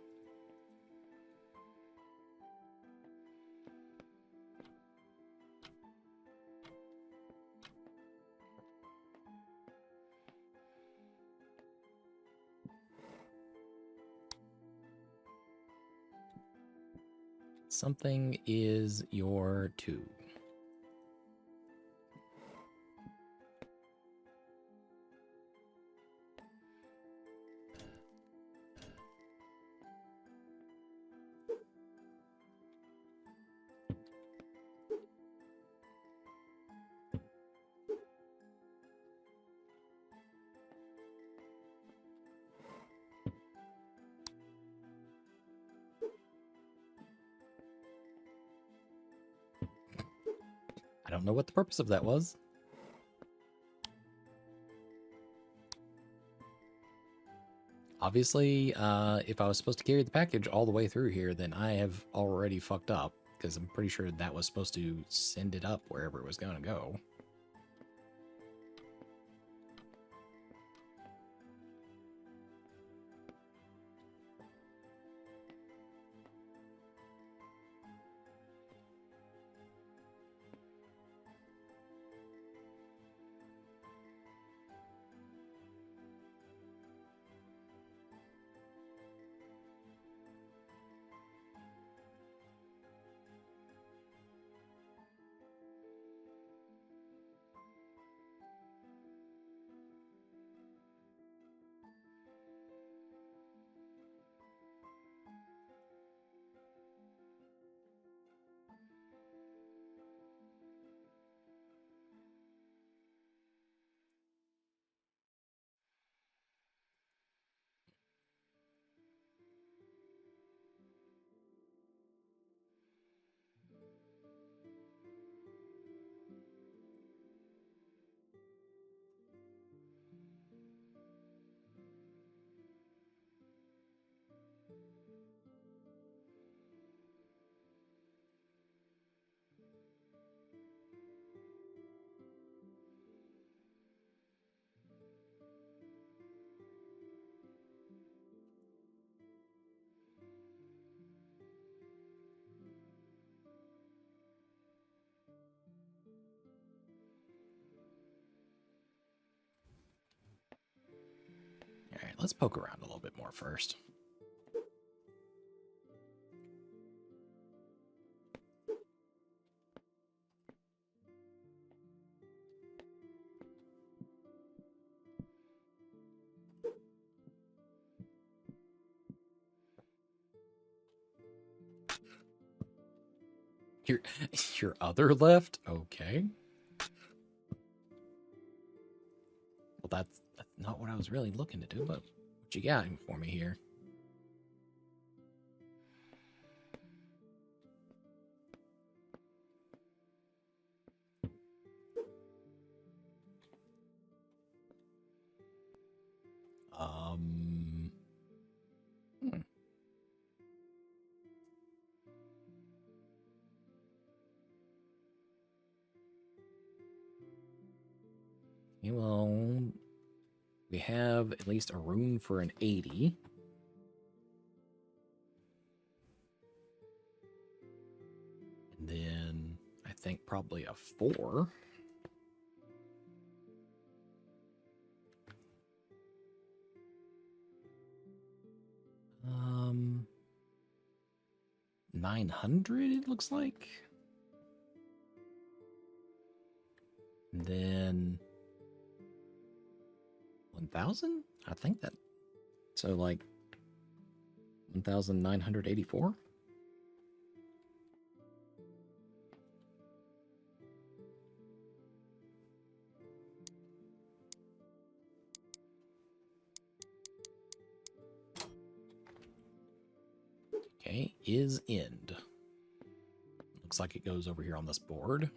Something is your two. I don't know what the purpose of that was. Obviously, if I was supposed to carry the package all the way through here, then I have already fucked up, because I'm pretty sure that was supposed to send it up wherever it was going to go. All right, let's poke around a little bit more first. Your other left? Okay. Well, not what I was really looking to do, but what you got for me here? Hmm. Well, we have at least a room for an 80. And then I think probably a 4. 900 it looks like. And then 1,000? I think that. So like 1,984? Okay, is end. Looks like it goes over here on this board.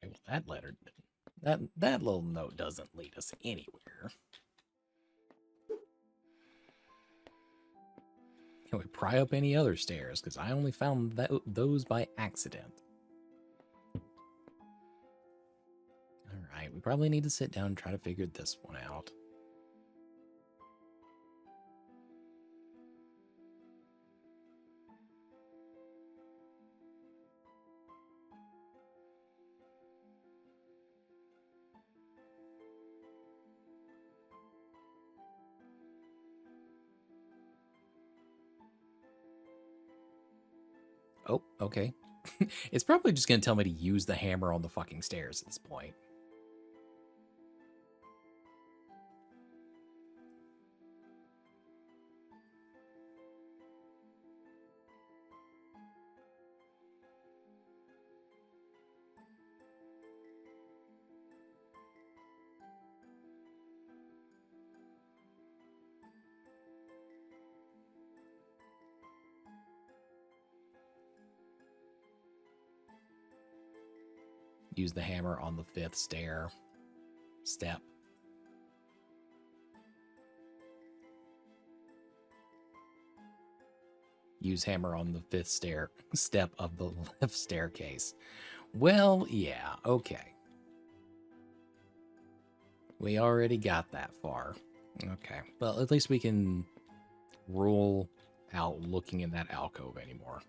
Well, that letter, that little note doesn't lead us anywhere. Can we pry up any other stairs? Because I only found those by accident. Alright, we probably need to sit down and try to figure this one out. Oh, okay. It's probably just going to tell me to use the hammer on the fucking stairs at this point. Use the hammer on the 5th step. Use hammer on the 5th step of the left staircase. Well, yeah, okay. We already got that far. Okay, well, at least we can rule out looking in that alcove anymore.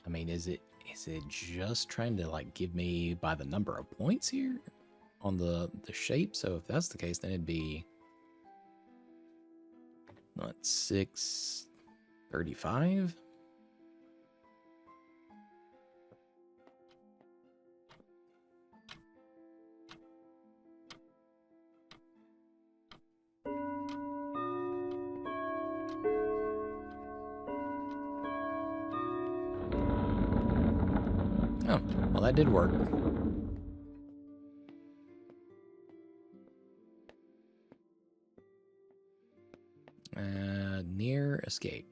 I mean, is it just trying to like give me by the number of points here on the shape? So if that's the case, then it'd be not 635. Oh, well, that did work. Near escape.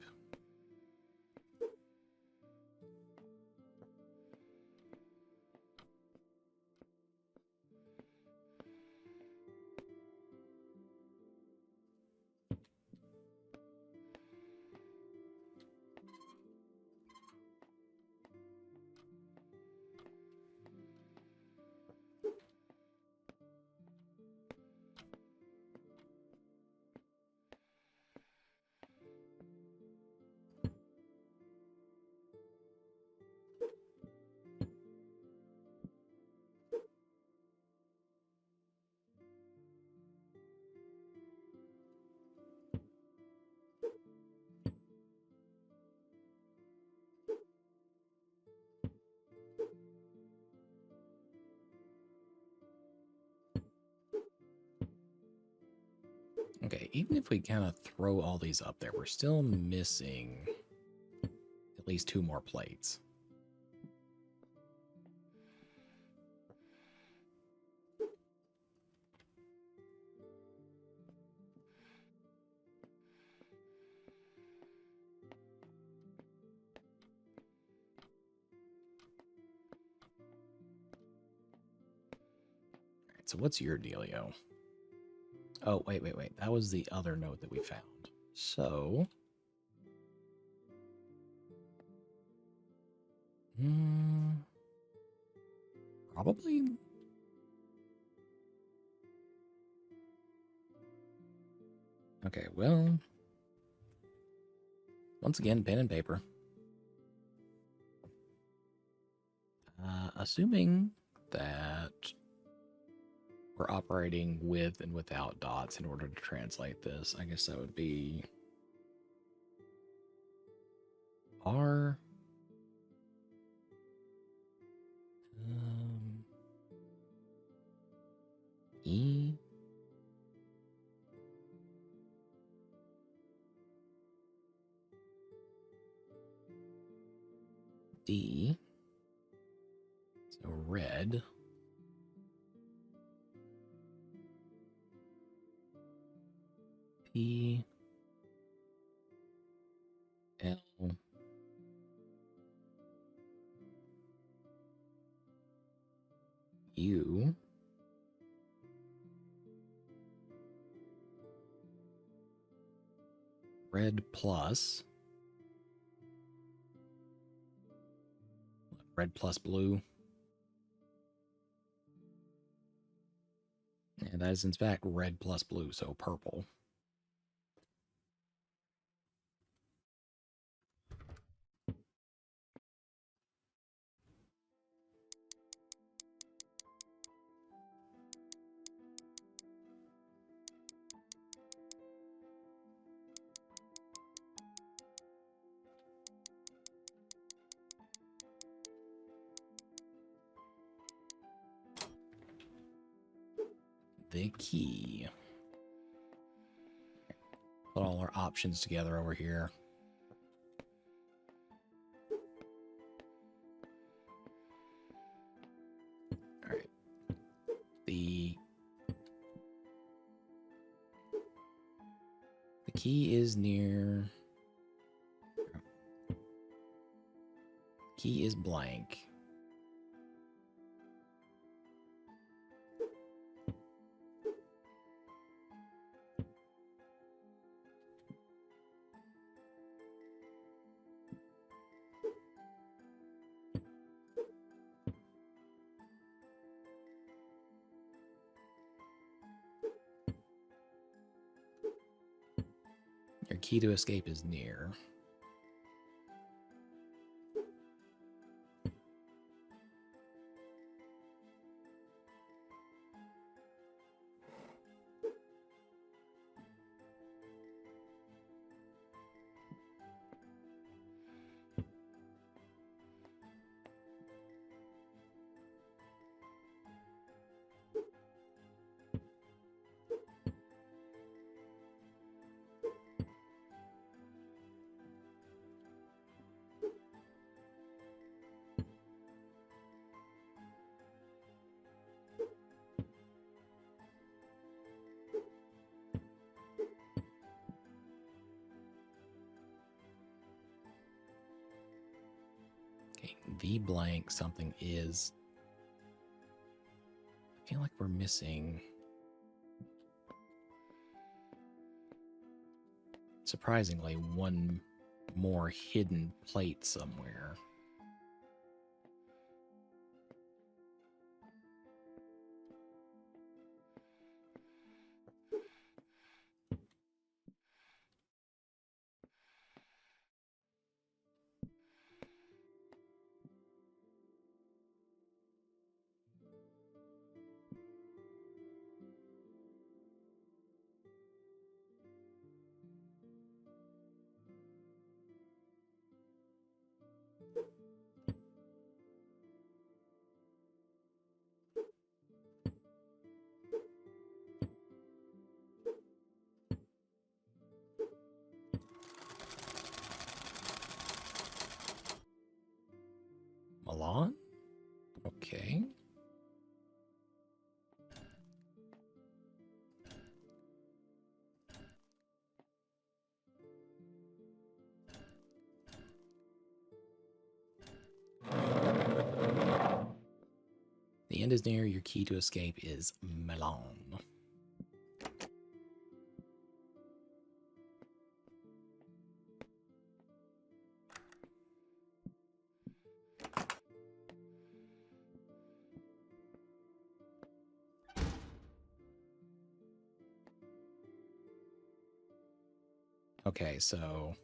Okay, even if we kind of throw all these up there, we're still missing at least 2 more plates. All right, so what's your dealio? Oh, wait. That was the other note that we found. So... probably... Okay, well... once again, pen and paper. Assuming that we're operating with and without dots in order to translate this, I guess that would be R... E... D... So red... P... L... U... Red plus... Red plus blue. And that is in fact red plus blue, so purple. The key. Put all our options together over here. All right. The key is near... Key is blank. Your key to escape is near. Okay, the blank something is... I feel like we're missing... surprisingly, one more hidden plate somewhere. The end is near. Your key to escape is Melon. Okay, so...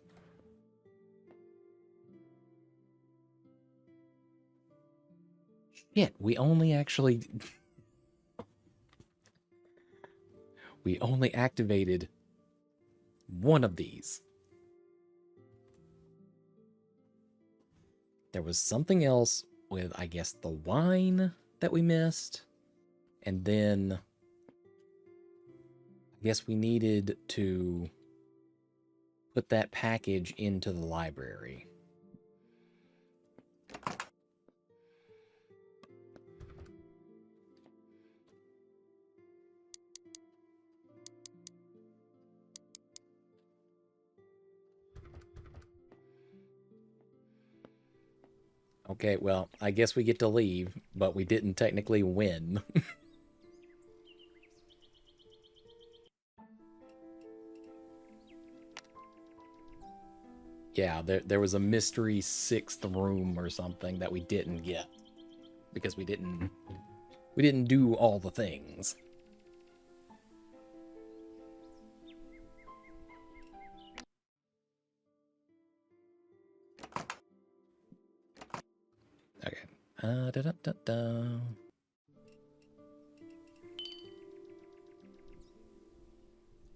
Shit, we only actually... we only activated one of these. There was something else with, I guess, the wine that we missed. And then... I guess we needed to put that package into the library. Okay, well, I guess we get to leave, but we didn't technically win. Yeah, there was a mystery 6th room or something that we didn't get because we didn't do all the things. Okay. Da da da da.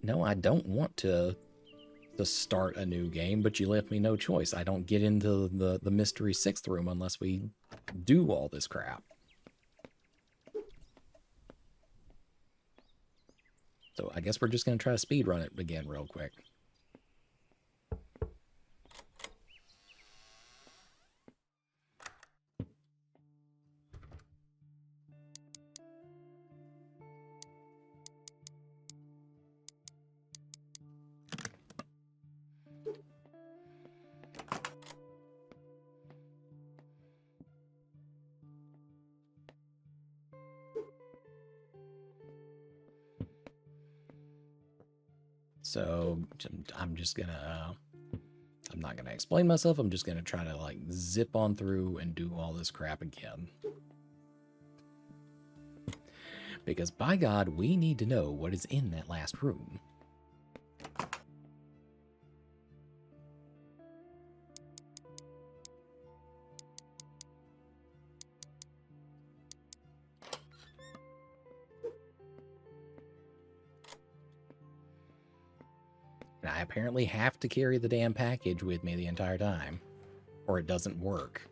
No, I don't want to start a new game, but you left me no choice. I don't get into the mystery 6th room unless we do all this crap. So I guess we're just going to try to speedrun it again real quick. So I'm just gonna, I'm not gonna explain myself. I'm just gonna try to like zip on through and do all this crap again. Because by God, we need to know what is in that last room. And I apparently have to carry the damn package with me the entire time, or it doesn't work.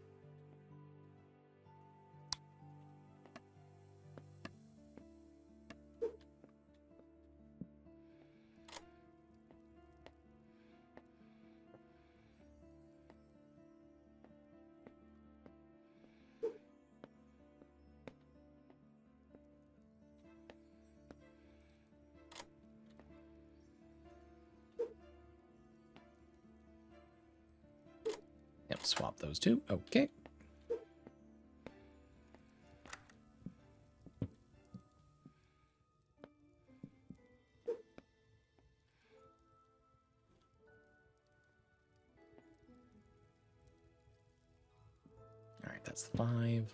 Yep, swap those two. Okay. All right, that's 5.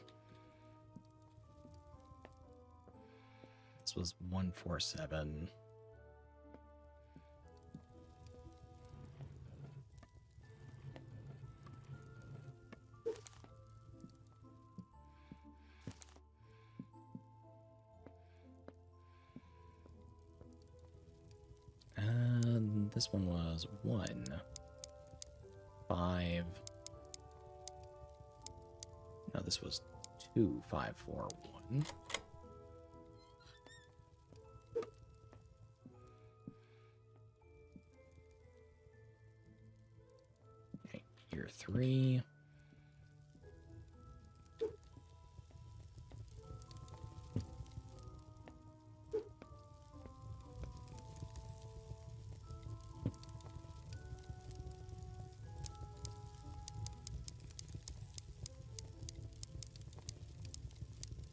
This was 147. This one was 1, 5. No, this was 2, 5, 4, 1. Okay, year 3.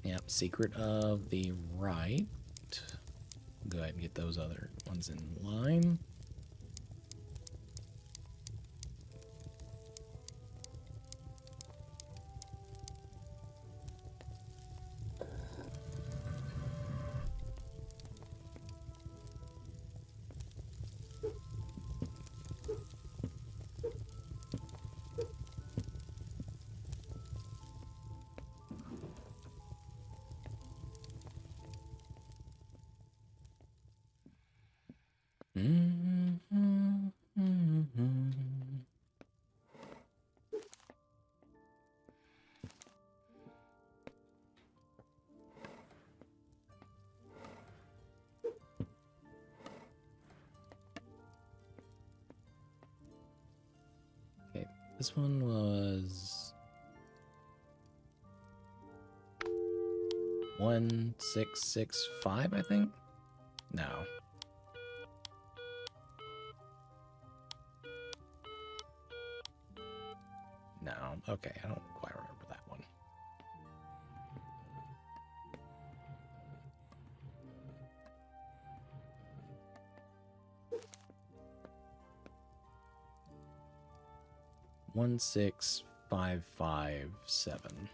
Yep, Secret of the right. Go ahead and get those other ones in line. Okay, this one was 1665, I think. No. No. Okay, I don't quite remember that one. One 6557.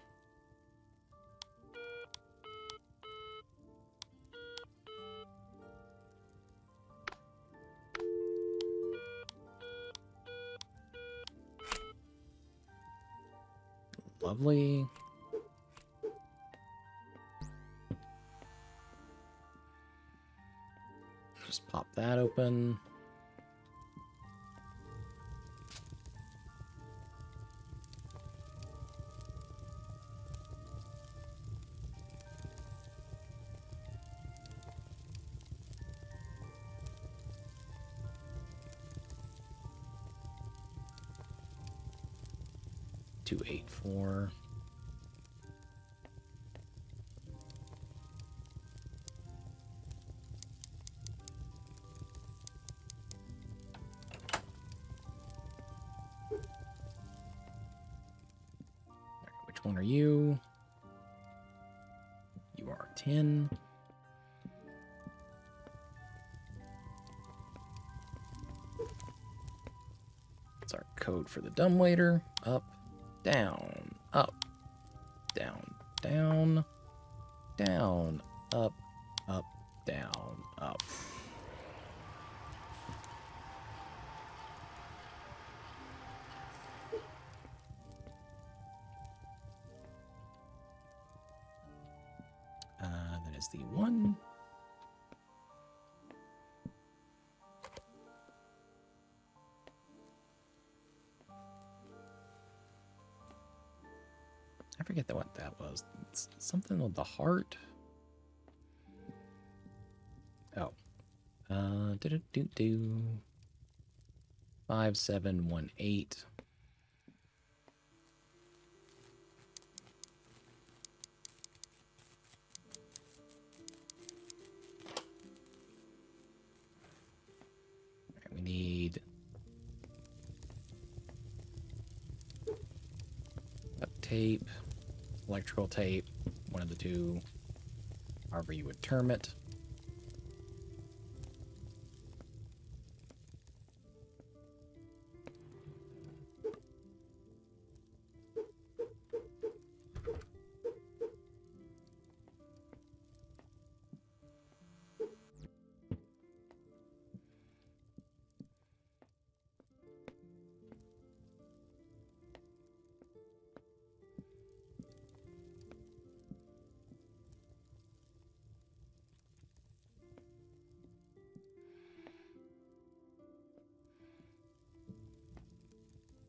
Lovely. Just pop that open. Two, 8, 4. Which one are you? You are 10. That's our code for the dumbwaiter. Up, down, up, down, down, down, up, down, up. That is the 1. I forget what that was. It's something with the heart. Oh. Do 5718. We need duct tape, electrical tape, one of the two, however you would term it.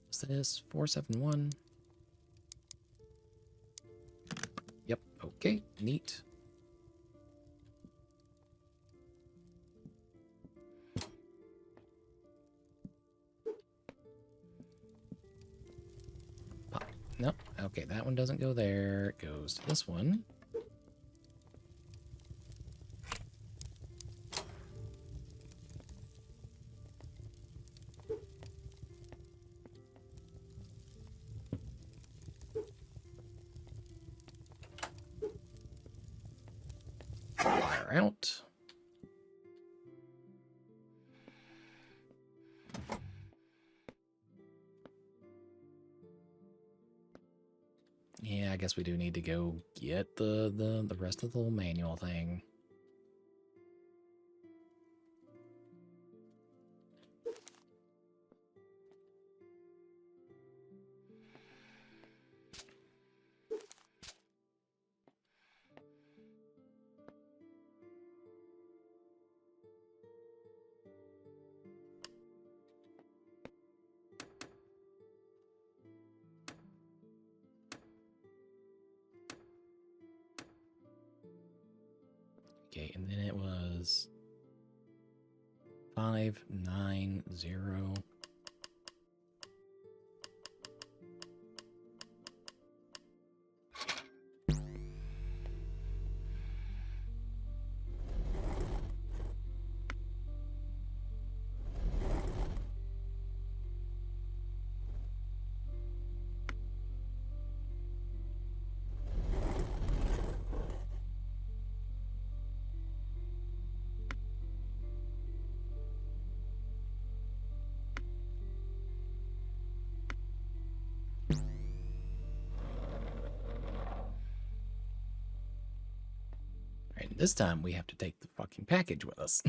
What's this? 471. Yep, okay, neat. Pop. Nope, okay, that one doesn't go there. It goes to this one. are out. Yeah, I guess we do need to go get the rest of the little manual thing. Okay, and then it was 590. Right, this time we have to take the fucking package with us.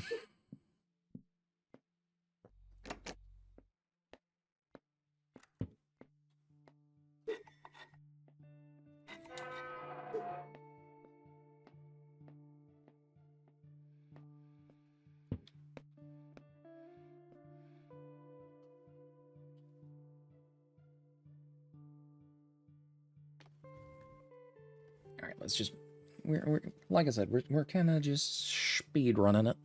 All right, let's just we're like I said, we're kind of just speed running it.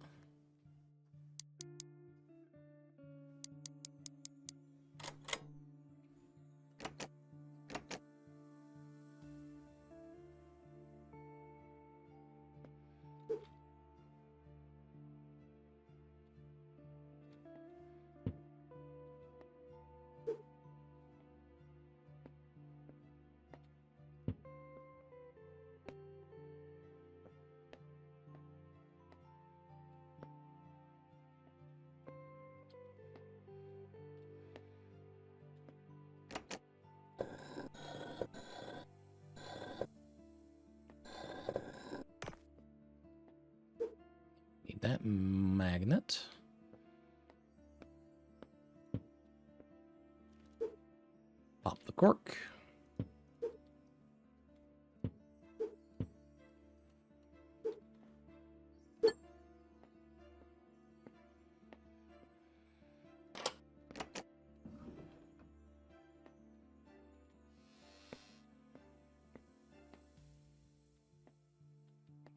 Need that magnet. Pop the cork.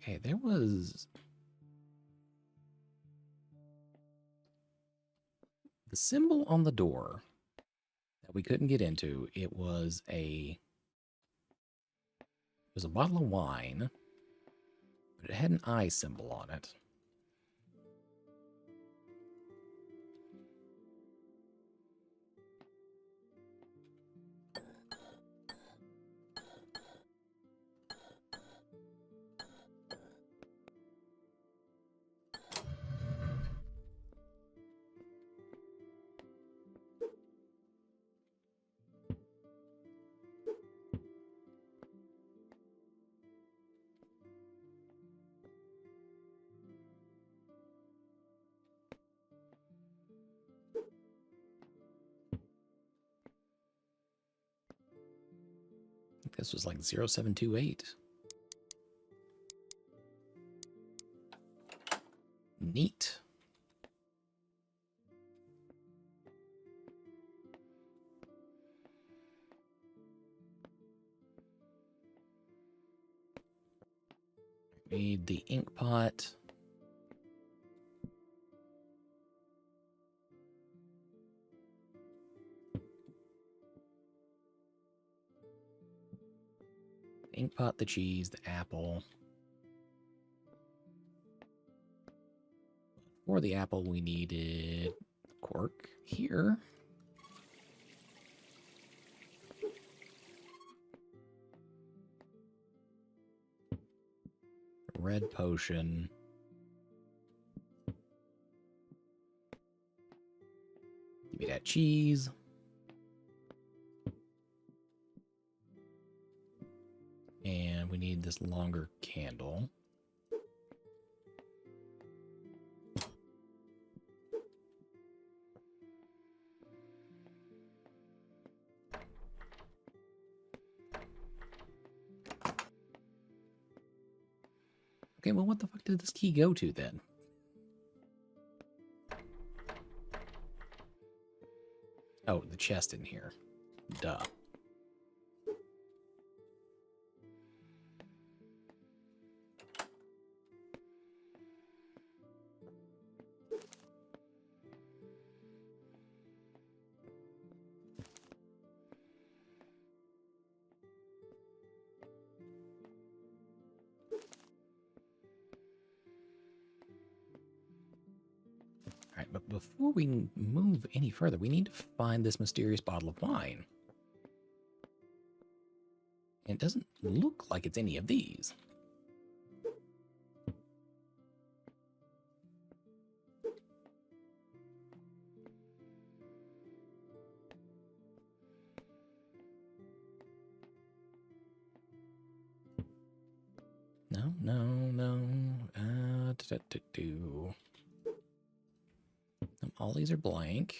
Okay, there was the symbol on the door that we couldn't get into. It was a bottle of wine, but it had an eye symbol on it. I think this was like 0728. Neat. Need the ink pot. Ink pot, the cheese, the apple. For the apple, we needed cork here. Red potion. cheese. And we need this longer candle. Okay, well, what the fuck did this key go to then? Oh, the chest in here. Duh. All right, but before we move any further, we need to find this mysterious bottle of wine. And it doesn't look like it's any of these. No, no, no. All these are blank.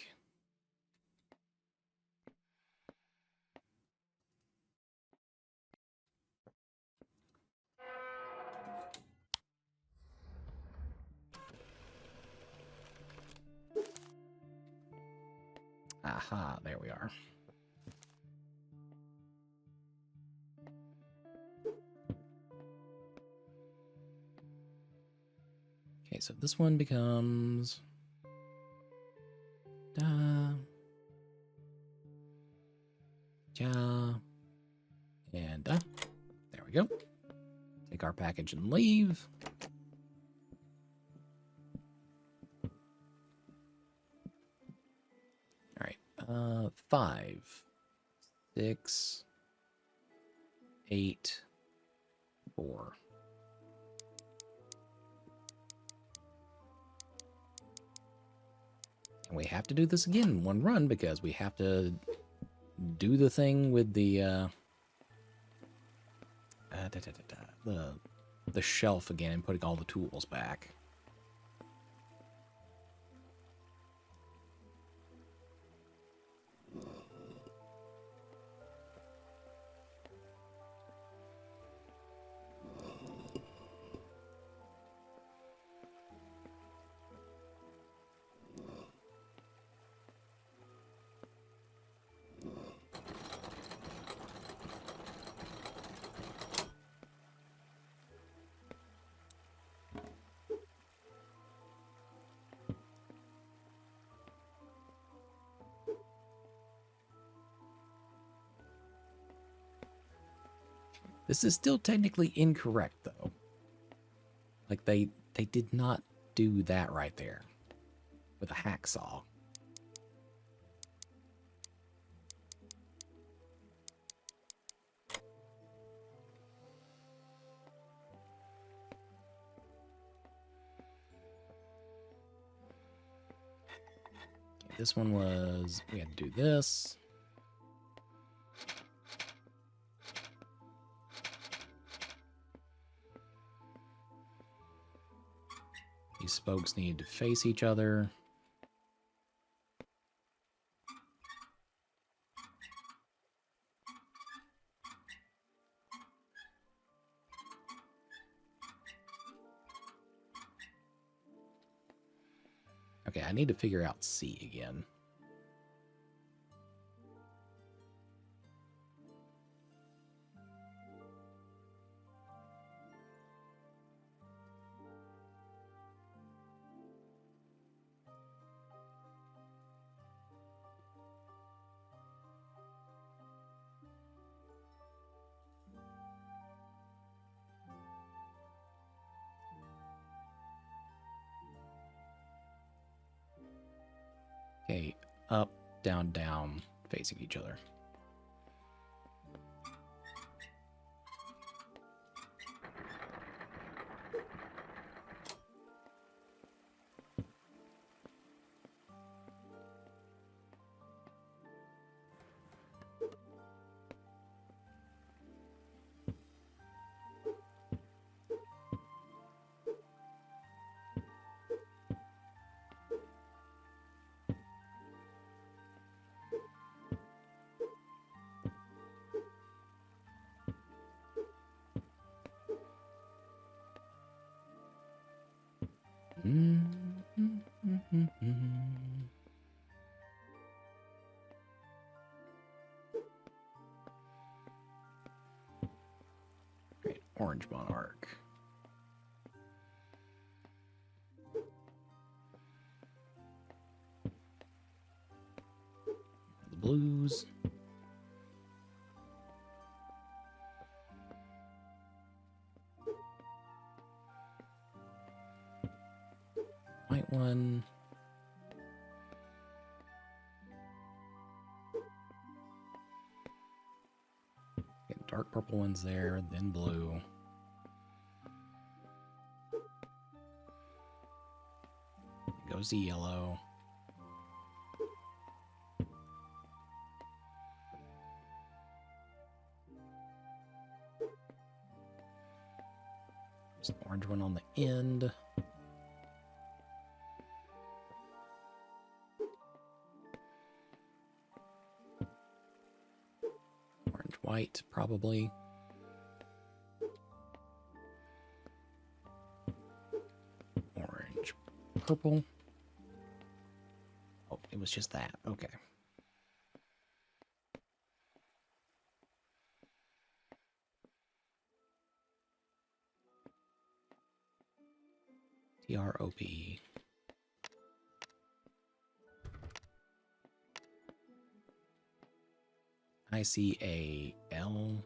Aha, there we are. Okay, so this one becomes... Da. Ja. And da. There we go. Take our package and leave. All right. 5, 6, 8, 4. And we have to do this again in one run because we have to do the thing with the the shelf again and putting all the tools back. This is still technically incorrect, though. Like, they did not do that right there with a hacksaw. Okay, this one was, we had to do this. These spokes need to face each other. Okay, I need to figure out C again. Okay, up, down, down, facing each other. Orange Monarch. The blues. White one. Get dark purple ones there, then blue. Goes the yellow. There's an orange one on the end. Orange white, probably. Orange purple. Oh, it was just that. Okay. TROP. ICAL.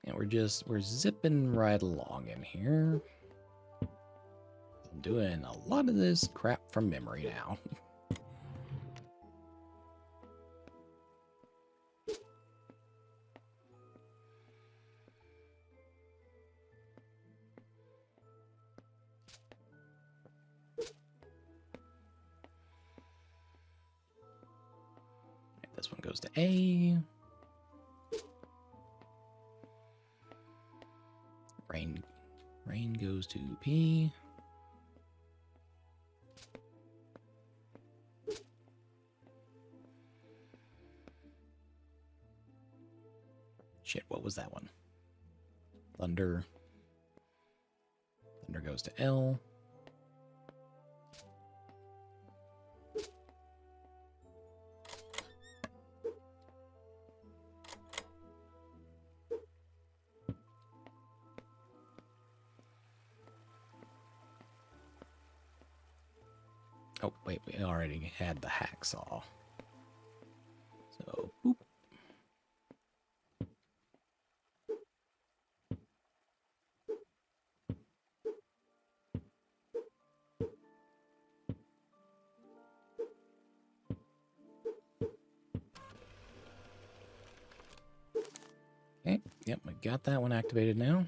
And we're zipping right along in here. I'm doing a lot of this crap from memory now. This one goes to A. Rain goes to P. Shit, what was that one? Thunder. Thunder goes to L. Oh, wait, we already had the hacksaw. So, boop. Okay, yep, we got that one activated now.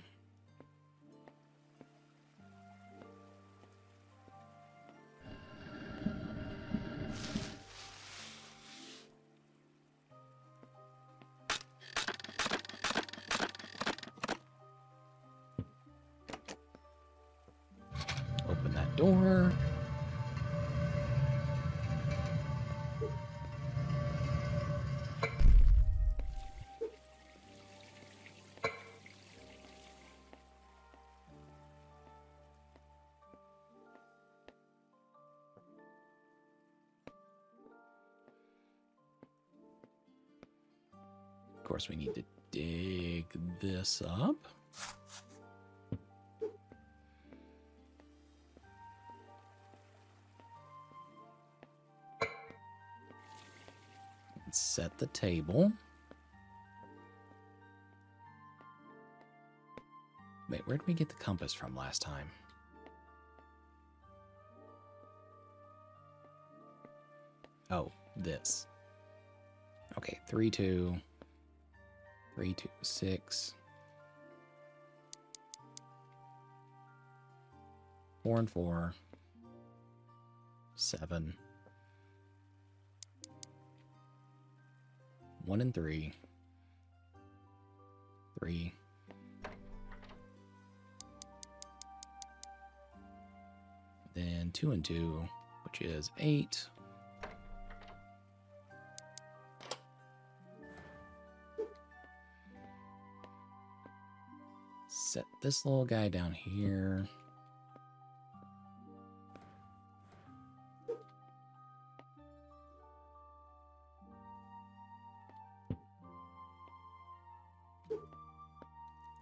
Open that door. Of course, we need to dig this up. And set the table. Wait, where did we get the compass from last time? Oh, this. Okay, 3, 2. 3, 2, 6. 4 and 4. 7. 1 and 3. 3. Then 2 and 2, which is 8. set this little guy down here.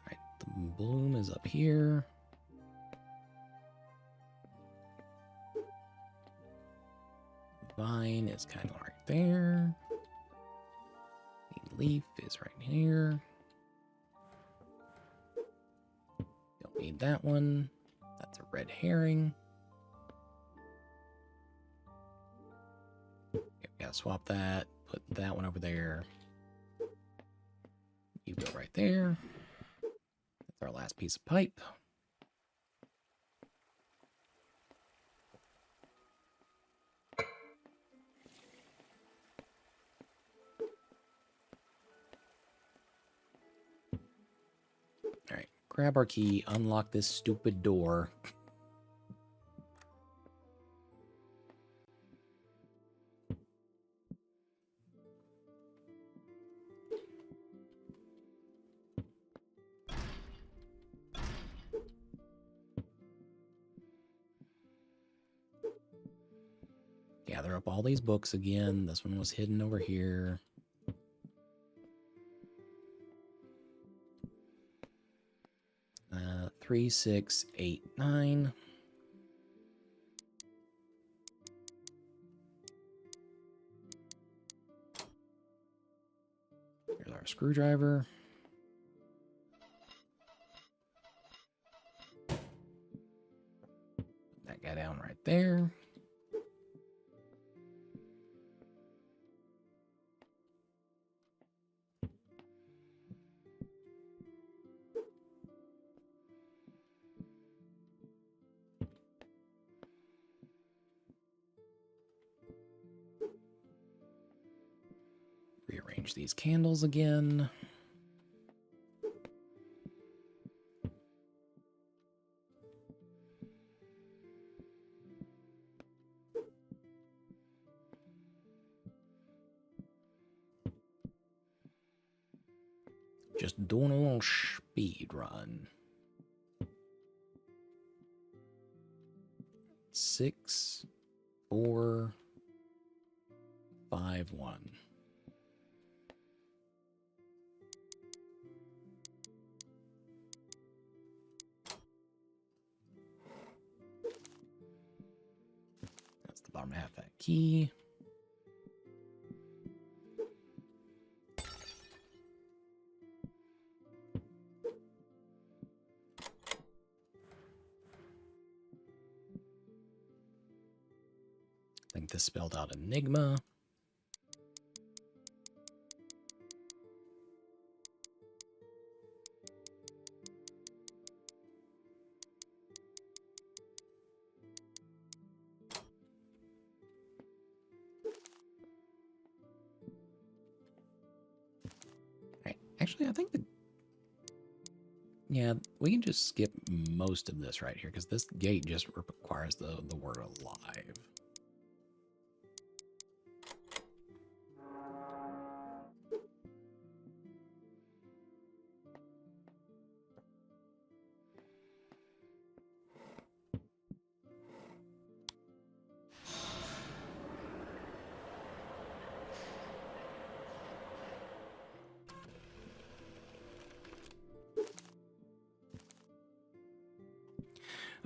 Alright, the bloom is up here. Vine is kind of right there. The leaf is right here. Don't need that one. That's a red herring. Okay, we gotta swap that. Put that one over there. You go right there. That's our last piece of pipe. Alright, grab our key, unlock this stupid door. Gather up all these books again. This one was hidden over here. 3, 6, 8, 9. Here's our screwdriver. Put that guy down right there. Rearrange these candles again. Just doing a little speed run. 6, 4, 5, 1. That's the bottom half of that key. I think this spelled out Enigma. Right. Actually, I think yeah, we can just skip most of this right here because this gate just requires the word alive.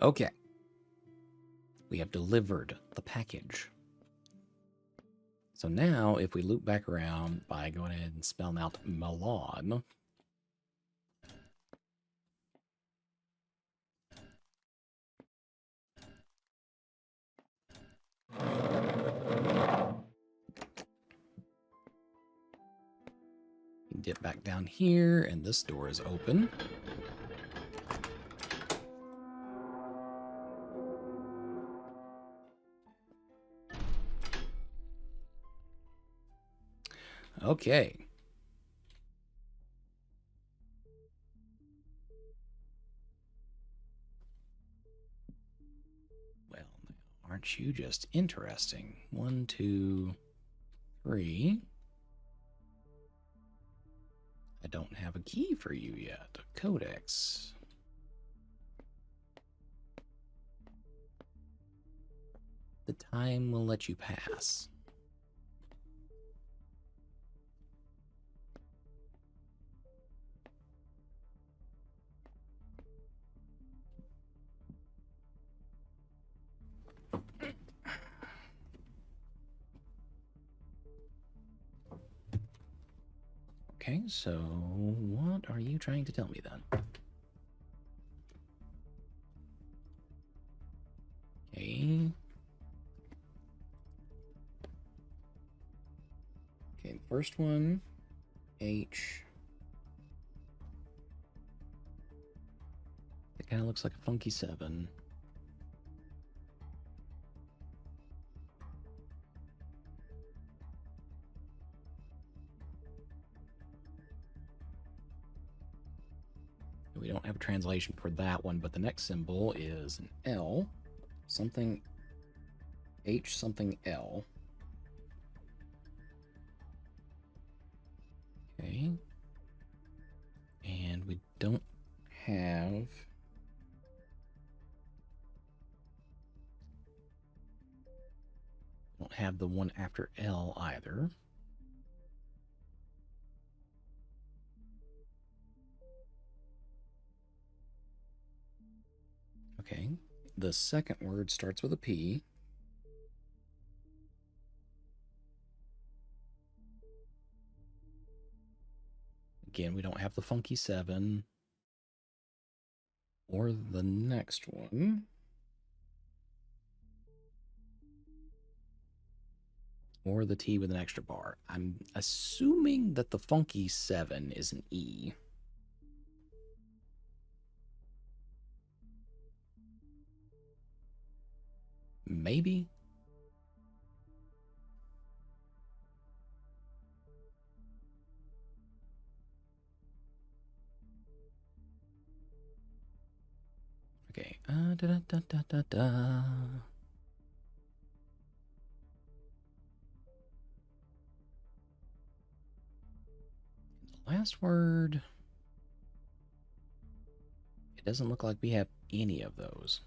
Okay. We have delivered the package. So now, if we loop back around by going ahead and spelling out Milan, dip back down here, and this door is open. Okay. Well, aren't you just interesting? 1, 2, 3. I don't have a key for you yet. A codex. The time will let you pass. Okay, so what are you trying to tell me then? Okay. Okay, first one, H. It kind of looks like a funky 7. We don't have a translation for that one, but the next symbol is an L, something H, something L. Okay. And we don't have the one after L either. Okay. The second word starts with a P. Again, we don't have the funky 7 or the next one. Or the T with an extra bar. I'm assuming that the funky 7 is an E. Maybe? Okay. Da, da, da, da, da. The last word. It doesn't look like we have any of those.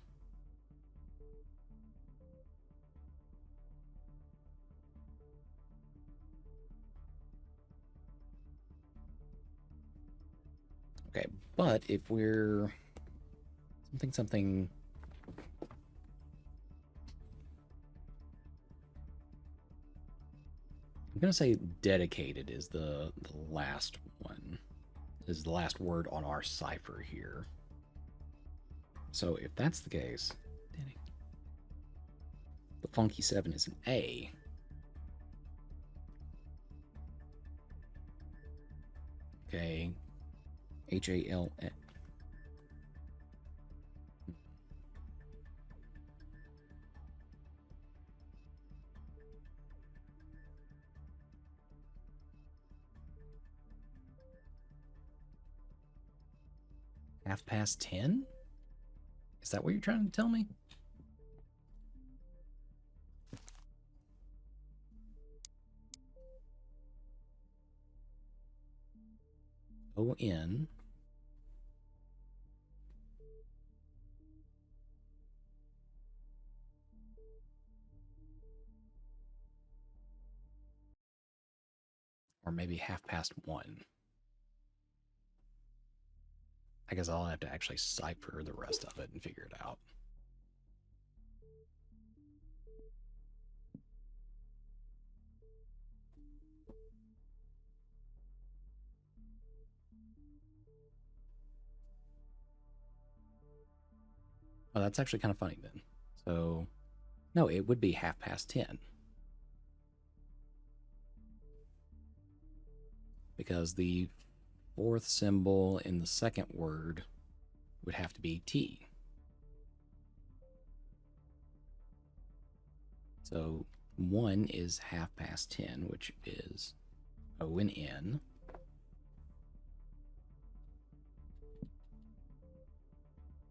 Okay, but if we're something, I'm gonna say dedicated is the last one, is the last word on our cipher here. So if that's the case, the funky 7 is an A. Okay, HAL. Half past 10? Is that what you're trying to tell me? O-N. Or maybe half past 1. I guess I'll have to actually cipher the rest of it and figure it out. Oh, that's actually kind of funny then. So, no, it would be half past 10. Because the fourth symbol in the second word would have to be T. So 1 is half past 10, which is O and N.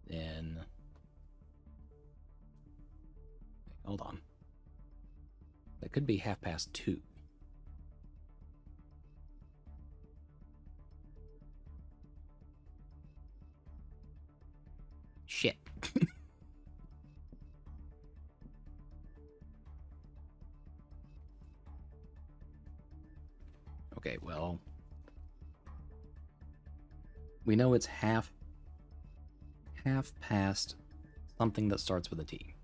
Then, hold on. That could be half past 2. Shit. Okay, well, we know it's half past something that starts with a T.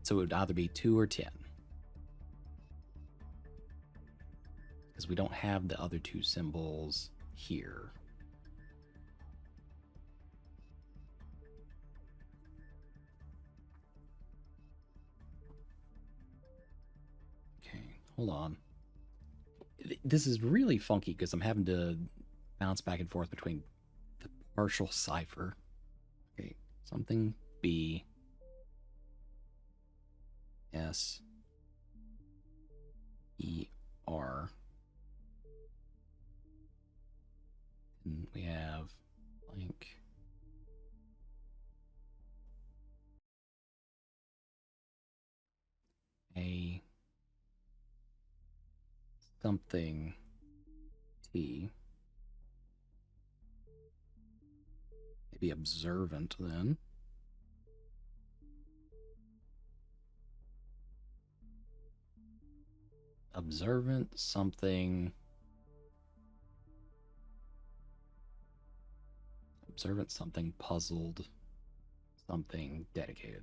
So it would either be 2 or 10. Because we don't have the other two symbols here. Okay, hold on. This is really funky because I'm having to bounce back and forth between the partial cipher. Okay, something B S E R. And we have blank. A something T. Maybe observant then. Observant something. Observant something puzzled. Something dedicated.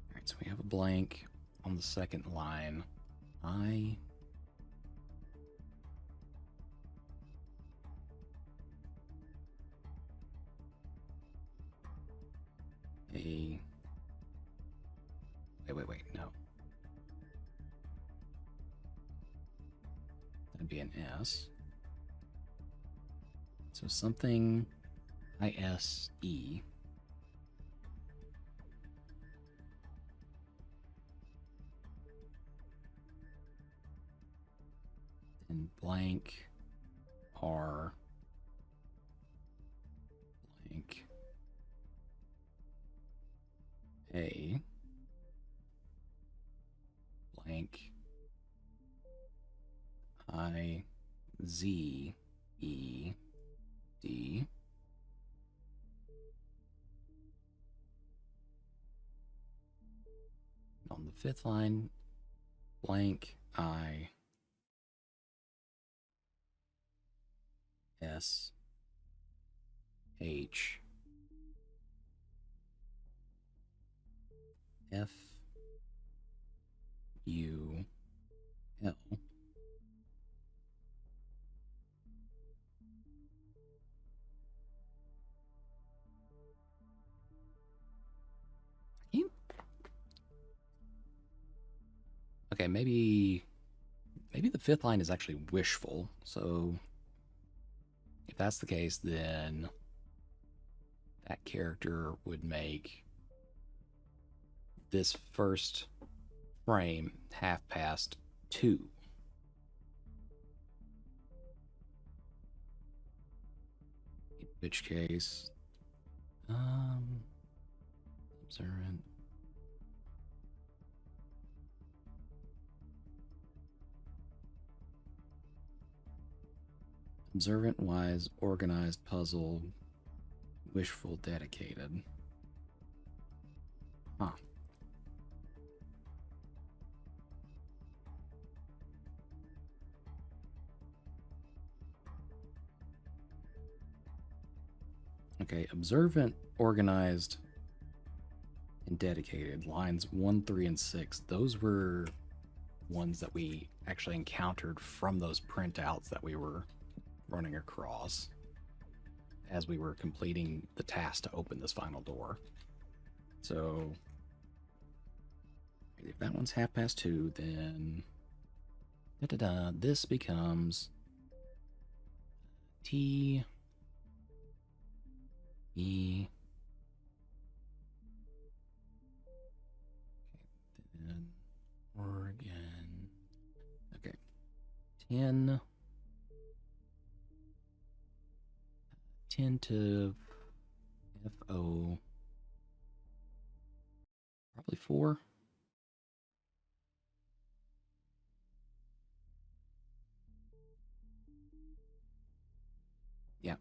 All right, so we have a blank on the second line. I a wait, no. That'd be an S. So something ISE. And blank R blank A blank I Z E D. On the fifth line, blank I S H F U L. Okay, maybe the fifth line is actually wishful. So if that's the case, then that character would make this first frame half past 2. In which case, observant. Observant, wise, organized, puzzled, wishful, dedicated. Huh. Okay, observant, organized, and dedicated. Lines 1, 3, and 6. Those were ones that we actually encountered from those printouts that we were running across as we were completing the task to open this final door. So if that one's half past 2, then this becomes T E 10. 10 to FO. Probably 4. Yeah. All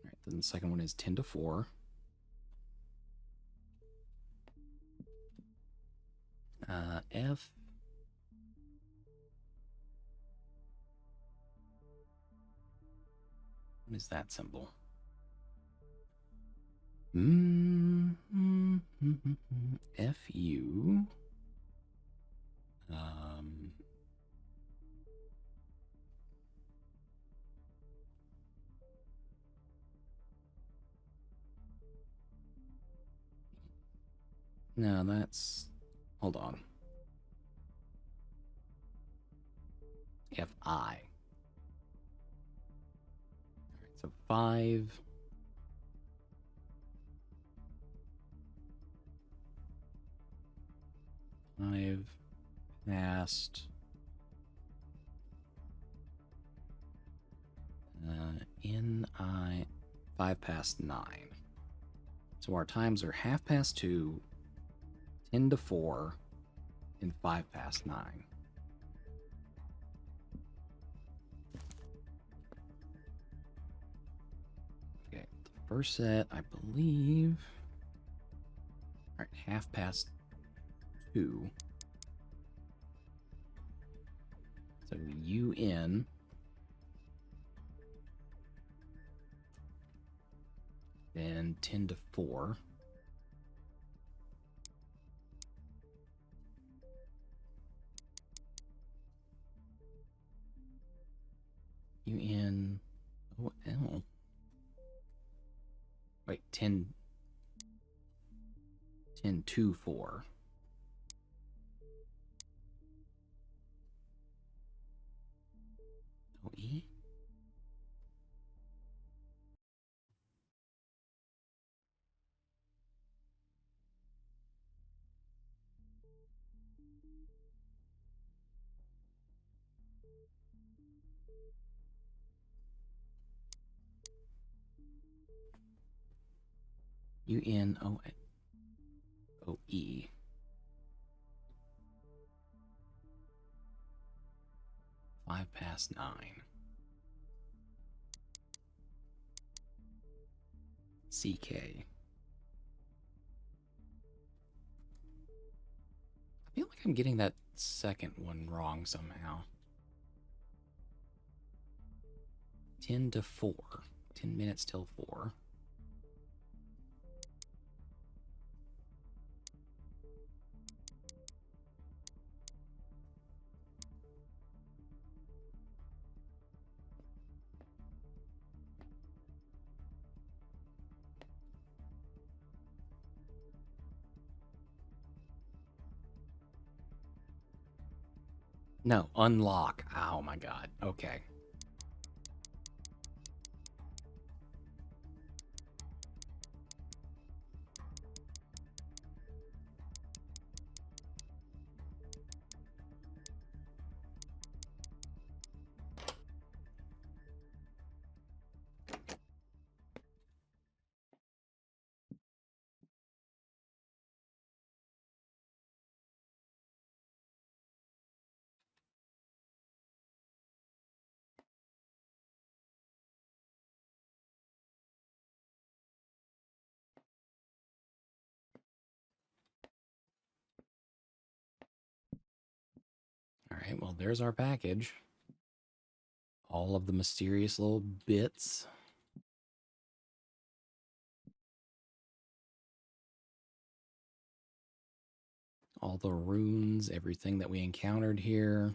right, then the second one is 10 to 4. F. What is that symbol? FU. No, that's. Hold on. FI. All right, so 5. 5 past. NI. 5 past 9. So our times are half past 2, 10 to 4, and 5 past 9. Okay, the first set, I believe. All right, half past 2. So UN. Then 10 to 4. UN. Oh, L. Wait, 10. 10 to 4. OE? UNOE. 5 past 9. CK. I feel like I'm getting that second one wrong somehow. 10 to 4. 10 minutes till 4. No, unlock. Oh my god. Okay. All right, well, there's our package. All of the mysterious little bits. All the runes, everything that we encountered here.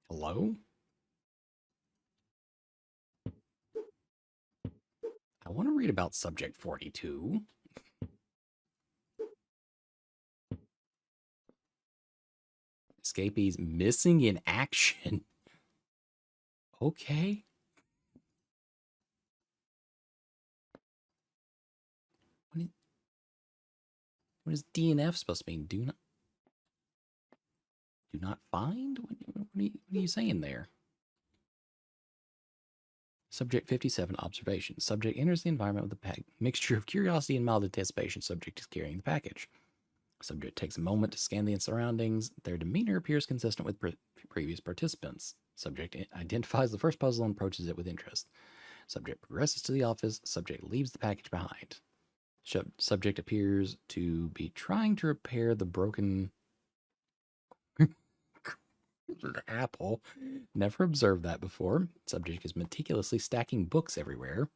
Hello? I want to read about Subject 42. Escapees missing in action. Okay. What is DNF supposed to mean? Do not find? What are you saying there? Subject 57, observation. Subject enters the environment with a mixture of curiosity and mild anticipation. Subject is carrying the package. Subject takes a moment to scan the surroundings. Their demeanor appears consistent with previous participants. Subject identifies the first puzzle and approaches it with interest. Subject progresses to the office. Subject leaves the package behind. Subject appears to be trying to repair the broken apple. Never observed that before. Subject is meticulously stacking books everywhere.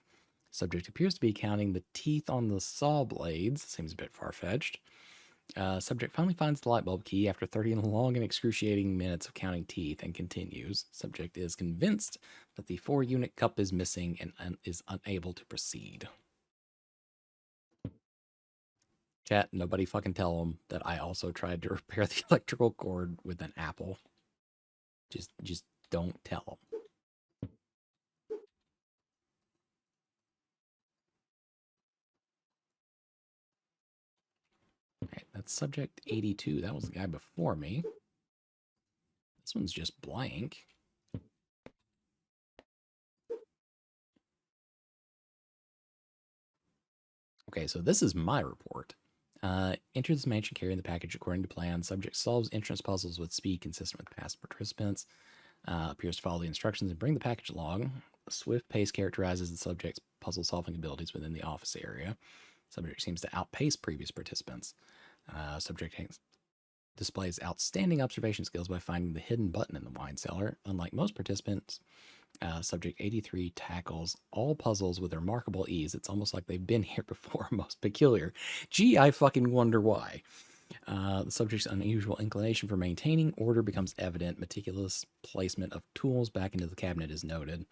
Subject appears to be counting the teeth on the saw blades. Seems a bit far-fetched. Subject finally finds the light bulb key after 30 long and excruciating minutes of counting teeth and continues. Subject is convinced that the 4-unit cup is missing and is unable to proceed. Chat, nobody fucking tell them that I also tried to repair the electrical cord with an apple. Just don't tell them. Alright, that's subject 82. That was the guy before me. This one's just blank. Okay, so this is my report. Enter this mansion carrying the package according to plan. Subject solves entrance puzzles with speed consistent with past participants. Appears to follow the instructions and bring the package along. A swift pace characterizes the subject's puzzle-solving abilities within the office area. Subject seems to outpace previous participants. Subject displays outstanding observation skills by finding the hidden button in the wine cellar. Unlike most participants, Subject 83 tackles all puzzles with remarkable ease. It's almost like they've been here before. Most peculiar. Gee, I fucking wonder why. The subject's unusual inclination for maintaining order becomes evident. Meticulous placement of tools back into the cabinet is noted.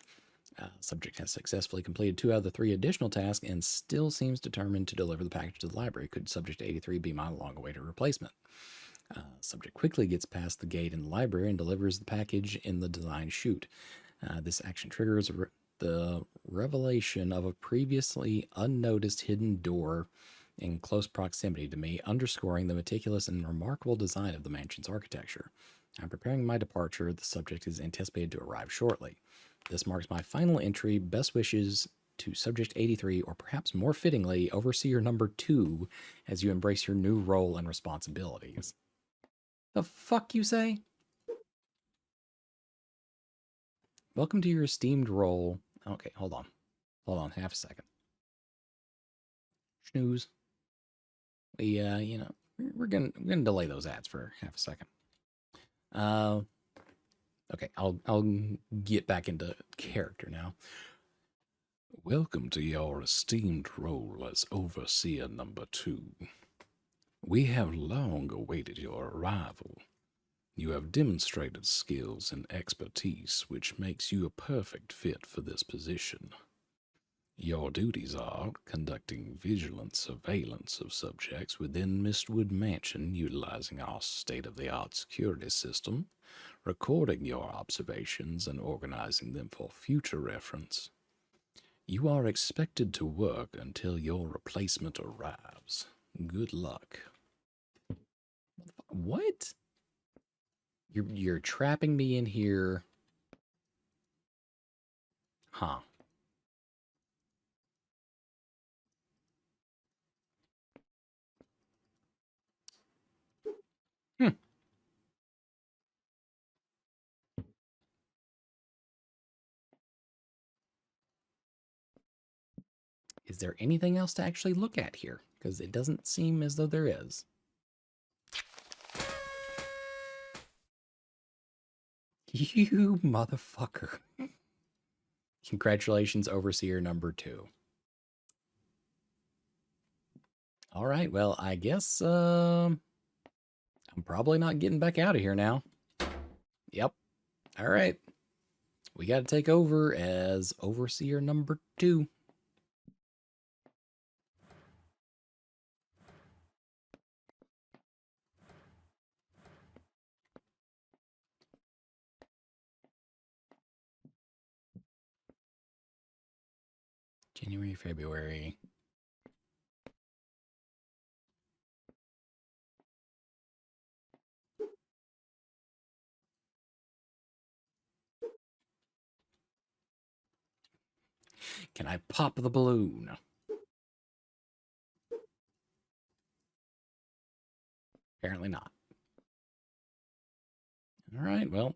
Subject has successfully completed 2 out of the 3 additional tasks and still seems determined to deliver the package to the library. Could Subject 83 be my long-awaited replacement? Subject quickly gets past the gate in the library and delivers the package in the design chute. This action triggers the revelation of a previously unnoticed hidden door in close proximity to me, underscoring the meticulous and remarkable design of the mansion's architecture. I'm preparing my departure. The subject is anticipated to arrive shortly. This marks my final entry. Best wishes to Subject 83, or perhaps more fittingly, Overseer number 2, as you embrace your new role and responsibilities. The fuck you say? Welcome to your esteemed role. Okay, hold on. Hold on, half a second. Snooze. We, we're gonna delay those ads for half a second. Okay, I'll get back into character now. Welcome to your esteemed role as Overseer number 2. We have long awaited your arrival. You have demonstrated skills and expertise which makes you a perfect fit for this position. Your duties are conducting vigilant surveillance of subjects within Mystwood Mansion utilizing our state-of-the-art security system, recording your observations and organizing them for future reference. You are expected to work until your replacement arrives. Good luck. What? You're trapping me in here. Huh. Hmm. Is there anything else to actually look at here? Because it doesn't seem as though there is. You motherfucker. Congratulations, Overseer number 2. All right, well, I guess I'm probably not getting back out of here now. Yep. All right. We got to take over as Overseer number 2. January, February. Can I pop the balloon? Apparently not. All right, well,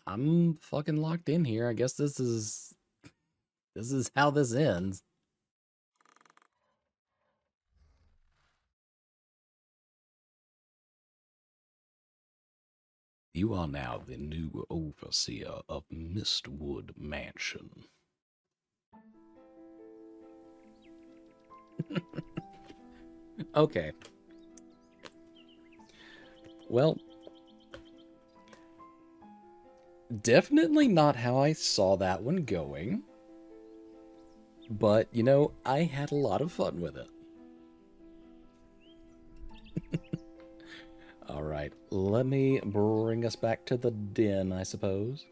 I'm fucking locked in here. I guess this is how this ends. You are now the new overseer of Mystwood Mansion. Okay. Well, definitely not how I saw that one going. But, you know, I had a lot of fun with it. All right, let me bring us back to the den, I suppose.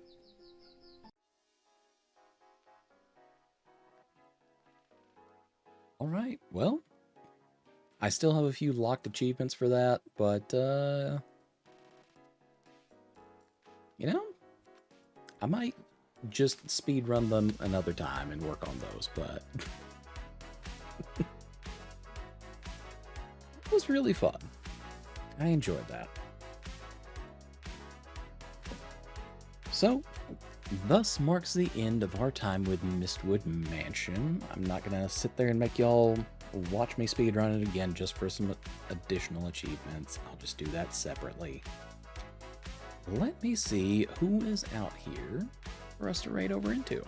All right, well, I still have a few locked achievements for that, but, you know, I might just speed run them another time and work on those, but it was really fun. I enjoyed that. So, thus marks the end of our time with Mystwood Mansion. I'm not gonna sit there and make y'all watch me speedrun it again just for some additional achievements. I'll just do that separately. Let me see who is out here for us to raid over into.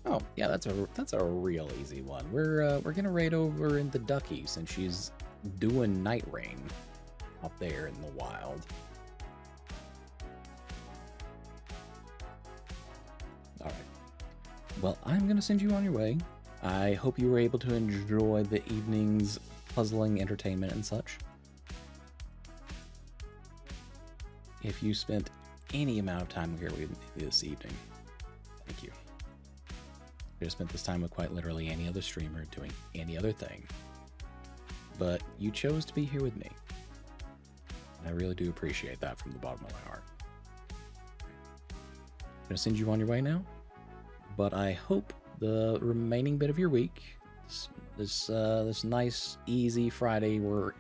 Oh, yeah, that's a real easy one. We're gonna raid over into Ducky since she's doing Night Rain out there in the wild. All right. Well, I'm gonna send you on your way. I hope you were able to enjoy the evening's puzzling entertainment and such. If you spent any amount of time here with me this evening, thank you. I could have spent this time with quite literally any other streamer doing any other thing. But you chose to be here with me. And I really do appreciate that from the bottom of my heart. I'm going to send you on your way now. But I hope the remaining bit of your week, this nice, easy Friday we're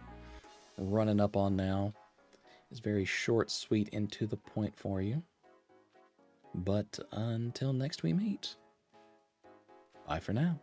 running up on now, is very short, sweet, and to the point for you. But until next we meet, bye for now.